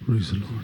Praise the Lord.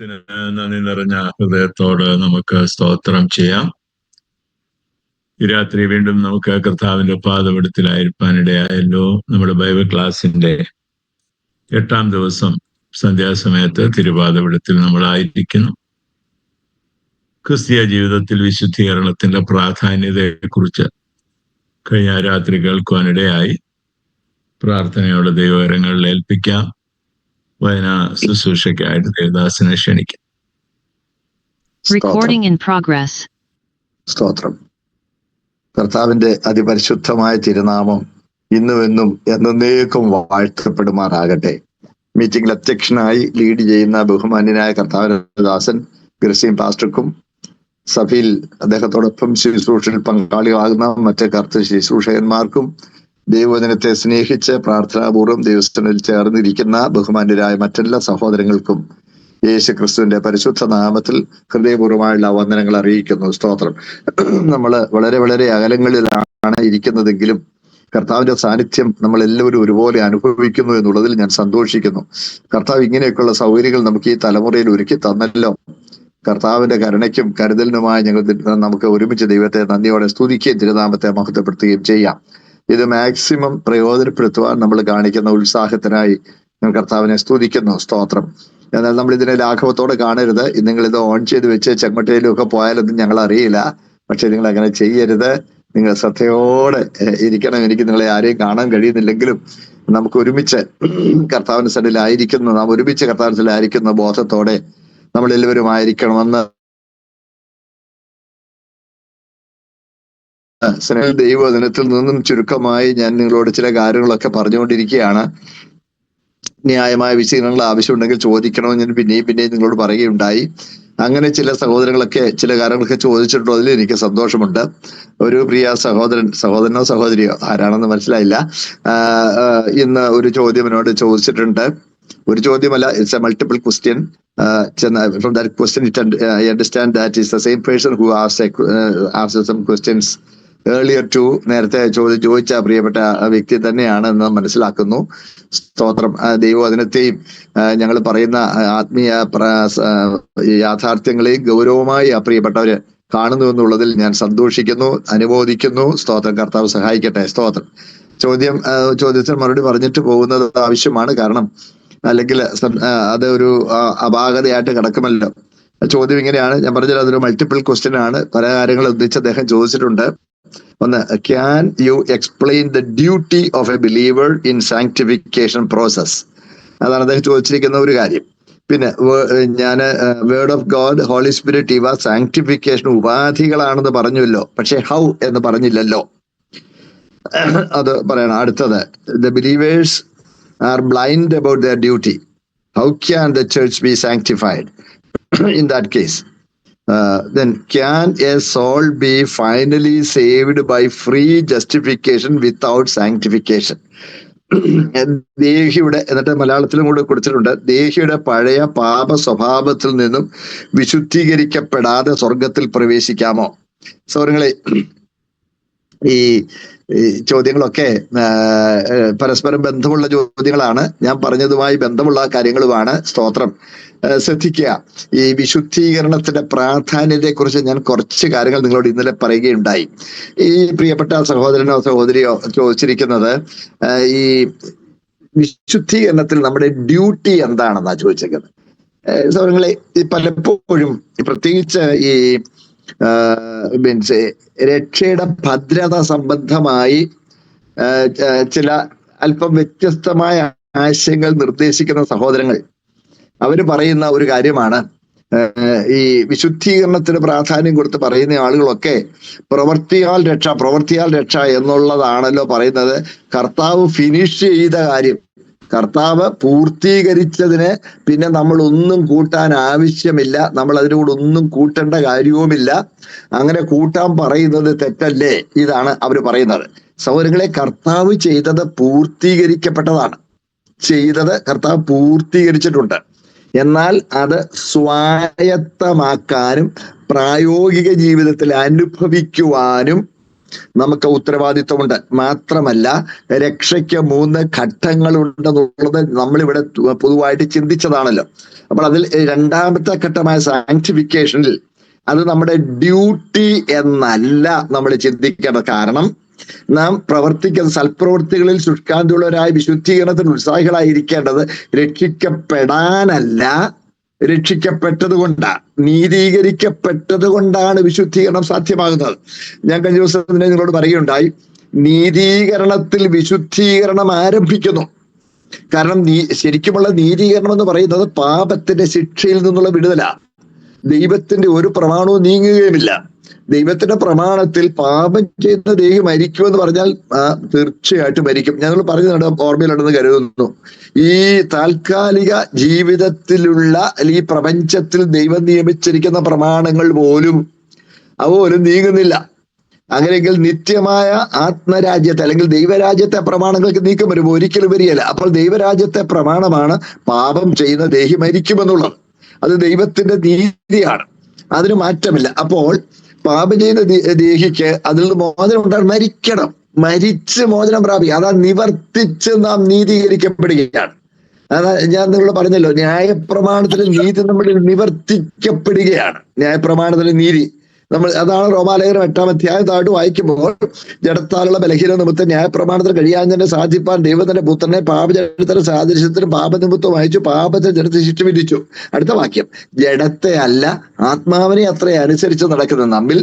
ദൈവത്തിന് നന്ദി നിറഞ്ഞ ഹൃദയത്തോട് നമുക്ക് സ്തോത്രം ചെയ്യാം. ഈ രാത്രി വീണ്ടും നമുക്ക് കർത്താവിന്റെ പാദപീഠത്തിലായിരിക്കാനിടയായല്ലോ. നമ്മുടെ ബൈബിൾ ക്ലാസിന്റെ 8-ാം ദിവസം സന്ധ്യാസമയത്ത് തിരുപാദപീഠത്തിൽ നമ്മളായിരിക്കുന്നു. ക്രിസ്തീയ ജീവിതത്തിൽ വിശുദ്ധീകരണത്തിന്റെ പ്രാധാന്യതയെക്കുറിച്ച് കഴിഞ്ഞ രാത്രി കേൾക്കുവാനിടയായി. പ്രാർത്ഥനയോടെ ദൈവകരങ്ങളിൽ ഏൽപ്പിക്കാം. വചന ശുശ്രൂഷയ്ക്കായിട്ട് ദേവദാസനെ ക്ഷണിക്കാം. സ്തോത്രം. കർത്താവിന്റെ അതിപരിശുദ്ധമായ തിരുനാമം ഇന്നുമെന്നും എന്നേക്കും വാഴ്ത്തപ്പെടുമാറാകട്ടെ. മീറ്റിംഗിൽ അധ്യക്ഷനായി ലീഡ് ചെയ്യുന്ന ബഹുമാന്യനായ കർത്താവിന്റെ ദാസൻ ഗ്രസീം പാസ്റ്റർക്കും സഭയിൽ അദ്ദേഹത്തോടൊപ്പം ശുശ്രൂഷയിൽ പങ്കാളിയാകുന്ന മറ്റ് കർത്തൃ ശുശ്രൂഷകന്മാർക്കും ദൈവവചനത്തെ സ്നേഹിച്ച് പ്രാർത്ഥനാപൂർവ്വം ദൈവസ്ഥനിൽ ചേർന്നിരിക്കുന്ന ബഹുമാന്യരായ മറ്റെല്ലാ സഹോദരങ്ങൾക്കും യേശു ക്രിസ്തുവിന്റെ പരിശുദ്ധ നാമത്തിൽ ഹൃദയപൂർവ്വമായുള്ള വന്ദനങ്ങൾ അറിയിക്കുന്നു. സ്തോത്രം. നമ്മൾ വളരെ വളരെ അകലങ്ങളിലാണ് ഇരിക്കുന്നതെങ്കിലും കർത്താവിന്റെ സാന്നിധ്യം നമ്മൾ എല്ലാവരും ഒരുപോലെ അനുഭവിക്കുന്നു എന്നുള്ളതിൽ ഞാൻ സന്തോഷിക്കുന്നു. കർത്താവ് ഇങ്ങനെയൊക്കെയുള്ള സൗകര്യങ്ങൾ നമുക്ക് ഈ തലമുറയിൽ ഒരുക്കി തന്നല്ലോ. കർത്താവിന്റെ കരുണയ്ക്കും കരുതലിനുമായി നമുക്ക് ഒരുമിച്ച് ദൈവത്തെ നന്ദിയോടെ സ്തുതിക്കുകയും തിരുനാമത്തെ മഹത്വപ്പെടുത്തുകയും ചെയ്യാം. ഇത് മാക്സിമം പ്രയോജനപ്പെടുത്തുവാൻ നമ്മൾ കാണിക്കുന്ന ഉത്സാഹത്തിനായി കർത്താവിനെ സ്തുതിക്കുന്നു. സ്തോത്രം. എന്നാൽ നമ്മൾ ഇതിനെ ലാഘവത്തോടെ കാണരുത്. നിങ്ങൾ ഇത് ഓൺ ചെയ്ത് വെച്ച് ചെമ്മട്ടയിലും ഒക്കെ പോയാലൊന്നും ഞങ്ങൾ അറിയില്ല. പക്ഷെ നിങ്ങൾ അങ്ങനെ ചെയ്യരുത്. നിങ്ങൾ ശ്രദ്ധയോടെ ഇരിക്കണം. എനിക്ക് നിങ്ങളെ ആരെയും കാണാൻ കഴിയുന്നില്ലെങ്കിലും നമുക്ക് ഒരുമിച്ച് കർത്താവിന്റെ സന്നിധിയിലായിരിക്കുന്ന നാം ഒരുമിച്ച് കർത്താവിന്റെ സന്നിധിയിലായിരിക്കുന്ന ബോധത്തോടെ നമ്മൾ എല്ലാവരും ആയിരിക്കണമെന്ന് ദൈവദിനത്തിൽ നിന്നും ചുരുക്കമായി ഞാൻ നിങ്ങളോട് ചില കാര്യങ്ങളൊക്കെ പറഞ്ഞുകൊണ്ടിരിക്കുകയാണ്. ന്യായമായ വിശദീകരണങ്ങൾ ആവശ്യമുണ്ടെങ്കിൽ ചോദിക്കണമെന്ന് ഞാൻ പിന്നെയും നിങ്ങളോട് പറയുകയുണ്ടായി. അങ്ങനെ ചില സഹോദരങ്ങളൊക്കെ ചില കാര്യങ്ങളൊക്കെ ചോദിച്ചിട്ടുണ്ടോ, അതിൽ എനിക്ക് സന്തോഷമുണ്ട്. ഒരു പ്രിയ സഹോദരനോ സഹോദരിയോ ആരാണെന്ന് മനസ്സിലായില്ല, ഇന്ന് ഒരു ചോദ്യം എന്നോട് ചോദിച്ചിട്ടുണ്ട്. ഒരു ചോദ്യമല്ല, it's a multiple question. From that question I understand that is the same person who asked some questions earlier too. നേരത്തെ ചോദിച്ച പ്രിയപ്പെട്ട വ്യക്തി തന്നെയാണ് എന്ന് മനസ്സിലാക്കുന്നു. സ്തോത്രം. ദൈവവചനത്തെയും ഞങ്ങൾ പറയുന്ന ആത്മീയ യാഥാർത്ഥ്യങ്ങളെയും ഗൗരവമായി പ്രിയപ്പെട്ടവര് കാണുന്നു എന്നുള്ളതിൽ ഞാൻ സന്തോഷിക്കുന്നു, അനുമോദിക്കുന്നു. സ്തോത്രം. കർത്താവ് സഹായിക്കട്ടെ. സ്തോത്രം. ചോദ്യത്തിന് മറുപടി പറഞ്ഞിട്ട് പോകുന്നത് ആവശ്യമാണ്. കാരണം അല്ലെങ്കിൽ അത് ഒരു അപാകതയായിട്ട് കിടക്കുമല്ലോ. ചോദ്യം ഇങ്ങനെയാണ്, ഞാൻ പറഞ്ഞത് അതൊരു മൾട്ടിപ്പിൾ ക്വസ്റ്റ്യൻ ആണ്. പല കാര്യങ്ങൾ ഉദ്ദേശിച്ച് അദ്ദേഹം ചോദിച്ചിട്ടുണ്ട്. ഒന്ന്, can you explain the duty of a believer in sanctification process? അതാണ് അദ്ദേഹം ചോദിച്ചിരിക്കുന്ന ഒരു കാര്യം. പിന്നെ ഞാൻ word of God, Holy Spirit ഇവ സാങ്ക്ടിഫിക്കേഷൻ ഉപാധികളാണെന്ന് പറഞ്ഞല്ലോ, പക്ഷെ ഹൗ എന്ന് പറഞ്ഞില്ലല്ലോ. അത് പറയണം. അടുത്തത്, the believers are blind about their duty. How can the church be sanctified in that case? Then can a soul be finally saved by free justification without sanctification? ദേഹിയുടെ, എന്നിട്ട് മലയാളത്തിലും കൂടെ കൊടുത്തിട്ടുണ്ട്, ദേഹിയുടെ പഴയ പാപ സ്വഭാവത്തിൽ നിന്നും വിശുദ്ധീകരിക്കപ്പെടാതെ സ്വർഗത്തിൽ പ്രവേശിക്കാമോ? സൗരങ്ങളെ, ഈ ചോദ്യങ്ങളൊക്കെ പരസ്പരം ബന്ധമുള്ള ചോദ്യങ്ങളാണ്. ഞാൻ പറഞ്ഞതുമായി ബന്ധമുള്ള കാര്യങ്ങളുമാണ്. സ്തോത്രം. ശ്രദ്ധിക്കുക. ഈ വിശുദ്ധീകരണത്തിന്റെ പ്രാധാന്യത്തെക്കുറിച്ച് ഞാൻ കുറച്ച് കാര്യങ്ങൾ നിങ്ങളോട് ഇന്നലെ പറയുകയുണ്ടായി. ഈ പ്രിയപ്പെട്ട സഹോദരനോ സഹോദരിയോ ചോദിച്ചിരിക്കുന്നത് ഈ വിശുദ്ധീകരണത്തിൽ നമ്മുടെ ഡ്യൂട്ടി എന്താണെന്നാ ചോദിച്ചേക്കുന്നത്. സഹോദരങ്ങളെ, പലപ്പോഴും പ്രത്യേകിച്ച് ഈ മീൻസ് രക്ഷയുടെ ഭദ്രത സംബന്ധമായി ചില അല്പം വ്യത്യസ്തമായ ആശയങ്ങൾ നിർദ്ദേശിക്കുന്ന സഹോദരങ്ങൾ അവര് പറയുന്ന ഒരു കാര്യമാണ്, ഈ വിശുദ്ധീകരണത്തിന് പ്രാധാന്യം കൊടുത്ത് പറയുന്ന ആളുകളൊക്കെ പ്രവൃത്തിയാൽ രക്ഷ എന്നുള്ളതാണല്ലോ പറയുന്നത്. കർത്താവ് ഫിനിഷ് ചെയ്ത കാര്യം, കർത്താവ് പൂർത്തീകരിച്ചതിന് പിന്നെ നമ്മൾ ഒന്നും കൂട്ടാൻ ആവശ്യമില്ല, നമ്മൾ അതിനോട് ഒന്നും കൂട്ടേണ്ട കാര്യവുമില്ല. അങ്ങനെ കൂട്ടാൻ പറയുന്നത് തെറ്റല്ലേ? ഇതാണ് അവർ പറയുന്നത്. സഹോദരങ്ങളെ, കർത്താവ് ചെയ്തത് പൂർത്തീകരിക്കപ്പെട്ടതാണ്. കർത്താവ് പൂർത്തീകരിച്ചിട്ടുണ്ട്. എന്നാൽ അത് സ്വായത്തമാക്കാനും പ്രായോഗിക ജീവിതത്തിൽ അനുഭവിക്കുവാനും നമുക്ക് ഉത്തരവാദിത്വമുണ്ട്. മാത്രമല്ല രക്ഷയ്ക്ക് 3 ഘട്ടങ്ങളുണ്ടെന്നുള്ളത് നമ്മളിവിടെ പൊതുവായിട്ട് ചിന്തിച്ചതാണല്ലോ. അപ്പോൾ അതിൽ രണ്ടാമത്തെ ഘട്ടമായ സാങ്ക്ടിഫിക്കേഷനിൽ അത് നമ്മുടെ ഡ്യൂട്ടി എന്നല്ല നമ്മൾ ചിന്തിക്കേണ്ടത്. കാരണം നാം പ്രവർത്തിക്കുന്ന സൽപ്രവൃത്തികളിൽ ശുഷ്കാന്തിയുള്ളവരായ വിശുദ്ധീകരണത്തിന് ഉത്സാഹികളായിരിക്കേണ്ടത് രക്ഷിക്കപ്പെടാനല്ല, രക്ഷിക്കപ്പെട്ടത് കൊണ്ടാണ്, നീതീകരിക്കപ്പെട്ടത് കൊണ്ടാണ് വിശുദ്ധീകരണം സാധ്യമാകുന്നത്. ഞാൻ കഴിഞ്ഞ ദിവസം നിങ്ങളോട് പറയുകയുണ്ടായി, നീതീകരണത്തിൽ വിശുദ്ധീകരണം ആരംഭിക്കുന്നു. കാരണം ശരിക്കുമുള്ള നീതീകരണം എന്ന് പറയുന്നത് പാപത്തിന്റെ ശിക്ഷയിൽ നിന്നുള്ള വിടുതലാണ്. ദൈവത്തിന്റെ ഒരു പ്രമാണവും നീങ്ങുകയുമില്ല. ദൈവത്തിന്റെ പ്രമാണത്തിൽ പാപം ചെയ്യുന്ന ദേഹി മരിക്കുമെന്ന് പറഞ്ഞാൽ തീർച്ചയായിട്ടും മരിക്കും. ഞങ്ങൾ പറഞ്ഞു ഓർമ്മയിലുണ്ടെന്ന് കരുതുന്നു. ഈ താൽക്കാലിക ജീവിതത്തിലുള്ള ഈ പ്രപഞ്ചത്തിൽ ദൈവം നിയമിച്ചിരിക്കുന്ന പ്രമാണങ്ങൾ പോലും നീങ്ങുന്നില്ല. അങ്ങനെയെങ്കിൽ നിത്യമായ ആത്മരാജ്യത്തെ അല്ലെങ്കിൽ ദൈവരാജ്യത്തെ പ്രമാണങ്ങൾക്ക് നീക്കം വരുമ്പോൾ ഒരിക്കലും വരികയില്ല. അപ്പോൾ ദൈവരാജ്യത്തെ പ്രമാണമാണ് പാപം ചെയ്യുന്ന ദേഹി മരിക്കുമെന്നുള്ളത്. അത് ദൈവത്തിന്റെ നീതിയാണ്, അതിന് മാറ്റമില്ല. അപ്പോൾ പാപം ചെയ്യുന്ന ദേഹിക്ക് അതിൽ നിന്ന് മോചനം ഉണ്ടാകും, മരിക്കണം, മരിച്ച് മോചനം പ്രാപിക്കുക. അതാ നിവർത്തിച്ച് നാം നീതീകരിക്കപ്പെടുകയാണ്. അതാ ഞാൻ നിങ്ങളോട് പറഞ്ഞല്ലോ, ന്യായപ്രമാണത്തിലെ നീതി നമ്മളിൽ നിവർത്തിക്കപ്പെടുകയാണ്. ന്യായപ്രമാണത്തിലെ നീതി അതാണ് റോമാലേഖനം 8-ാം അധ്യായം താഴോട്ട് വായിക്കുമ്പോൾ, ജഡത്താലുള്ള ബലഹീന നിമിത്തം ന്യായപ്രമാണത്തിന് കഴിയാഞ്ഞതിനെ സാധിപ്പാൻ ദൈവം തന്റെ പുത്രനെ പാപജഡത്തിന്റെ സാദൃശ്യത്തിന് പാപനിമിത്തം അയച്ചു, പാപത്തെ ജഡത്തെ ശിക്ഷ വിധിച്ചു. അടുത്ത വാക്യം, ജഡത്തെ അല്ല ആത്മാവിനെ അത്ര അനുസരിച്ച് നടക്കുന്ന നമ്മിൽ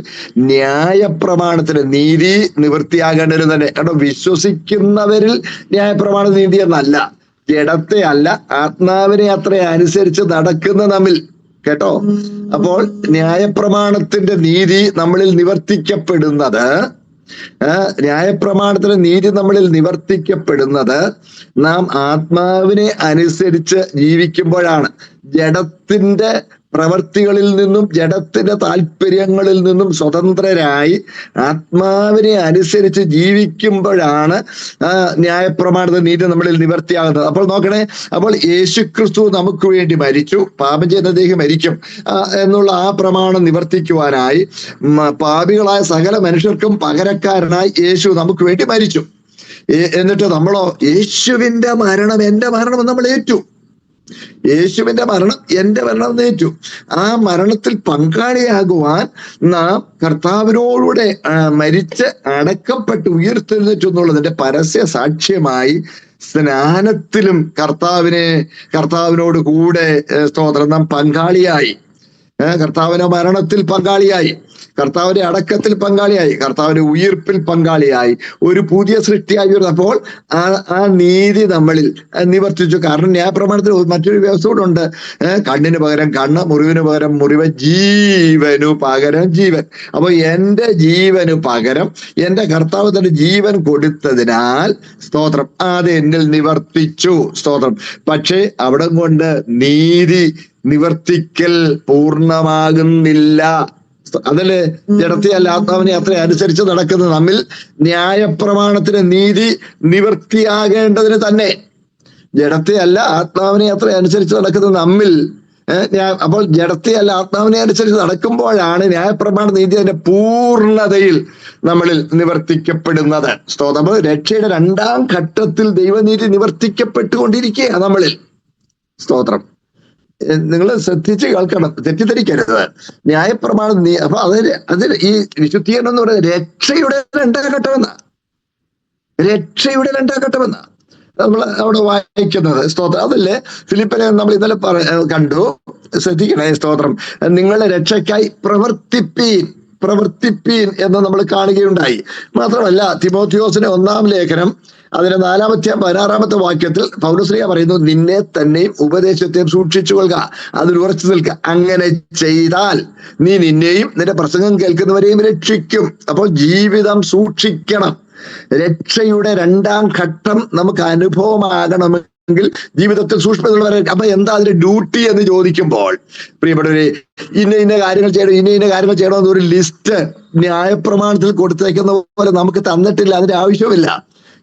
ന്യായപ്രമാണത്തിന് നീതി നിവൃത്തിയാകേണ്ടത് തന്നെ. കാരണം വിശ്വസിക്കുന്നവരിൽ ന്യായപ്രമാണ നീതി എന്നല്ല, ജഡത്തെ അല്ല ആത്മാവിനെ അത്ര അനുസരിച്ച് നടക്കുന്ന നമ്മിൽ. കേട്ടോ? അപ്പോൾ ന്യായപ്രമാണത്തിന്റെ നീതി നമ്മളിൽ നിവർത്തിക്കപ്പെടുന്നത്, ന്യായപ്രമാണത്തിന്റെ നീതി നമ്മളിൽ നിവർത്തിക്കപ്പെടുന്നത് നാം ആത്മാവിനെ അനുസരിച്ച് ജീവിക്കുമ്പോഴാണ്. ജഡത്തിന്റെ പ്രവൃത്തികളിൽ നിന്നും ജഡത്തിന്റെ താല്പര്യങ്ങളിൽ നിന്നും സ്വതന്ത്രരായി ആത്മാവിനെ അനുസരിച്ച് ജീവിക്കുമ്പോഴാണ് ന്യായപ്രമാണത്തിന്റെ നീതി നമ്മളിൽ നിവർത്തിയാകുന്നത്. അപ്പോൾ നോക്കണേ, അപ്പോൾ യേശുക്രിസ്തു നമുക്ക് വേണ്ടി മരിച്ചു, പാപം ചെയ്യുന്ന ദേഹി മരിക്കും എന്നുള്ള ആ പ്രമാണം നിവർത്തിക്കുവാനായി പാപികളായ സകല മനുഷ്യർക്കും പകരക്കാരനായി യേശു നമുക്ക് വേണ്ടി മരിച്ചു. എന്നിട്ട് നമ്മളോ യേശുവിന്റെ മരണം എന്റെ മരണം നമ്മൾ ഏറ്റു. യേശുവിന്റെ മരണം എന്റെ മരണം ഏറ്റു. ആ മരണത്തിൽ പങ്കാളിയാകുവാൻ നാം കർത്താവിനോടുകൂടെ മരിച്ച് അടക്കപ്പെട്ട് ഉയർത്തെഴുന്നേറ്റു എന്നുള്ളതിന്റെ പരസ്യ സാക്ഷ്യമായി സ്നാനത്തിലും കർത്താവിനോട് കൂടെ സ്തോത്രം നാം പങ്കാളിയായി. കർത്താവിന്റെ മരണത്തിൽ പങ്കാളിയായി, കർത്താവിന്റെ അടക്കത്തിൽ പങ്കാളിയായി, കർത്താവിന്റെ ഉയിർപ്പിൽ പങ്കാളിയായി, ഒരു പുതിയ സൃഷ്ടിയായി വരുന്നപ്പോൾ ആ നീതി നമ്മളിൽ നിവർത്തിച്ചു. കാരണം ന്യായപ്രമാണത്തിൽ മറ്റൊരു വ്യവസ്ഥ കൂടെ ഉണ്ട്. കണ്ണിന് പകരം കണ്ണ്, മുറിവിന് പകരം മുറിവ്, ജീവനു പകരം ജീവൻ. അപ്പൊ എന്റെ ജീവന് പകരം എന്റെ കർത്താവ് തന്റെ ജീവൻ കൊടുത്തതിനാൽ സ്തോത്രം അത് എന്നിൽ നിവർത്തിച്ചു. സ്തോത്രം. പക്ഷേ അവിടെ കൊണ്ട് നീതി നിവർത്തിക്കൽ പൂർണ്ണമാകുന്നില്ല. അതില് ജഡത്തെയല്ല ആത്മാവിനെ അത്ര അനുസരിച്ച് നടക്കുന്ന നമ്മിൽ ന്യായപ്രമാണത്തിന് നീതി നിവൃത്തിയാകേണ്ടതിന് തന്നെ. ജഡത്തെയല്ല ആത്മാവിനെ അത്ര അനുസരിച്ച് നടക്കുന്ന നമ്മിൽ അപ്പോൾ ജഡത്തെയല്ല ആത്മാവിനെ അനുസരിച്ച് നടക്കുമ്പോഴാണ് ന്യായപ്രമാണ നീതി അതിന്റെ പൂർണ്ണതയിൽ നമ്മളിൽ നിവർത്തിക്കപ്പെടുന്നത്. സ്തോത്രം. രക്ഷയുടെ 2-ാം ഘട്ടത്തിൽ ദൈവനീതി നിവർത്തിക്കപ്പെട്ടുകൊണ്ടിരിക്കുകയാണ് നമ്മളിൽ. സ്തോത്രം. നിങ്ങൾ ശ്രദ്ധിച്ച് കേൾക്കണം, തെറ്റിദ്ധരിക്കരുത്. ന്യായപ്രമാണം അപ്പൊ അത് ഈ വിശുദ്ധീകരണം എന്ന് പറയുന്നത് രക്ഷയുടെ 2-ാം ഘട്ടമെന്നാ, രക്ഷയുടെ 2-ാം ഘട്ടമെന്നാ നമ്മൾ അവിടെ വായിക്കുന്നത്. സ്തോത്രം. അതല്ലേ ഫിലിപ്പിനെ നമ്മൾ ഇന്നലെ കണ്ടു. ശ്രദ്ധിക്കണേ. സ്തോത്രം. നിങ്ങളുടെ രക്ഷയ്ക്കായി പ്രവർത്തിപ്പീൻ എന്ന് നമ്മൾ കാണുകയുണ്ടായി. മാത്രമല്ല തിമോത്തിയോസിന്റെ 1-ാം ലേഖനം അതിന്റെ 4-ാമത്തെ 16-ാമത്തെ വാക്യത്തിൽ പൗലോസ്ലീഹ പറയുന്നു, നിന്നെ തന്നെയും ഉപദേശത്തെയും സൂക്ഷിച്ചു കൊള്ളുക, അതിൽ ഉറച്ചു നിൽക്കുക. അങ്ങനെ ചെയ്താൽ നീ നിന്നെയും നിന്റെ പ്രസംഗം കേൾക്കുന്നവരെയും രക്ഷിക്കും. അപ്പോൾ ജീവിതം സൂക്ഷിക്കണം. രക്ഷയുടെ 2-ാം ഘട്ടം നമുക്ക് അനുഭവമാകണമെങ്കിൽ ജീവിതത്തിൽ സൂക്ഷ്മതയുള്ളവരെ. അപ്പൊ എന്താ അതിന്റെ ഡ്യൂട്ടി എന്ന് ചോദിക്കുമ്പോൾ, പ്രിയപ്പെട്ടവരെ, ഇന്ന കാര്യങ്ങൾ ചെയ്യണം, ഇന്ന കാര്യങ്ങൾ ചെയ്യണമെന്ന് ഒരു ലിസ്റ്റ് ന്യായപ്രമാണത്തിൽ കൊടുത്തേക്കുന്ന പോലെ നമുക്ക് തന്നിട്ടില്ല. അതിന്റെ ആവശ്യമില്ല.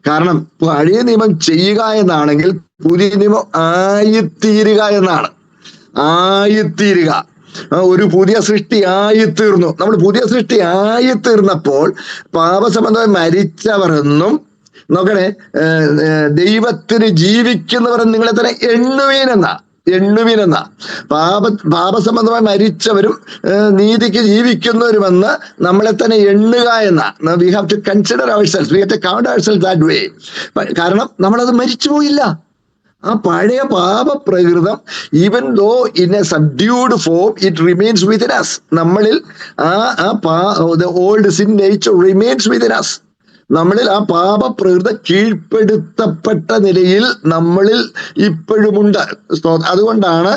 കാരണം പഴയ നിയമം ചെയ്യുക എന്നാണെങ്കിൽ പുതിയ നിയമം ആയിത്തീരുക എന്നാണ്. ആയിത്തീരുക. ഒരു പുതിയ സൃഷ്ടിയായി തീർന്നു. നമ്മൾ പുതിയ സൃഷ്ടിയായി തീർന്നപ്പോൾ പാപസംബന്ധമായി മരിച്ചവർ എന്നും, നോക്കണേ, ദൈവത്തിന് ജീവിക്കുന്നവർ നിങ്ങളെ തന്നെ എണ്ണുവീനെന്ന പാപസംബന്ധമായി മരിച്ചവരും നീതിക്ക് ജീവിക്കുന്നവരുമെന്ന് നമ്മളെ തന്നെ എണ്ണുക എന്ന. We have to consider ourselves, we have to count ourselves that way. കാരണം നമ്മളത് മരിച്ചു പോയില്ല. ആ പഴയ പാപപ്രകൃതം even though in a subdued form it remains within us. നമ്മളിൽ old sin nature remains within us. നമ്മളിൽ ആ പാപപ്രകൃതി കീഴ്പ്പെടുത്തപ്പെട്ട നിലയിൽ നമ്മളിൽ ഇപ്പോഴുമുണ്ട്. അതുകൊണ്ടാണ്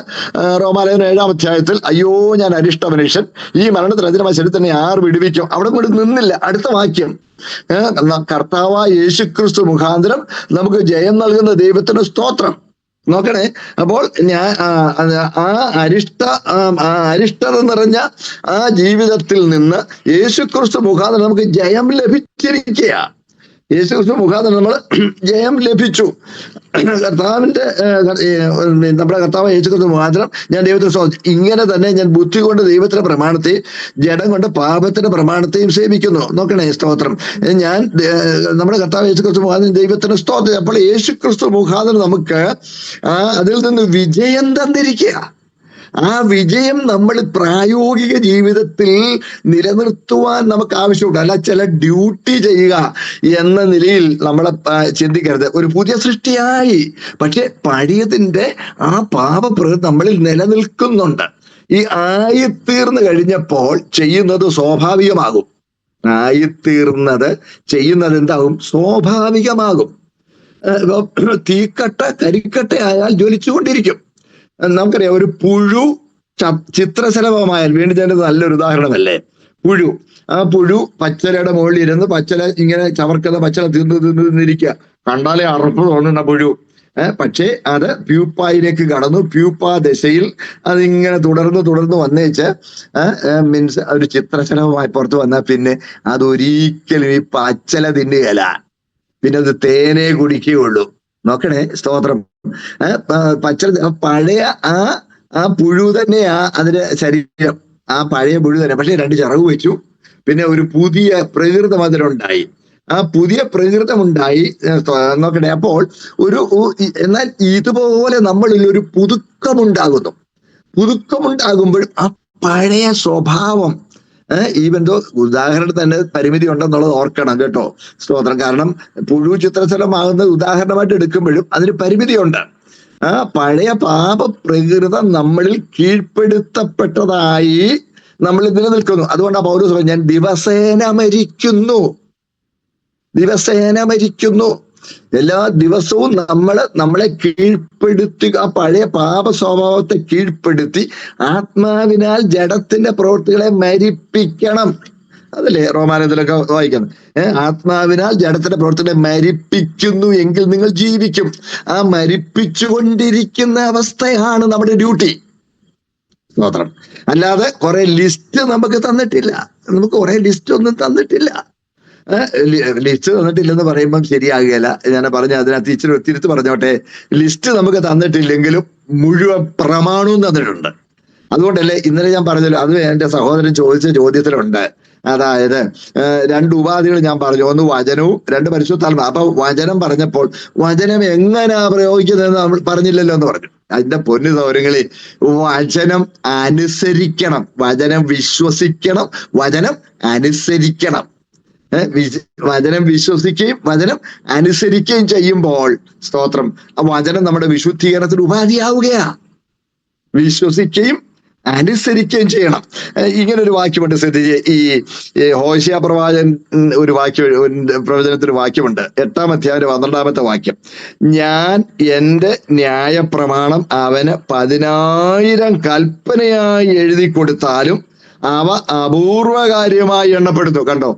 റോമാലേഖനം 7-ാം അധ്യായത്തിൽ അയ്യോ ഞാൻ അരിഷ്ട മനുഷ്യൻ, ഈ മരണത്തിന് അധീനമായ ശരീരത്തിനെ ആർ വിടുവിക്കും. അവിടെ കൂടി നിന്നില്ല. അടുത്ത വാക്യം, കർത്താവായ യേശുക്രിസ്തു മുഖാന്തരം നമുക്ക് ജയം നൽകുന്ന ദൈവത്തിന് സ്തോത്രം. നോക്കണേ, അപ്പോൾ ഞാൻ അരിഷ്ടത നിറഞ്ഞ ആ ജീവിതത്തിൽ നിന്ന് യേശുക്രിസ്തു മുഖാന്തരം നമുക്ക് ജയം ലഭിച്ചിരിക്കുക. യേശുക്രിസ്തു മുഖാന്തരം നമ്മൾ ജയം ലഭിച്ചു. കർത്താവിന്റെ നമ്മുടെ കർത്താവ് യേശുക്രിസ്തു മുഖാന്തരം ഞാൻ ദൈവത്തെ സ്തോത്രം. ഇങ്ങനെ തന്നെ ഞാൻ ബുദ്ധി കൊണ്ട് ദൈവത്തിന്റെ പ്രമാണത്തെയും ജഡം കൊണ്ട് പാപത്തിന്റെ പ്രമാണത്തെയും സേവിക്കുന്നു. നോക്കണേ, സ്തോത്രം. ഞാൻ നമ്മുടെ കർത്താവ് യേശുക്രിസ്തു മുഖാന്തരം ദൈവത്തിന് സ്തോത്രം. അപ്പോൾ യേശുക്രിസ്തു മുഖാന്തരം നമുക്ക് അതിൽ നിന്ന് വിജയം തന്നിരിക്കുക. ആ വിജയം നമ്മൾ പ്രായോഗിക ജീവിതത്തിൽ നിലനിർത്തുവാൻ നമുക്ക് ആവശ്യമുണ്ട്. അല്ല ചില ഡ്യൂട്ടി ചെയ്യുക എന്ന നിലയിൽ നമ്മളെ ചിന്തിക്കരുത്. ഒരു പുതിയ സൃഷ്ടിയായി, പക്ഷെ പഴയതിന്റെ ആ പാപപ്രകൃതി നമ്മളിൽ നിലനിൽക്കുന്നുണ്ട്. ഈ ആയിത്തീർന്നു കഴിഞ്ഞപ്പോൾ ചെയ്യുന്നത് സ്വാഭാവികമാകും. ചെയ്യുന്നത് എന്താകും? സ്വാഭാവികമാകും. തീക്കട്ട കരിക്കട്ടയായാൽ ജ്വലിച്ചുകൊണ്ടിരിക്കും. നമുക്കറിയാം, ഒരു പുഴു ചിത്രശലഭമായാൽ, വീണ്ടും ചേണ്ടത് നല്ലൊരു ഉദാഹരണമല്ലേ പുഴു. ആ പുഴു പച്ചലയുടെ മുകളിൽ ഇരുന്ന് പച്ചല ഇങ്ങനെ ചവർക്കുന്ന പച്ചല തിന്നിരിക്കുക. കണ്ടാലേ അറപ്പ് തോന്നുന്ന പുഴു. പക്ഷേ അത് പ്യൂപ്പായിലേക്ക് കടന്നു. പ്യൂപ്പാ ദശയിൽ അതിങ്ങനെ തുടർന്ന് വന്നേച്ച് മീൻസ് ഒരു ചിത്രശലഭമായി പുറത്ത് വന്നാൽ പിന്നെ അതൊരിക്കലും ഈ പച്ചല തിന്നുകയല്ല, പിന്നെ അത് തേനേ കുടിക്കുകയുള്ളൂ. നോക്കണേ, സ്തോത്രം. പഴയ ആ പുഴു തന്നെയാ അതിന്റെ ശരീരം, ആ പഴയ പുഴു തന്നെ. പക്ഷെ 2 ചിറക് വെച്ചു. പിന്നെ ഒരു പുതിയ പ്രകൃതം അതിലുണ്ടായി. ആ പുതിയ പ്രകൃതമുണ്ടായി. നോക്കണേ, അപ്പോൾ എന്നാൽ ഇതുപോലെ നമ്മളിൽ ഒരു പുതുക്കമുണ്ടാകുമ്പോൾ ആ പഴയ സ്വഭാവം ഈവെന്തോ ഉദാഹരണം തന്നെ പരിമിതി ഉണ്ടെന്നുള്ളത് ഓർക്കണം കേട്ടോ, സ്തോത്രം. കാരണം പുഴു ചിത്രശലമാകുന്നത് ഉദാഹരണമായിട്ട് എടുക്കുമ്പോഴും അതിന് പരിമിതിയുണ്ട്. ആ പഴയ പാപപ്രകൃതം നമ്മളിൽ കീഴ്പ്പെടുത്തപ്പെട്ടതായി നമ്മൾ നിലനിൽക്കുന്നു. അതുകൊണ്ടാണ് പൗലോസ് പറഞ്ഞത്, ഞാൻ ദിവസേന മരിക്കുന്നു. എല്ലാ ദിവസവും നമ്മളെ കീഴ്പ്പെടുത്തി, ആ പഴയ പാപ സ്വഭാവത്തെ കീഴ്പ്പെടുത്തി ആത്മാവിനാൽ ജഡത്തിന്റെ പ്രവൃത്തികളെ മരിപ്പിക്കണം. അതല്ലേ റോമാലേഖനത്തിലൊക്കെ വായിക്കുന്നത്. ആത്മാവിനാൽ ജഡത്തിന്റെ പ്രവൃത്തികളെ മരിപ്പിക്കുന്നു എങ്കിൽ നിങ്ങൾ ജീവിക്കും. ആ മരിപ്പിച്ചുകൊണ്ടിരിക്കുന്ന അവസ്ഥയാണ് നമ്മുടെ ഡ്യൂട്ടി. സ്തോത്രം. അല്ലാതെ കുറെ ലിസ്റ്റ് നമുക്ക് തന്നിട്ടില്ല. നമുക്ക് കുറെ ലിസ്റ്റ് ഒന്നും തന്നിട്ടില്ല. ലിസ്റ്റ് തന്നിട്ടില്ലെന്ന് പറയുമ്പം ശരിയാകുകയില്ല. ഞാൻ പറഞ്ഞ അതിനകത്ത് ഇച്ചിരി തിരുത്ത് പറഞ്ഞോട്ടെ. ലിസ്റ്റ് നമുക്ക് തന്നിട്ടില്ലെങ്കിലും മുഴുവൻ പ്രമാണവും തന്നിട്ടുണ്ട്. അതുകൊണ്ടല്ലേ ഇന്നലെ ഞാൻ പറഞ്ഞല്ലോ, അത് എന്റെ സഹോദരൻ ചോദിച്ച ചോദ്യത്തിലുണ്ട്. അതായത് 2 ഉപാധികൾ ഞാൻ പറഞ്ഞു. ഒന്ന് വചനവും 2 പരിശുദ്ധാത്മാ. അപ്പൊ വചനം പറഞ്ഞപ്പോൾ വചനം എങ്ങനെയാ പ്രയോഗിക്കുന്നതെന്ന് നമ്മൾ പറഞ്ഞില്ലല്ലോ എന്ന് പറഞ്ഞു. അതിന്റെ പൊന്നു സൗകര്യങ്ങളിൽ വചനം അനുസരിക്കണം, വചനം വിശ്വസിക്കണം, വചനം അനുസരിക്കണം. വചനം വിശ്വസിക്കുകയും വചനം അനുസരിക്കുകയും ചെയ്യുമ്പോൾ, സ്തോത്രം, ആ വചനം നമ്മുടെ വിശുദ്ധീകരണത്തിന് ഉപാധിയാവുകയാ. വിശ്വസിക്കുകയും അനുസരിക്കുകയും ചെയ്യണം. ഇങ്ങനെ ഒരു വാക്യമുണ്ട്, ശ്രദ്ധിച്ച്. ഈ ഹോശിയ ഒരു പ്രവചനത്തിന് വാക്യമുണ്ട്. 8-ാം അധ്യായം 12-ാമത്തെ വാക്യം. ഞാൻ എന്റെ ന്യായപ്രമാണം അവന് 10,000 കൽപ്പനയായി എഴുതി കൊടുത്താലും അവ അപൂർവകാര്യമായി എണ്ണപ്പെടുന്നു. കണ്ടോ,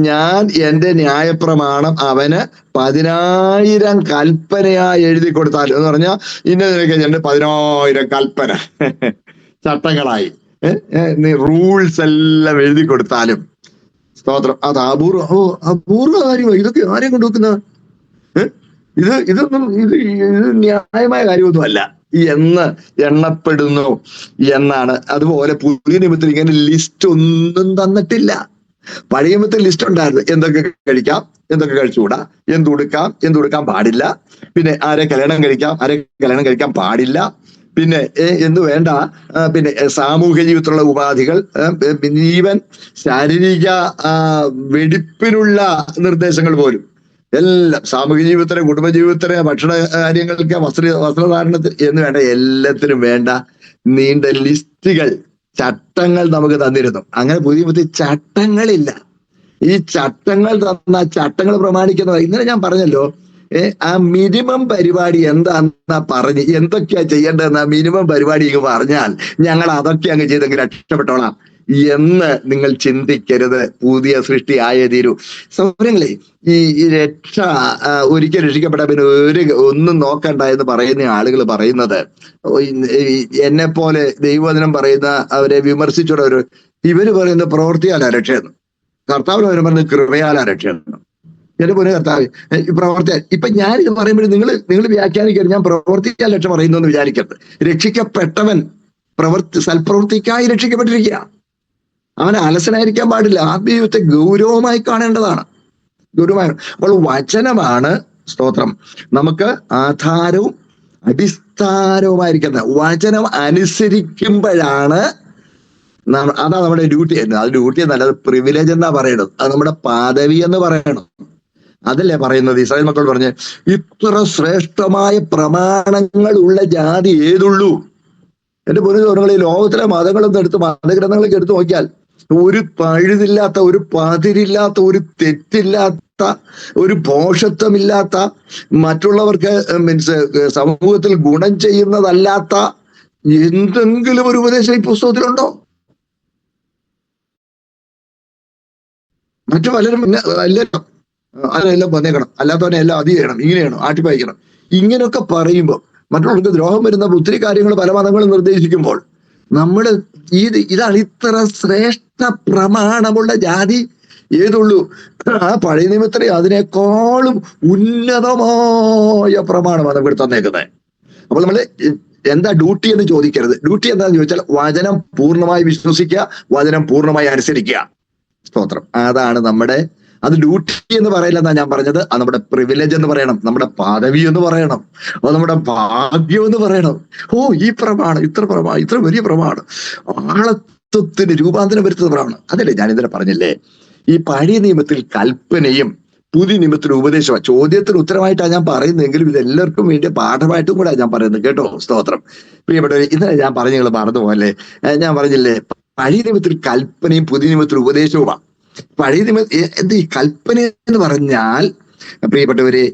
ഞാൻ എന്റെ ന്യായപ്രമാണം അവന് 10,000 കൽപ്പനയായി എഴുതി കൊടുത്താലും എന്ന് പറഞ്ഞാൽ നിനക്ക് എന്റെ 10,000 കൽപ്പന ചട്ടങ്ങളായി റൂൾസ് എല്ലാം എഴുതി കൊടുത്താലും, സ്തോത്രം, അത് അപൂർവ കാര്യമായി. ഇതൊക്കെ ആരെയും കൊണ്ടുവെക്കുന്ന ഇതൊന്നും ഇത് ന്യായമായ കാര്യമൊന്നും അല്ല. എന്ന് എണ്ണപ്പെടുന്നു എന്നാണ്. അതുപോലെ പുതിയ നിയമത്തിൽ ഇങ്ങനെ ലിസ്റ്റ് ഒന്നും തന്നിട്ടില്ല. പഴയ നിയമത്തിൽ ലിസ്റ്റ് ഉണ്ടായിരുന്നു, എന്തൊക്കെ കഴിക്കാം, എന്തൊക്കെ കഴിച്ചുകൂടാ, എന്തുടുക്കാൻ പാടില്ല, പിന്നെ ആരെ കല്യാണം കഴിക്കാം, ആരെ കല്യാണം കഴിക്കാൻ പാടില്ല, പിന്നെ എന്ന് വേണ്ട, പിന്നെ സാമൂഹ്യ ജീവിതത്തിലുള്ള ഉപാധികൾ, ഈവൻ ശാരീരിക വെടിപ്പിനുള്ള നിർദ്ദേശങ്ങൾ പോലും എല്ലാം, സാമൂഹ്യ ജീവിതത്തിന്, കുടുംബജീവിതത്തിന്, ഭക്ഷണ കാര്യങ്ങൾക്ക്, വസ്ത്രധാരണത്തിന് എന്ന് വേണ്ട എല്ലാത്തിനും വേണ്ട നീണ്ട ലിസ്റ്റുകൾ, ചട്ടങ്ങൾ നമുക്ക് തന്നിരുന്നു. അങ്ങനെ പുതിയ പുതിയ ചട്ടങ്ങളില്ല. ഈ ചട്ടങ്ങൾ തന്ന ചട്ടങ്ങൾ പ്രമാണിക്കുന്നത് ഇന്നലെ ഞാൻ പറഞ്ഞല്ലോ, ആ മിനിമം പരിപാടി എന്താന്നാ പറഞ്ഞ് എന്തൊക്കെയാ ചെയ്യേണ്ടതെന്ന് ആ മിനിമം പരിപാടി പറഞ്ഞാൽ ഞങ്ങൾ അതൊക്കെ അങ്ങ് ചെയ്തെങ്കിൽ രക്ഷപ്പെട്ടോളാം എന്ന് നിങ്ങൾ ചിന്തിക്കരുത്. പുതിയ സൃഷ്ടി ആയേ തീരൂ. സൗകര്യങ്ങളെ, ഈ രക്ഷ ഒരിക്കൽ രക്ഷിക്കപ്പെട്ട പിന്നെ ഒന്നും നോക്കണ്ട എന്ന് പറയുന്ന ആളുകൾ പറയുന്നത്, എന്നെ പോലെ ദൈവവചനം പറയുന്ന അവരെ വിമർശിച്ചുള്ളവർ, ഇവര് പറയുന്ന പ്രവൃത്തിയാലാ രക്ഷയെന്ന്, കർത്താവിന് അവരും പറയുന്നത് കൃപയാലാ രക്ഷയെന്ന്. എന്റെ പോലെ കർത്താവ് ഈ പ്രവർത്തിയാൽ, ഇപ്പൊ ഞാനിത് പറയുമ്പോൾ നിങ്ങൾ വ്യാഖ്യാനിക്കരുത് ഞാൻ പ്രവർത്തിക്കാൻ രക്ഷ പറയുന്നു എന്ന് വിചാരിക്കരുത്. രക്ഷിക്കപ്പെട്ടവൻ സൽപ്രവൃത്തിക്കായി രക്ഷിക്കപ്പെട്ടിരിക്കുക. അവൻ അലസനായിരിക്കാൻ പാടില്ല. ആത്മീയത്തെ ഗൗരവമായി കാണേണ്ടതാണ്, ഗൗരവമായി. അപ്പോൾ വചനമാണ്, സ്തോത്രം, നമുക്ക് ആധാരവും അടിസ്ഥാനവുമായിരിക്കുന്നത്. വചനം അനുസരിക്കുമ്പോഴാണ് അതാ നമ്മുടെ ഡ്യൂട്ടി. അത് ഡ്യൂട്ടി എന്നല്ല, അത് പ്രിവിലേജ് എന്നാ പറയണത്, അത് നമ്മുടെ പദവി എന്ന് പറയണം. അതല്ലേ പറയുന്നത് ഇസ്രായേൽ മക്കൾ പറഞ്ഞ്, ഇത്ര ശ്രേഷ്ഠമായ പ്രമാണങ്ങൾ ഉള്ള ജാതി ഏതുള്ളൂ. എന്റെ പൊന്നു, ഈ ലോകത്തിലെ മതങ്ങളൊന്നും എടുത്ത്, മതഗ്രന്ഥങ്ങളൊക്കെ എടുത്തു നോക്കിയാൽ ഒരു പഴുതില്ലാത്ത, ഒരു പതിരില്ലാത്ത, ഒരു തെറ്റില്ലാത്ത, ഒരു ഭോഷത്വമില്ലാത്ത, മറ്റുള്ളവർക്ക് മീൻസ് സമൂഹത്തിൽ ഗുണം ചെയ്യുന്നതല്ലാത്ത എന്തെങ്കിലും ഒരു ഉപദേശം ഈ പുസ്തകത്തിലുണ്ടോ? മറ്റു പലരും എല്ലാവരും അതിനെല്ലാം വന്നേക്കണം, അല്ലാത്തവനെ എല്ലാം അത് ചെയ്യണം, ഇങ്ങനെ ചെയ്യണം, ആട്ടിപ്പായിക്കണം, ഇങ്ങനെയൊക്കെ പറയുമ്പോൾ മറ്റുള്ളവർക്ക് ദ്രോഹം വരുന്ന ഒത്തിരി കാര്യങ്ങൾ പല മതങ്ങളും നിർദ്ദേശിക്കുമ്പോൾ നമ്മൾ ഇതാണ് ഇത്ര ശ്രേഷ്ഠ പ്രമാണമുള്ള ജാതി ഏതുള്ളൂ. ആ പഴയ നിയമത്തിലെ അതിനേക്കാളും ഉന്നതമായ പ്രമാണമാണ് നമുക്ക് തന്നേക്കുന്നത്. അപ്പോൾ നമ്മൾ എന്താ ഡ്യൂട്ടി എന്ന് ചോദിക്കരുത്. ഡ്യൂട്ടി എന്താന്ന് ചോദിച്ചാൽ വചനം പൂർണ്ണമായി വിശ്വസിക്കുക, വചനം പൂർണ്ണമായി അനുസരിക്കുക. സ്തോത്രം. അതാണ് നമ്മുടെ, അത് ഡ്യൂട്ടി എന്ന് പറയില്ലെന്നാ ഞാൻ പറഞ്ഞത്. അത് നമ്മുടെ പ്രിവിലേജ് എന്ന് പറയണം, നമ്മുടെ പദവി എന്ന് പറയണം, അത് നമ്മുടെ ഭാഗ്യം എന്ന് പറയണം. ഈ പ്രമാണം, ഇത്ര വലിയ പ്രമാണം, ആളത്വത്തിന് രൂപാന്തരം വരുത്തുന്ന പ്രമാണം. അതല്ലേ ഞാൻ ഇന്നലെ പറഞ്ഞില്ലേ, ഈ പഴയ നിയമത്തിൽ കൽപ്പനയും പുതിയ നിയമത്തിൽ ഉപദേശമാണ്. ചോദ്യത്തിന് ഉത്തരമായിട്ടാണ് ഞാൻ പറയുന്നതെങ്കിലും ഇത് എല്ലാവർക്കും വേണ്ടി പാഠമായിട്ടും കൂടെ ഞാൻ പറയുന്നത് കേട്ടോ. സ്തോത്രം. പ്രിയപ്പെട്ടവരെ, ഇന്നലെ ഞാൻ പറഞ്ഞ നിങ്ങൾ മറന്നുപോലെ, ഞാൻ പറഞ്ഞില്ലേ, പഴയ നിയമത്തിൽ കൽപ്പനയും പുതിയ നിയമത്തിൽ ഉപദേശവുമാണ്. പഴയ നിയമ ഈ കൽപ്പന എന്ന് പറഞ്ഞാൽ, പ്രിയപ്പെട്ടവരെ,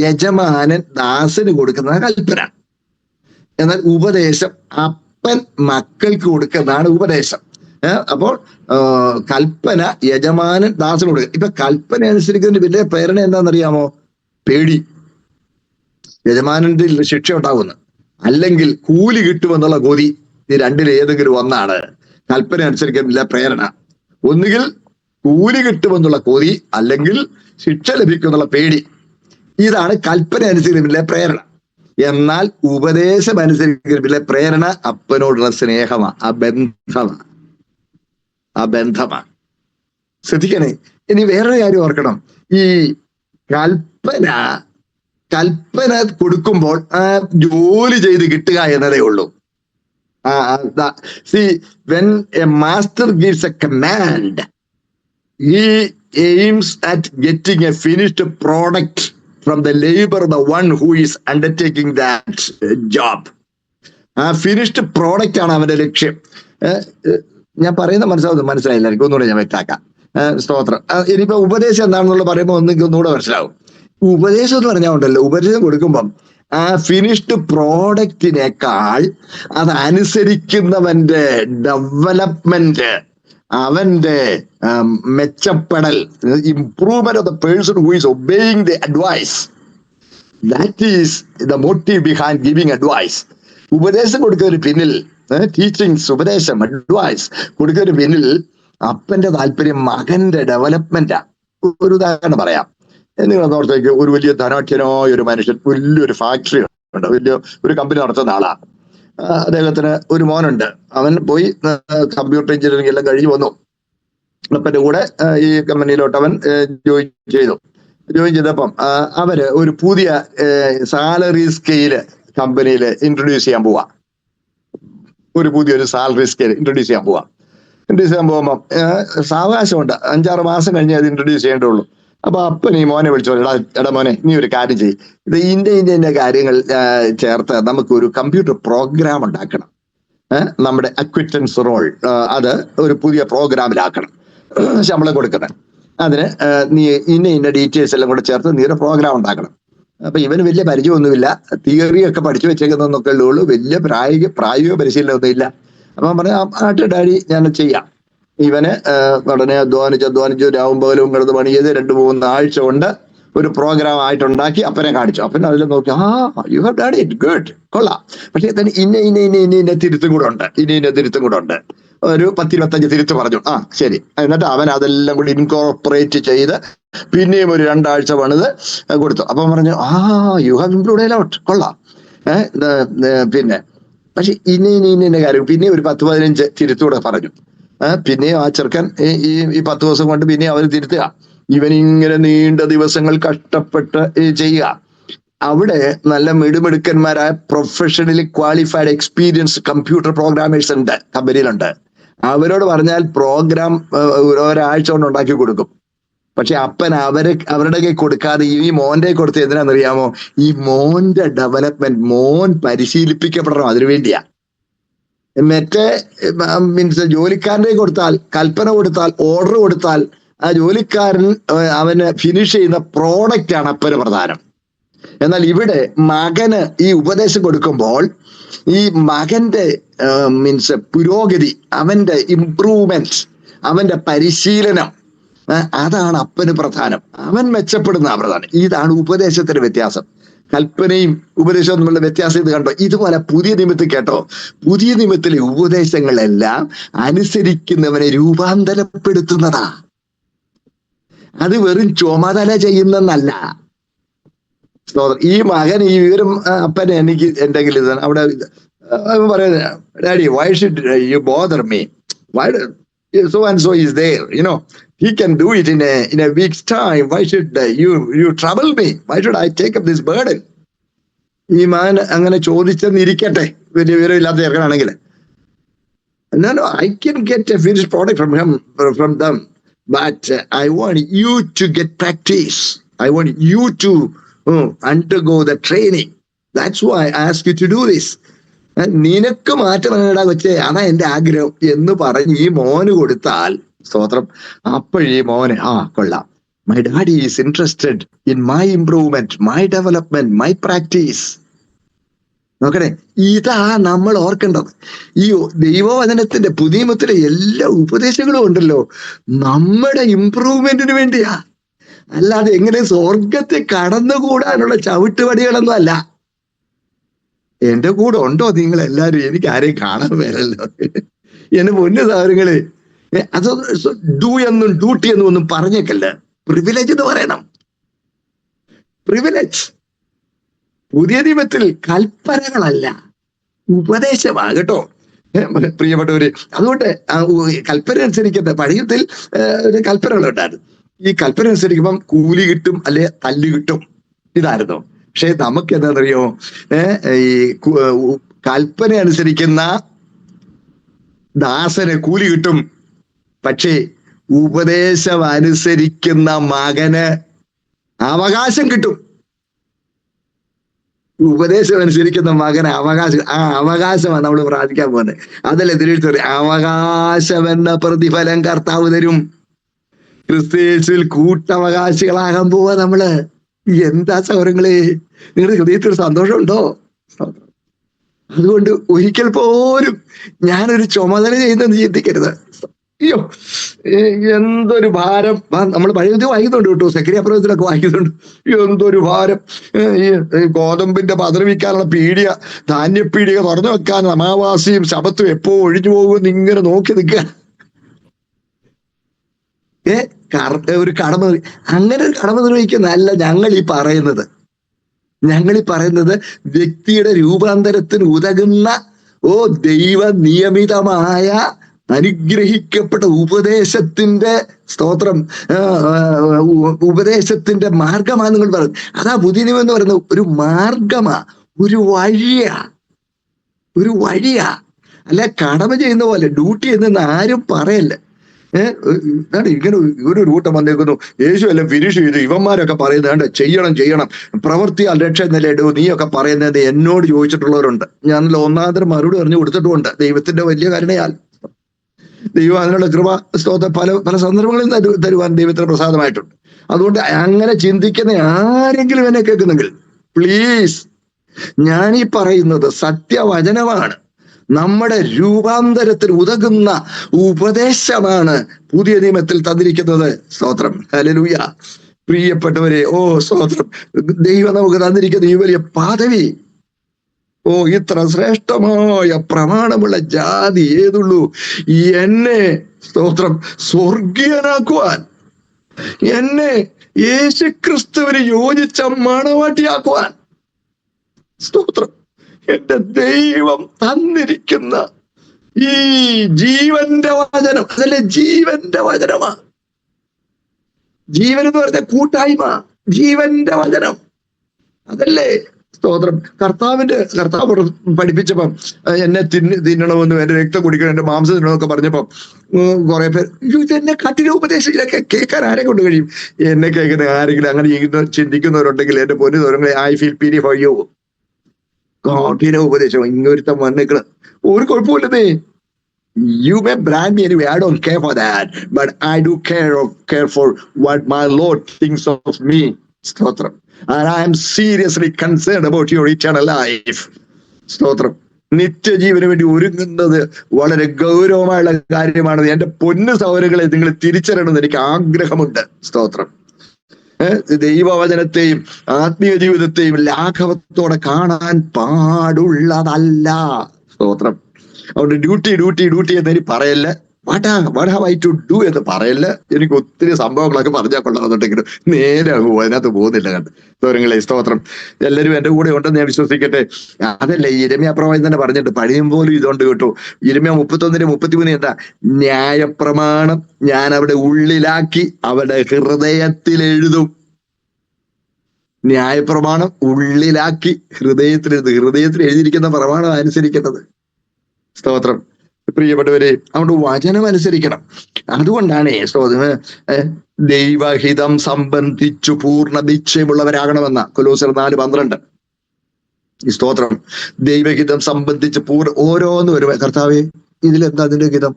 യജമാനൻ ദാസന് കൊടുക്കുന്ന കൽപ്പന. എന്നാൽ ഉപദേശം അപ്പൻ മക്കൾക്ക് കൊടുക്കുന്നതാണ് ഉപദേശം. അപ്പോൾ കൽപ്പന യജമാനൻ ദാസന് കൊടുക്കുക. ഇപ്പൊ കൽപ്പന അനുസരിക്കുന്നതിന് വലിയ പ്രേരണ എന്താണെന്നറിയാമോ? പേടി, യജമാനന്റെ ശിക്ഷ ഉണ്ടാകുന്നു, അല്ലെങ്കിൽ കൂലി കിട്ടുമെന്നുള്ള കൊതി. ഈ രണ്ടിൽ ഏതെങ്കിലും ഒന്നാണ് കൽപ്പന അനുസരിക്കുന്നില്ല പ്രേരണ. ഒന്നുകിൽ കൂലി കിട്ടുമെന്നുള്ള കൊതി, അല്ലെങ്കിൽ ശിക്ഷ ലഭിക്കുമെന്നുള്ള പേടി. ഇതാണ് കൽപ്പന അനുസരിക്കുന്നില്ല പ്രേരണ. എന്നാൽ ഉപദേശം അനുസരിക്കുന്നില്ല പ്രേരണ അപ്പനോടുള്ള സ്നേഹമാണ്, ആ ബന്ധമാണ്. ശ്രദ്ധിക്കണേ. ഇനി വേറൊരു കാര്യം ഓർക്കണം. ഈ കൽപ്പന കൊടുക്കുമ്പോൾ ജോലി ചെയ്ത് കിട്ടുക എന്നതേ ഉള്ളൂ. See, when a master gives a command, he aims at getting a finished product from the labor of the one who is undertaking that job. ആ ഫിനിഷ്ഡ് പ്രോഡക്റ്റ് ആണ് അവന്റെ ലക്ഷ്യം. ഞാൻ പറയുന്നത് മനസ്സിലായില്ല, എനിക്ക് ഒന്നുകൂടെ ഞാൻ വ്യക്താക്കാം. സ്തോത്രം. ഇനിയിപ്പോ ഉപദേശം എന്താണെന്നുള്ള പറയുമ്പോൾ ഒന്നുകൂടെ മനസ്സിലാവും. ഉപദേശം എന്ന് പറഞ്ഞാൽ ഉണ്ടല്ലോ, ഉപദേശം കൊടുക്കുമ്പം ആ ഫിനിഷ്ഡ് പ്രോഡക്റ്റിനേക്കാൾ അത് അനുസരിക്കുന്നവന്റെ ഡെവലപ്മെന്റ്, അവന്റെ മെച്ചപ്പെടൽ, improvement of the person who is obeying the advice, that is the motive behind giving advice. ഉപദേശം കൊടുക്കുന്നതിന് പിന്നിൽ, ടീച്ചിങ്സ്, ഉപദേശം, അഡ്വൈസ് കൊടുക്കുന്നതിന് പിന്നിൽ അപ്പന്റെ താല്പര്യം മകന്റെ ഡെവലപ്മെന്റാ. ഒരു ഉദാഹരണം പറയാം. നിങ്ങൾ ഓർത്തേക്ക്, ഒരു വലിയ ധനാഠ്യനായ ഒരു മനുഷ്യൻ വലിയൊരു ഫാക്ടറി ഉണ്ട്, വലിയ ഒരു കമ്പനി നടത്തുന്ന ആളാ. അദ്ദേഹത്തിന് ഒരു മോനുണ്ട്. അവൻ പോയി കമ്പ്യൂട്ടർ എഞ്ചിനീയറിംഗ് എല്ലാം കഴിഞ്ഞ് വന്നു. അപ്പൻ്റെ കൂടെ ഈ കമ്പനിയിലോട്ട് അവൻ ജോയിൻ ചെയ്തു. ജോയിൻ ചെയ്തപ്പം അവര് ഒരു പുതിയ സാലറി സ്കെയില് കമ്പനിയിൽ ഇൻട്രൊഡ്യൂസ് ചെയ്യാൻ പോവാ. ഒരു പുതിയൊരു സാലറി സ്കെയിൽ ഇൻട്രൊഡ്യൂസ് ചെയ്യാൻ പോവാം. ഇൻട്രൊഡ്യൂസ് ചെയ്യാൻ പോകുമ്പോൾ സാവകാശമുണ്ട്, 5-6 മാസം കഴിഞ്ഞ് അത് ഇൻട്രൊഡ്യൂസ് ചെയ്യേണ്ടുള്ളൂ. അപ്പൊ അപ്പൻ ഈ മോനെ വിളിച്ചു, എടാ മോനെ, നീ ഒരു കാര്യം ചെയ്യും, ഇത് ഇന്ന കാര്യങ്ങൾ ചേർത്ത് നമുക്കൊരു കമ്പ്യൂട്ടർ പ്രോഗ്രാം ഉണ്ടാക്കണം. നമ്മുടെ അക്വിറ്റൻസ് റോൾ അത് ഒരു പുതിയ പ്രോഗ്രാമിലാക്കണം, ശമ്പളം കൊടുക്കണം. അതിന് നീ ഇന്ന ഡീറ്റെയിൽസ് എല്ലാം കൂടെ ചേർത്ത് നീ ഒരു പ്രോഗ്രാം ഉണ്ടാക്കണം. അപ്പൊ ഇവന് വലിയ പരിചയമൊന്നുമില്ല, തിയറി ഒക്കെ പഠിച്ചു വെച്ചേക്കുന്നൊക്കെ ഉള്ളൂ, വലിയ പ്രായോഗിക പരിശീലനമൊന്നും ഇല്ല. അപ്പൊ അവൻ പറഞ്ഞു, ആട്ടെ ഡാഡി, ഞാൻ ചെയ്യാം. ഇവന് ഉടനെ അധ്വാനിച്ച് രാവും പകലും കിടന്ന് പണി ചെയ്ത് 2-3 ആഴ്ച കൊണ്ട് ഒരു പ്രോഗ്രാം ആയിട്ടുണ്ടാക്കി അപ്പനെ കാണിച്ചു. അപ്പൻ അതിൽ നോക്കി, you have done it, good, കൊള്ളാം. പക്ഷെ തന്നെ ഇന്ന തിരുത്തും കൂടെ ഉണ്ട്. ഒരു 10-25 തിരുത്ത് പറഞ്ഞു. ശരി. എന്നിട്ട് അവൻ അതെല്ലാം കൂടി ഇൻകോർപ്പറേറ്റ് ചെയ്ത് പിന്നെയും ഒരു 2 ആഴ്ച പണിത് കൊടുത്തു. അപ്പം പറഞ്ഞു, you have improved a lot, കൊള്ളാം. പിന്നെ പക്ഷെ ഇന്ന കാര്യം പിന്നെ ഒരു 10-15 തിരുത്തൂടെ പറഞ്ഞു. പിന്നെയും ആ ചെറുക്കൻ ഈ 10 ദിവസം കൊണ്ട് പിന്നെ അവർ തിരുത്തുക. ഇവനിങ്ങനെ നീണ്ട ദിവസങ്ങൾ കഷ്ടപ്പെട്ട് ചെയ്യുക. അവിടെ നല്ല മിടുമിടുക്കന്മാരായ professionally qualified experience computer programmers ഉണ്ട്, കമ്പനിയിലുണ്ട്. അവരോട് പറഞ്ഞാൽ പ്രോഗ്രാം ഒരാഴ്ച കൊണ്ട് ഉണ്ടാക്കി കൊടുക്കും. പക്ഷെ അപ്പൻ അവരുടെ കൈ കൊടുക്കാതെ ഈ മോന്റെ കൊടുത്ത് എന്തിനാണെന്നറിയാമോ? ഈ മോന്റെ ഡെവലപ്മെന്റ്, മോൻ പരിശീലിപ്പിക്കപ്പെടണം, അതിനുവേണ്ടിയാ. മറ്റേ മീൻസ് ജോലിക്കാരൻ്റെ കൊടുത്താൽ, കൽപ്പന കൊടുത്താൽ, ഓർഡർ കൊടുത്താൽ ആ ജോലിക്കാരൻ അവന് ഫിനിഷ് ചെയ്യുന്ന പ്രോഡക്റ്റ് ആണ് അപ്പന് പ്രധാനം. എന്നാൽ ഇവിടെ മകന് ഈ ഉപദേശം കൊടുക്കുമ്പോൾ ഈ മകന്റെ മീൻസ് പുരോഗതി, അവന്റെ ഇംപ്രൂവ്മെന്റ്, അവന്റെ പരിശീലനം, അതാണ് അപ്പന് പ്രധാനം. അവൻ മെച്ചപ്പെടുന്ന പ്രധാനം. ഇതാണ് ഉപദേശത്തിന്റെ വ്യത്യാസം. കൽപ്പനയും ഉപദേശവും തമ്മിലുള്ള വ്യത്യാസം ഇത് കണ്ടോ? ഇതുപോലെ പുതിയ നിയമത്തിൽ കേട്ടോ, പുതിയ നിയമത്തിലെ ഉപദേശങ്ങളെല്ലാം അനുസരിക്കുന്നവനെ രൂപാന്തരപ്പെടുത്തുന്നതാ. അത് വെറും ചുമതല ചെയ്യുന്നല്ല. ഈ മകൻ ഈ വിവരം അപ്പനെ എനിക്ക് എന്തെങ്കിലും ഇത് അവിടെ പറയുന്നത്, daddy, why should you bother me? Why so and so is there, he can do it in a week's time. Why should you trouble me? Why should I take up this burden? ഈ മകൻ അങ്ങനെ ചോദിച്ചെന്നിരിക്കട്ടെ, വലിയ വിവരം ഇല്ലാത്ത ചേർക്കനാണെങ്കിൽ. No, I can get a finished product from them, but I want you to get practice. I want you to undergo the training. That's why I ask you to do this. നിനക്ക് മാറ്റം നേടാ കൊച്ചേ, അതാ എന്റെ ആഗ്രഹം എന്ന് പറഞ്ഞ് ഈ മോന് കൊടുത്താൽ, സ്തോത്രം, അപ്പോഴീ മോന് കൊള്ളാം, my daddy is interested in my improvement, my development, my practice. നോക്കണേ, ഇതാ നമ്മൾ ഓർക്കേണ്ടത്. ഈ ദൈവവചനത്തിന്റെ പുതിയ നിയമത്തിലെ എല്ലാ ഉപദേശങ്ങളും ഉണ്ടല്ലോ നമ്മുടെ ഇംപ്രൂവ്മെന്റിന് വേണ്ടിയാ, അല്ലാതെ എങ്ങനെ സ്വർഗത്തെ കടന്നുകൂടാനുള്ള ചവിട്ടുപടികളൊന്നും അല്ല. എന്റെ കൂടെ ഉണ്ടോ നിങ്ങൾ എല്ലാവരും? എനിക്ക് ആരെയും കാണാൻ വരല്ലോ എന്റെ പൊന്നു സഹോദരങ്ങളെ. അത് ഡൂ എന്നും ഡ്യൂട്ടി എന്നും ഒന്നും പറഞ്ഞേക്കല്ല, പ്രിവിലേജ് എന്ന് പറയണം. പ്രിവിലേജ് പുതിയ നിയമത്തിൽ കൽപ്പനകളല്ല, ഉപദേശമാ കേട്ടോ പ്രിയപ്പെട്ടവര്. അതുകൊണ്ട് കൽപ്പന അനുസരിക്കുന്ന പഴയത്തിൽ കൽപ്പനകളുണ്ടായിരുന്നു. ഈ കൽപ്പന അനുസരിക്കുമ്പം കൂലി കിട്ടും, അല്ലെ തല്ല് കിട്ടും, ഇതായിരുന്നു. പക്ഷെ നമുക്ക് എന്താണെന്നറിയോ, ഈ കൽപ്പന അനുസരിക്കുന്ന ദാസന് കൂലി കിട്ടും, പക്ഷേ ഉപദേശം അനുസരിക്കുന്ന മകന് അവകാശം കിട്ടും. ഉപദേശം അനുസരിക്കുന്ന മകന് അവകാശം, അവകാശമാണ് നമ്മൾ പ്രാർത്ഥിക്കാൻ പോകുന്നത്. അതല്ലേ തിരിച്ചു പറയും, അവകാശം എന്ന പ്രതിഫലം കർത്താവ് തരും. ക്രിസ്തുയേശുവിൽ കൂട്ടവകാശികളാകാൻ പോവാ നമ്മള്. എന്താ സൗരങ്ങളെ, നിങ്ങളുടെ ഹൃദയത്തിൽ സന്തോഷമുണ്ടോ? അതുകൊണ്ട് ഒരിക്കൽ പോലും ഞാനൊരു ചുമതല ചെയ്യുന്നെന്ന് ചിന്തിക്കരുത്. അയ്യോ, എന്തൊരു ഭാരം. നമ്മൾ പഴയത് വായിക്കുന്നുണ്ട് കേട്ടോ, സെക്രട്ടറി പ്രവചനത്തിലൊക്കെ വായിക്കുന്നുണ്ട്. എന്തൊരു ഭാരം. ഈ ഗോതമ്പിന്റെ പതറി വിൽക്കാനുള്ള പീടിക, ധാന്യപ്പീടിക തുറന്നു വെക്കാൻ അമാവാസിയും ശബത്തും എപ്പോ ഒഴിഞ്ഞു പോകുമെന്ന് ഇങ്ങനെ നോക്കി നിൽക്കുക. ഒരു കടമ, അങ്ങനെ ഒരു കടമ നിർവഹിക്കുന്നതല്ല ഞങ്ങൾ ഈ പറയുന്നത്. ഞങ്ങൾ ഈ പറയുന്നത് വ്യക്തിയുടെ രൂപാന്തരത്തിന് ഉതകുന്ന ദൈവ നിയമിതമായ അനുഗ്രഹിക്കപ്പെട്ട ഉപദേശത്തിന്റെ സ്തോത്രം, ഉപദേശത്തിന്റെ മാർഗമാണ് നിങ്ങൾ പറയുന്നത്. അതാ പുതിയ നിയമം എന്ന് പറയുന്നത് ഒരു മാർഗമാ, ഒരു വഴിയാ. അല്ല കടമ ചെയ്യുന്ന പോലെ ഡ്യൂട്ടി എന്നെന്ന് ആരും പറയല്ല. ഇങ്ങനെ ഒരു കൂട്ടം വന്നേക്കുന്നു, യേശു എല്ലാം ഫിനിഷ് ചെയ്തു, ഇവന്മാരൊക്കെ പറയുന്നത് ചെയ്യണം പ്രവൃത്തിയാൽ രക്ഷ നിലയിടൂ നീയൊക്കെ പറയുന്നത് എന്നോട് ചോദിച്ചിട്ടുള്ളവരുണ്ട്. ഞാനല്ല ഒന്നാന്തരം മറുപടി പറഞ്ഞു കൊടുത്തിട്ടുമുണ്ട്. ദൈവത്തിന്റെ വലിയ കരുണയാൽ ദൈവം അതിനുള്ള കൃപ സ്തോത്രം പല സന്ദർഭങ്ങളിൽ തരുവാൻ ദൈവത്തിന് പ്രസാദമായിട്ടുണ്ട്. അതുകൊണ്ട് അങ്ങനെ ചിന്തിക്കുന്ന ആരെങ്കിലും എന്നെ കേൾക്കുന്നെങ്കിൽ പ്ലീസ്, ഞാനീ പറയുന്നത് സത്യവചനമാണ്. നമ്മുടെ രൂപാന്തരത്തിന് ഉതകുന്ന ഉപദേശമാണ് പുതിയ നിയമത്തിൽ തന്നിരിക്കുന്നത്. സ്തോത്രം, ഹല്ലേലൂയ. പ്രിയപ്പെട്ടവരെ, സ്തോത്രം, ദൈവം നമുക്ക് തന്നിരിക്കുന്ന ഈ വലിയ പദവി, ഇത്ര ശ്രേഷ്ഠമായ പ്രമാണമുള്ള ജാതി ഏതുള്ളൂ? എന്നെ സ്തോത്രം സ്വർഗീയനാക്കുവാൻ, എന്നെ യേശുക്രിസ്തുവിന് യോജിച്ച മണവാട്ടിയാക്കുവാൻ സ്തോത്രം എന്റെ ദൈവം തന്നിരിക്കുന്ന ഈ ജീവന്റെ വചനം, അതല്ലേ ജീവന്റെ വചനമാ. ജീവൻ എന്ന് പറഞ്ഞ കൂട്ടായ്മ, ജീവന്റെ വചനം അതല്ലേ സ്തോത്രം. കർത്താവ് പഠിപ്പിച്ചപ്പം എന്നെ തിന്നണമെന്നും എന്റെ രക്തം കുടിക്കണം, എന്റെ മാംസം തിന്നണമെന്നൊക്കെ പറഞ്ഞപ്പം കുറെ പേർ ഇതെന്നെ കഠിന ഉപദേശം, ഇതൊക്കെ കേൾക്കാൻ ആരെ കൊണ്ട് കഴിയും? എന്നെ കേൾക്കുന്ന ആരെങ്കിലും അങ്ങനെ ചിന്തിക്കുന്നവരുണ്ടെങ്കിൽ എന്റെ പൊന്നു തോരങ്ങളെ, ഐ ഫീൽ പിരി ഫോർ യു. കഠിന ഉപദേശം ഇങ്ങൊരുത്തം വന്നേക്കണം, ഒരു കുഴപ്പമില്ലതേ. You may brand me anyway, I don't care for that, but I do care for what my Lord thinks of me. സ്തോത്രം. And I am seriously concerned about your eternal life. സ്തോത്രം. നിത്യജീവന് വേണ്ടി ഒരുങ്ങുന്നത് വളരെ ഗൗരവമായുള്ള കാര്യമാണ്. എന്റെ പൊന്നു സഹോദരങ്ങളെ, നിങ്ങൾ തിരിച്ചറിയണമെന്ന് എനിക്ക് ആഗ്രഹമുണ്ട്. സ്തോത്രം. ദൈവവചനത്തെയും ആത്മീയ ജീവിതത്തെയും ലാഘവത്തോടെ കാണാൻ പാടുള്ളതല്ല. സ്തോത്രം. അതുകൊണ്ട് ഡ്യൂട്ടി എന്നതിന് പറയല്ല, what have I to do എന്ന് പറയല്ല. എനിക്ക് ഒത്തിരി സംഭവങ്ങളൊക്കെ പറഞ്ഞാൽ കൊള്ളാമെന്നുണ്ടെങ്കിലും നേരെ അതിനകത്ത് പോകുന്നില്ല. കണ്ട് തോരങ്ങളെ, സ്തോത്രം. എല്ലാവരും എന്റെ കൂടെ ഉണ്ടെന്ന് ഞാൻ വിശ്വസിക്കട്ടെ. അതല്ലേ യിരെമ്യാ പ്രവാചകൻ തന്നെ പറഞ്ഞിട്ട് പഴയും പോലും ഇതുകൊണ്ട് കേട്ടോ. യിരെമ്യാ 31:33 എന്താ? ന്യായപ്രമാണം ഞാൻ അവിടെ ഉള്ളിലാക്കി അവരുടെ ഹൃദയത്തിൽ എഴുതും. ന്യായപ്രമാണം ഉള്ളിലാക്കി ഹൃദയത്തിൽ എഴുതിയിരിക്കുന്ന പ്രമാണം അനുസരിക്കുന്നത്. സ്തോത്രം. പ്രിയപ്പെട്ടവരെ, അതുകൊണ്ട് വചനം അനുസരിക്കണം. അതുകൊണ്ടാണ് ദൈവഹിതം സംബന്ധിച്ചു പൂർണ്ണ നിശ്ചയമുള്ളവരാകണമെന്ന കൊലോസ്യർ 4:12. സ്തോത്രം. ദൈവഹിതം സംബന്ധിച്ച് ഓരോന്ന് വരും. കർത്താവേ, ഇതിലെന്താ അതിന്റെ ഹിതം?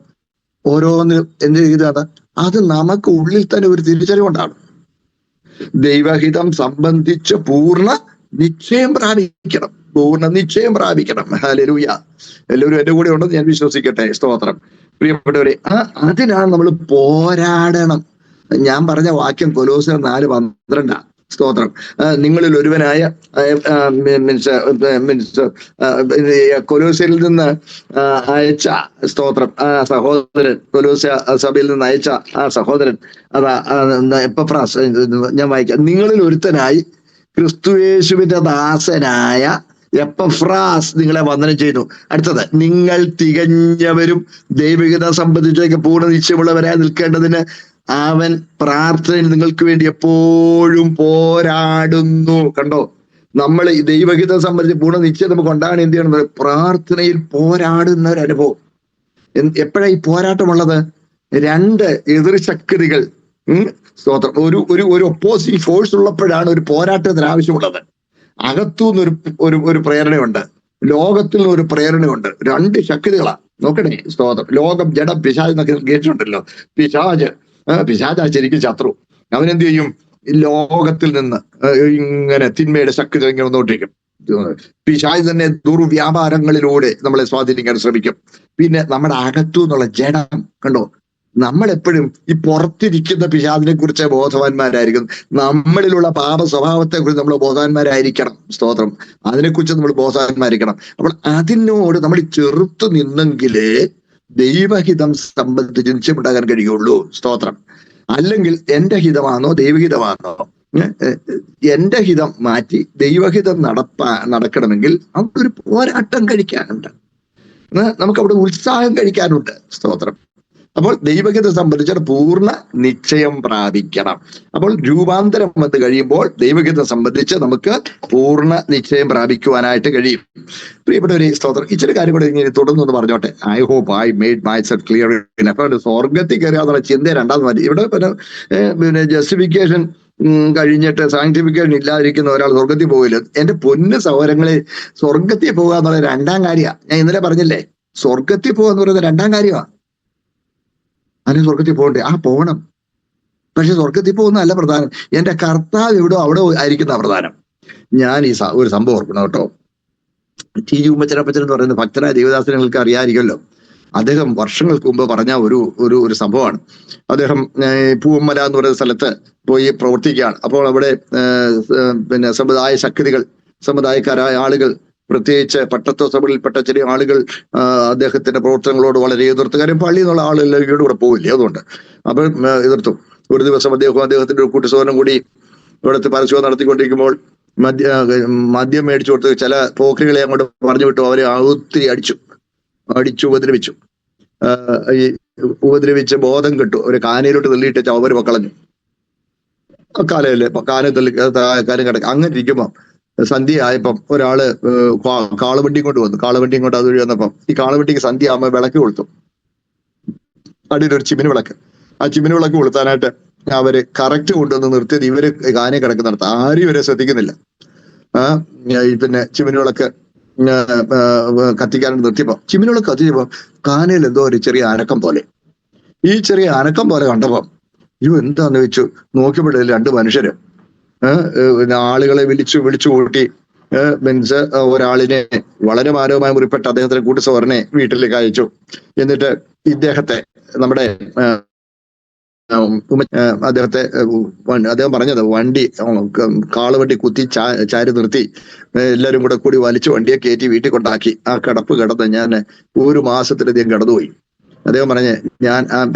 ഓരോന്ന് എന്ത് ഹിതം? അത് നമുക്ക് ഉള്ളിൽ തന്നെ ഒരു തിരിച്ചറിവുണ്ടാണ്. ദൈവഹിതം സംബന്ധിച്ച് പൂർണ്ണ നിശ്ചയം പ്രാപിക്കണം. ഹല്ലേലൂയ. എല്ലാവരും എന്റെ കൂടെ ഉണ്ടെന്ന് ഞാൻ വിശ്വസിക്കട്ടെ. സ്തോത്രം. പ്രിയപ്പെട്ടവരെ, അതിനാണ് നമ്മൾ പോരാടണം. ഞാൻ പറഞ്ഞ വാക്യം കൊലോസ്യർ 4:12. സ്തോത്രം. നിങ്ങളിൽ ഒരുവനായ കൊലോസ്യരിൽ നിന്ന് അയച്ച സ്തോത്രം സഹോദരൻ, കൊലോസ്യ സഭയിൽ നിന്ന് അയച്ച ആ സഹോദരൻ, എപ്പഫ്രാസ്, ഞാൻ വായിക്കാം. നിങ്ങളിൽ ഒരുത്തനായി ക്രിസ്തുയേശുവിന്റെ ദാസനായ എപ്പഫ്രാസ് നിങ്ങളെ വന്ദനം ചെയ്യുന്നു. അടുത്തത്, നിങ്ങൾ തികഞ്ഞവരും ദൈവഹിതം സംബന്ധിച്ചൊക്കെ പൂർണ്ണ നിശ്ചയമുള്ളവരായി നിൽക്കേണ്ടതിന് അവൻ പ്രാർത്ഥനയിൽ നിങ്ങൾക്ക് വേണ്ടി എപ്പോഴും പോരാടുന്നു. കണ്ടോ, നമ്മൾ ഈ ദൈവഹിതം സംബന്ധിച്ച് പൂർണ്ണ നിശ്ചയം നമുക്ക് ഉണ്ടാകണം. എന്ത് ചെയ്യണം? പ്രാർത്ഥനയിൽ പോരാടുന്ന ഒരു അനുഭവം. എപ്പോഴാണ് ഈ പോരാട്ടമുള്ളത്? രണ്ട് എതിർശക്തികൾ, സ്തോത്രം, ഒരു ഒപ്പോസിറ്റ് ഫോഴ്സ് ഉള്ളപ്പോഴാണ് ഒരു പോരാട്ടത്തിന് ആവശ്യമുള്ളത്. അകത്തുനിന്ന് ഒരു പ്രേരണയുണ്ട്, ലോകത്തിൽ നിന്ന് ഒരു പ്രേരണയുണ്ട്. രണ്ട് ശക്തികളാണ്. നോക്കണേ, സ്തോത്രം. ലോകം, ജഡം, പിശാച് എന്നൊക്കെ കേട്ടിട്ടുണ്ടല്ലോ. പിശാചാ ശരിക്കും ശത്രു. അവനെന്ത് ചെയ്യും? ലോകത്തിൽ നിന്ന് ഇങ്ങനെ തിന്മയുടെ ശക്തി ഇങ്ങനെ വന്നുകൊണ്ടിരിക്കും. പിശാച് തന്നെ ദുർവ്യാപാരങ്ങളിലൂടെ നമ്മളെ സ്വാധീനിക്കാൻ ശ്രമിക്കും. പിന്നെ നമ്മുടെ അകത്തു നിന്നുള്ള ജഡം, കണ്ടോ, നമ്മളെപ്പോഴും ഈ പുറത്തിരിക്കുന്ന പിശാചിനെ കുറിച്ച് ബോധവാന്മാരായിരിക്കും. നമ്മളിലുള്ള പാപ സ്വഭാവത്തെ കുറിച്ച് നമ്മൾ ബോധവാന്മാരായിരിക്കണം. സ്തോത്രം. അതിനെക്കുറിച്ച് നമ്മൾ ബോധവാന്മാരായിരിക്കണം. അപ്പോൾ അതിനോട് നമ്മൾ ചെറുത്തു നിന്നെങ്കിലേ ദൈവഹിതം സംബന്ധിച്ച് നിശ്ചയമുണ്ടാകാൻ കഴിയുള്ളൂ. സ്തോത്രം. അല്ലെങ്കിൽ എന്റെ ഹിതമാണോ ദൈവഹിതമാണോ? എന്റെ ഹിതം മാറ്റി ദൈവഹിതം നടക്കണമെങ്കിൽ അവിടെ ഒരു പോരാട്ടം കഴിക്കാനുണ്ട്, നമുക്ക് അവിടെ ഉത്സാഹം കഴിക്കാനുണ്ട്. സ്തോത്രം. അപ്പോൾ ദൈവഹിതം സംബന്ധിച്ച് പൂർണ്ണ നിശ്ചയം പ്രാപിക്കണം. അപ്പോൾ രൂപാന്തരം വന്ന് കഴിയുമ്പോൾ ദൈവഹിതം സംബന്ധിച്ച് നമുക്ക് പൂർണ്ണ നിശ്ചയം പ്രാപിക്കുവാനായിട്ട് കഴിയും. പ്രിയപ്പെട്ടവരെ, സ്തോത്രം. ഇച്ചിരി കാര്യം കൂടെ ഇങ്ങനെ തുടർന്നൊന്ന് പറഞ്ഞോട്ടെ. I hope I made myself clear. അപ്പൊ സ്വർഗത്തിൽ കയറുക എന്നുള്ള ചിന്ത രണ്ടാമത് മതി. ഇവിടെ പിന്നെ ജസ്റ്റിഫിക്കേഷൻ കഴിഞ്ഞിട്ട് സാങ്ക്ടിഫിക്കേഷൻ ഇല്ലാതിരിക്കുന്ന ഒരാൾ സ്വർഗത്തിൽ പോകില്ല. എന്റെ പൊന്ന് സഹോദരങ്ങളെ, സ്വർഗത്തിൽ പോകുക എന്നുള്ള രണ്ടാം കാര്യമാണ്. ഞാൻ ഇന്നലെ പറഞ്ഞില്ലേ, സ്വർഗത്തിൽ പോകുക എന്ന് പറയുന്നത് രണ്ടാം കാര്യമാണ്. അതിന് സ്വർഗത്തിൽ പോകണ്ടേ? പോകണം. പക്ഷെ സ്വർഗത്തിൽ പോകുന്നതല്ല പ്രധാനം. എന്റെ കർത്താവ് എവിടോ അവിടെ ആയിരിക്കുന്ന പ്രധാനം. ഞാൻ ഒരു സംഭവം ഓർക്കണം കേട്ടോ. ടി ജി ഉമ്മച്ചനപ്പച്ചൻ എന്ന് പറയുന്ന ഭക്തനായ ദേവദാസങ്ങൾക്ക് അറിയാമായിരിക്കുമല്ലോ. അദ്ദേഹം വർഷങ്ങൾക്ക് മുമ്പ് പറഞ്ഞ ഒരു സംഭവമാണ്. അദ്ദേഹം പൂവമ്മല എന്ന് പറയുന്ന സ്ഥലത്ത് പോയി പ്രവർത്തിക്കുകയാണ്. അപ്പോൾ അവിടെ പിന്നെ സമുദായ ശക്തികൾ, സമുദായക്കാരായ ആളുകൾ, പ്രത്യേകിച്ച് പട്ടത്വ സഭകളിൽപ്പെട്ട ചില ആളുകൾ അദ്ദേഹത്തിന്റെ പ്രവർത്തനങ്ങളോട് വളരെ എതിർത്തു. കാര്യം പള്ളി എന്നുള്ള ആളുകൾ ഇവിടെ പോവില്ലേ, അതുകൊണ്ട് അപ്പോൾ എതിർത്തു. ഒരു ദിവസം അദ്ദേഹത്തിന്റെ ഒരു കൂട്ടുസോദരനും കൂടി ഇവിടുത്തെ പരസ്യം നടത്തിക്കൊണ്ടിരിക്കുമ്പോൾ മദ്യം മേടിച്ചു കൊടുത്ത് ചില പോക്രികളെ അങ്ങോട്ട് പറഞ്ഞു വിട്ടു. അവരെ ഒത്തിരി ഉപദ്രവിച്ച് ബോധം കെട്ടു. അവര് കാനയിലോട്ട് തള്ളിയിട്ട് ചവര് കളഞ്ഞു. കാന തള്ളി കാര്യം കിടക്കും. അങ്ങനെ ഇരിക്കുമ്പം സന്ധ്യ ആയപ്പം ഒരാള് കാളവണ്ടി കൊണ്ട് വന്നു. കാളവണ്ടി കൊണ്ട് അതുവഴി വന്നപ്പം ഈ കാളവണ്ടിക്ക് സന്ധ്യ ആകുമ്പോൾ വിളക്ക് കൊളുത്തു. അടിയിലൊരു ചിമിനി വിളക്ക്. ആ ചിമിനി വിളക്ക് കൊളുത്താനായിട്ട് അവര് കറക്റ്റ് കൊണ്ടുവന്ന് നിർത്തിയത് ഇവര് കാനെ കിടക്കുന്നിടത്ത്. ആരും ഇവരെ ശ്രദ്ധിക്കുന്നില്ല. പിന്നെ ചിമിനി വിളക്ക് കത്തിക്കാനായിട്ട് നിർത്തിയപ്പോ ചിമിനി വിളക്ക് കത്തിച്ചപ്പോ കാനയിൽ എന്തോ ഒരു ചെറിയ അനക്കം പോലെ. ഈ ചെറിയ അനക്കം പോലെ കണ്ടപ്പം എന്താന്ന് വെച്ചു നോക്കിയപ്പോഴേ രണ്ട് മനുഷ്യര് ആളുകളെ വിളിച്ചു കൂട്ടി മീൻസ് ഒരാളിനെ വളരെ മാരകമായി മുറിപ്പെട്ട അദ്ദേഹത്തിന്റെ കൂട്ടുസഹോദരനെ വീട്ടിലേക്ക് അയച്ചു. എന്നിട്ട് ഇദ്ദേഹത്തെ നമ്മുടെ അദ്ദേഹം പറഞ്ഞത് വണ്ടി കാളുവണ്ടി കുത്തി ചാരി നിർത്തി എല്ലാരും കൂടി വലിച്ചു വണ്ടിയെ കയറ്റി വീട്ടിൽ കൊണ്ടാക്കി. ആ കിടപ്പ് കിടന്ന് ഞാൻ ഒരു മാസത്തിലധികം കിടന്നുപോയി. അദ്ദേഹം പറഞ്ഞ്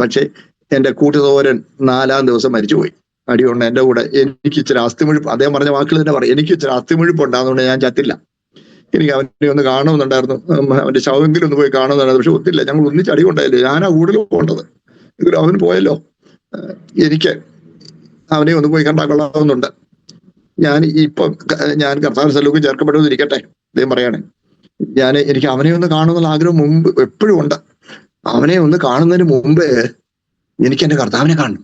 പക്ഷെ എന്റെ കൂട്ടുസഹോദരൻ 4-ാം ദിവസം മരിച്ചുപോയി. അടിയുണ്ട് എന്റെ കൂടെ. എനിക്ക് ഇച്ചിരി അസ്ഥിമുഴിപ്പ്, അദ്ദേഹം പറഞ്ഞ വാക്കുകൾ തന്നെ പറയും, എനിക്ക് ഇച്ചിരി അസ്ഥിമുഴിപ്പ് ഉണ്ടാകുന്നതുകൊണ്ട് ഞാൻ ചത്തില്ല. എനിക്ക് അവനെ ഒന്ന് കാണുന്നുണ്ടായിരുന്നു, അവന്റെ ശവമെങ്കിലും ഒന്ന് പോയി കാണുന്നുണ്ടായിരുന്നു. പക്ഷെ ഒത്തില്ല, ഞങ്ങൾ ഒന്നിച്ച് അടി കൊണ്ടായില്ലേ. ഞാനാ കൂടുതൽ പോകേണ്ടത്. ഇതിൽ അവന് പോയല്ലോ. എനിക്ക് അവനെ ഒന്ന് പോയി കണ്ടാൽ കൊള്ളാവുന്നുണ്ട്. ഞാൻ കർത്താവിന്റെ സ്ഥലവും ചേർക്കപ്പെടുന്നിരിക്കട്ടെ. അദ്ദേഹം പറയാണ്, എനിക്ക് അവനെ ഒന്ന് കാണുന്നുള്ള ആഗ്രഹം മുമ്പ് എപ്പോഴും ഉണ്ട്. അവനെ ഒന്ന് കാണുന്നതിന് മുമ്പ് എനിക്ക് എന്റെ കർത്താവിനെ കാണണം.